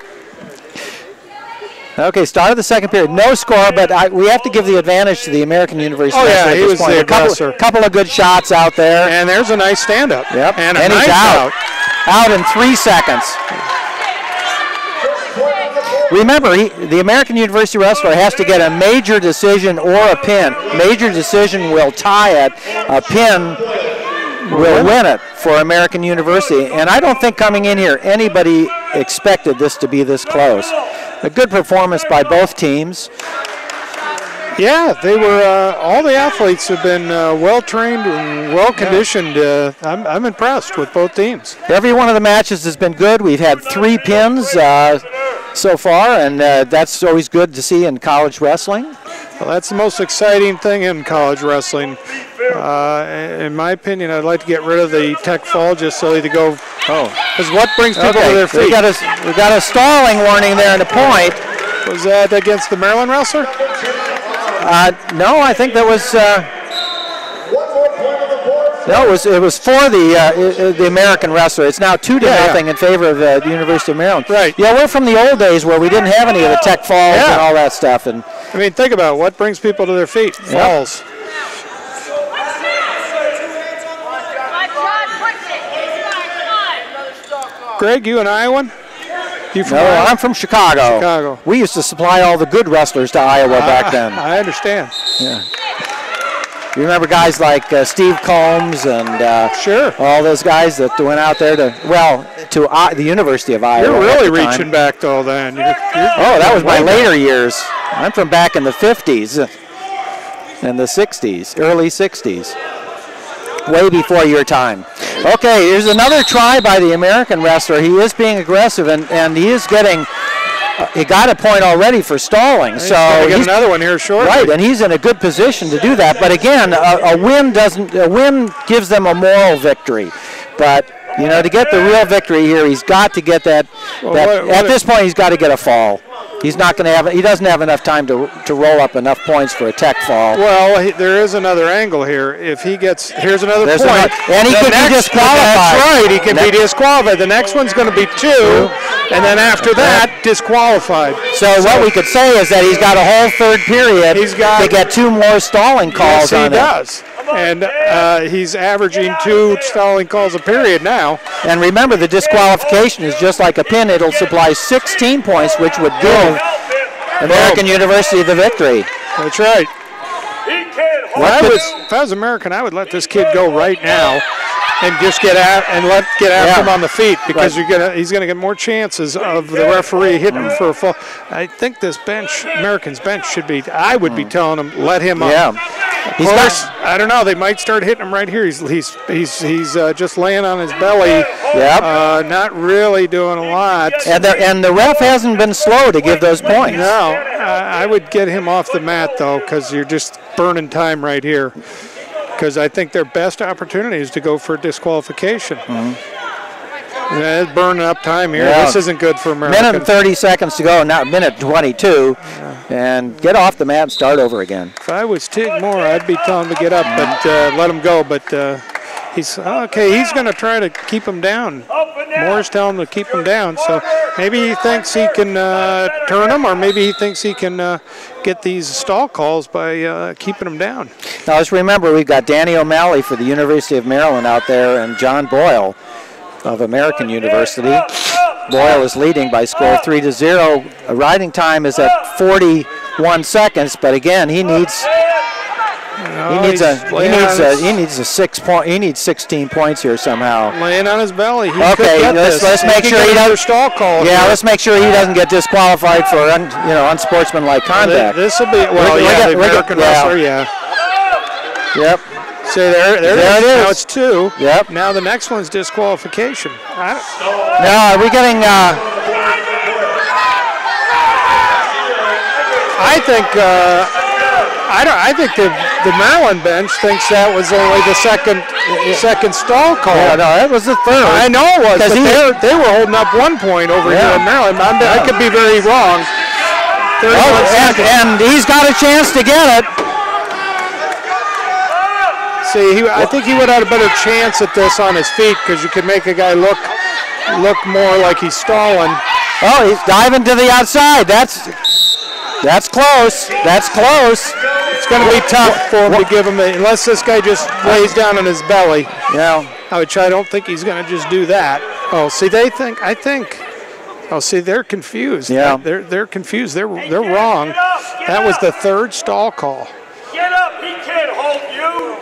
Okay, start of the second period. No score, but we have to give the advantage to the American University. Oh, yeah, he was the aggressor. A couple of good shots out there. And there's a nice stand-up. Yep. And he's nice out. Out in 3 seconds. Remember, the American University wrestler has to get a major decision or a pin. Major decision will tie it. A pin will win it for American University. And I don't think coming in here anybody expected this to be this close. A good performance by both teams. Yeah, they were. All the athletes have been well-trained and well-conditioned. I'm impressed with both teams. Every one of the matches has been good. We've had 3 pins so far, and that's always good to see in college wrestling. Well, that's the most exciting thing in college wrestling. In my opinion, I'd like to get rid of the tech fall just so they go. Because what brings people to their feet? We got a stalling warning there and a point. Was that against the Maryland wrestler? No, I think that was. No, it was for the American wrestler. It's now 2-0 in favor of the University of Maryland. Right. Yeah, we're from the old days where we didn't have any of the tech falls and all that stuff. And I mean, think about what brings people to their feet. Falls. Greg, you an Iowan? You from Iowa? I'm from Chicago. We used to supply all the good wrestlers to Iowa back then. I understand. Yeah. You remember guys like Steve Combs and all those guys that went out there to the University of Iowa. You're really reaching back though then. That was my later years. I'm from back in the 50s and the 60s, early 60s. Way before your time. Okay, here's another try by the American wrestler. He is being aggressive, and he is getting. He got a point already for stalling, so he's get another one here shortly. Right, and he's in a good position to do that. But again, a win gives them a moral victory, but. To get the real victory here, he's got to get that. At this point, he's got to get a fall. He's not going to have. He doesn't have enough time to roll up enough points for a tech fall. Well, there is another angle here. If he gets, here's another point, and he could be disqualified. That's right. He can be disqualified. The next one's going to be 2, and then after that, disqualified. So what we could say is that he's got a whole third period. He's got to get 2 more stalling calls. Yes, he does. And he's averaging 2 stalling calls a period now. And remember, the disqualification is just like a pin. It'll supply 16 points, which would give American University the victory. That's right. If I was American, I would let this kid go right now and just get after him on the feet, because he's gonna get more chances of the referee hitting him for a fall. I think this American's bench should be. I would be telling him, let him up. Yeah. Of course, I don't know. They might start hitting him right here. He's just laying on his belly. Yep. Not really doing a lot. And the ref hasn't been slow to give those points. No, I would get him off the mat though, because you're just burning time right here. Because I think their best opportunity is to go for disqualification. Yeah, it's burning up time here. Yeah. This isn't good for America. Minute and 30 seconds to go, now minute 22. And get off the mat and start over again. If I was Tig Moore, I'd be telling him to get up, but let him go. But he's okay. He's going to try to keep him down. Moore's telling him to keep him down. So maybe he thinks he can turn him, or maybe he thinks he can get these stall calls by keeping him down. Now, let's remember, we've got Danny O'Malley for the University of Maryland out there, and John Boyle of American University. Boyle is leading by score 3-0. Riding time is at 41 seconds, but again, he needs he needs a 6 point. He needs 16 points here somehow. Laying on his belly. Okay, let's make sure he doesn't stall call. Yeah, let's make sure he doesn't get disqualified for unsportsmanlike conduct. This will be the American wrestler. Yeah. Yep. See, there it is. Now it's 2. Yep. Now the next one's disqualification. Now, are we getting... I think the Maryland bench thinks that was only the second stall call. Yeah, no, it was the third. I know it was, but they were holding up 1 point over here in Maryland. I could be very wrong. And he's got a chance to get it. See, I think he would have had a better chance at this on his feet, because you could make a guy look more like he's stalling. Oh, he's diving to the outside. That's close. That's close. It's going to be tough for him to give him unless this guy just lays down on his belly. Yeah. I don't think he's going to just do that. Oh, see, I think. Oh, see, they're confused. Yeah. They're confused. They're wrong. That was the third stall call. Get up, he can't hold you.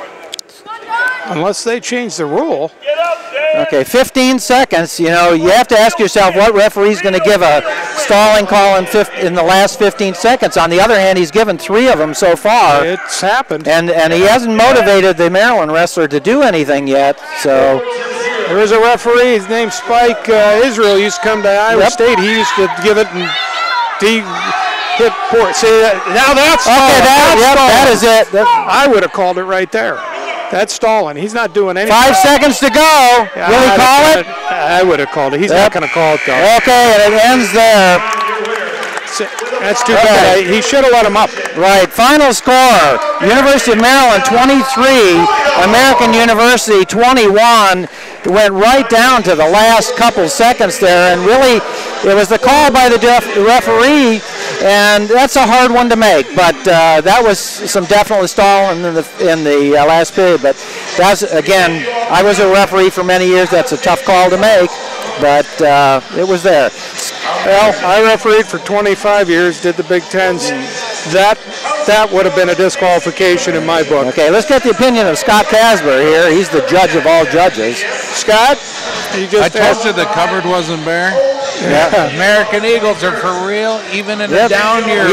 Unless they change the rule. Get up there. Okay, 15 seconds. You have to ask yourself what referee's going to give a stalling call in the last 15 seconds. On the other hand, he's given 3 of them so far. It's happened. And he hasn't motivated the Maryland wrestler to do anything yet. So there was a referee. His name's Spike Israel. Used to come to Iowa State. He used to give it and hit port. See, now that's okay. That is it. I would have called it right there. That's stalling. He's not doing anything. 5 seconds to go. Will he call it? I would have called it. He's not going to call it, though. Okay, and it ends there. That's too bad. He should have let him up. Right. Final score, University of Maryland 23, American University 21. Went right down to the last couple seconds there, and really it was the call by the referee, and that's a hard one to make, but that was some definite stalling in the last period. But that's, again, I was a referee for many years. That's a tough call to make, but it was there. Well, I refereed for 25 years, did the Big Tens. That would have been a disqualification in my book. Okay, let's get the opinion of Scott Casber here. He's the judge of all judges. Scott, I told you the cupboard wasn't bare. Yeah. American Eagles are for real, even in a down year.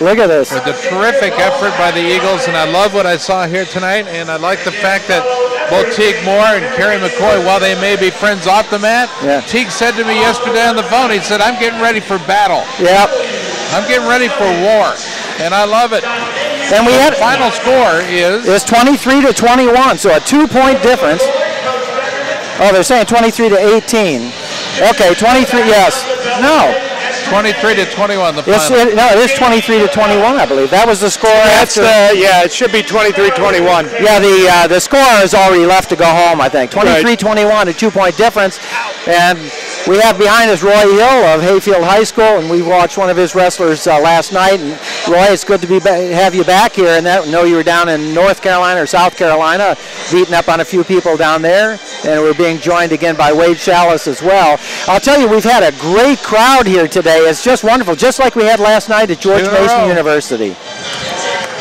Look at this. With the terrific effort by the Eagles, and I love what I saw here tonight, and I like the fact that both Teague Moore and Kerry McCoy, while they may be friends off the mat, Teague said to me yesterday on the phone, he said, I'm getting ready for battle. Yep. I'm getting ready for war, and I love it. And we had final score is 23-21, so a 2-point difference. Oh, they're saying 23-18. Okay, 23. Yes. No. 23-21. The final. No, it is 23-21, I believe. That was the score. It should be 23-21. Yeah, the score is already left to go home, I think. 23-21, a 2-point difference, and we have behind us Roy Hill of Hayfield High School, and we watched one of his wrestlers last night. And Roy, it's good to have you back here. And I know you were down in North Carolina or South Carolina, beating up on a few people down there, and we're being joined again by Wade Schalles as well. I'll tell you, we've had a great crowd here today. It's just wonderful, just like we had last night at George Mason University.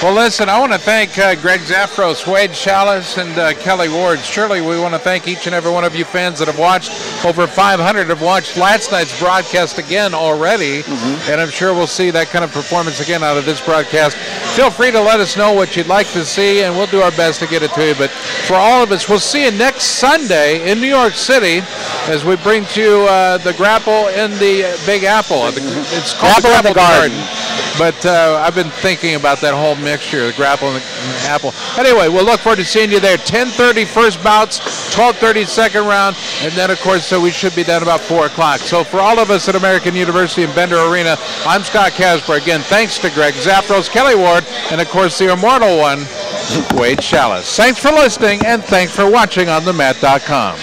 Well, listen, I want to thank Greg Zafros, Wade Schalles, and Kelly Ward. Surely we want to thank each and every one of you fans that have watched. Over 500 have watched last night's broadcast again already, and I'm sure we'll see that kind of performance again out of this broadcast. Feel free to let us know what you'd like to see, and we'll do our best to get it to you. But for all of us, we'll see you next Sunday in New York City as we bring to you the Grapple in the Big Apple. It's called Apple in the Garden. But I've been thinking about that whole mixture, the Grapple and the Apple. Anyway, we'll look forward to seeing you there. 10:30 first bouts, 12:30 second round, and then, of course, so we should be done about 4 o'clock. So for all of us at American University in Bender Arena, I'm Scott Casber. Again, thanks to Greg Zafros, Kelly Ward, and, of course, the immortal one, Wade Schalles. Thanks for listening, and thanks for watching on themat.com.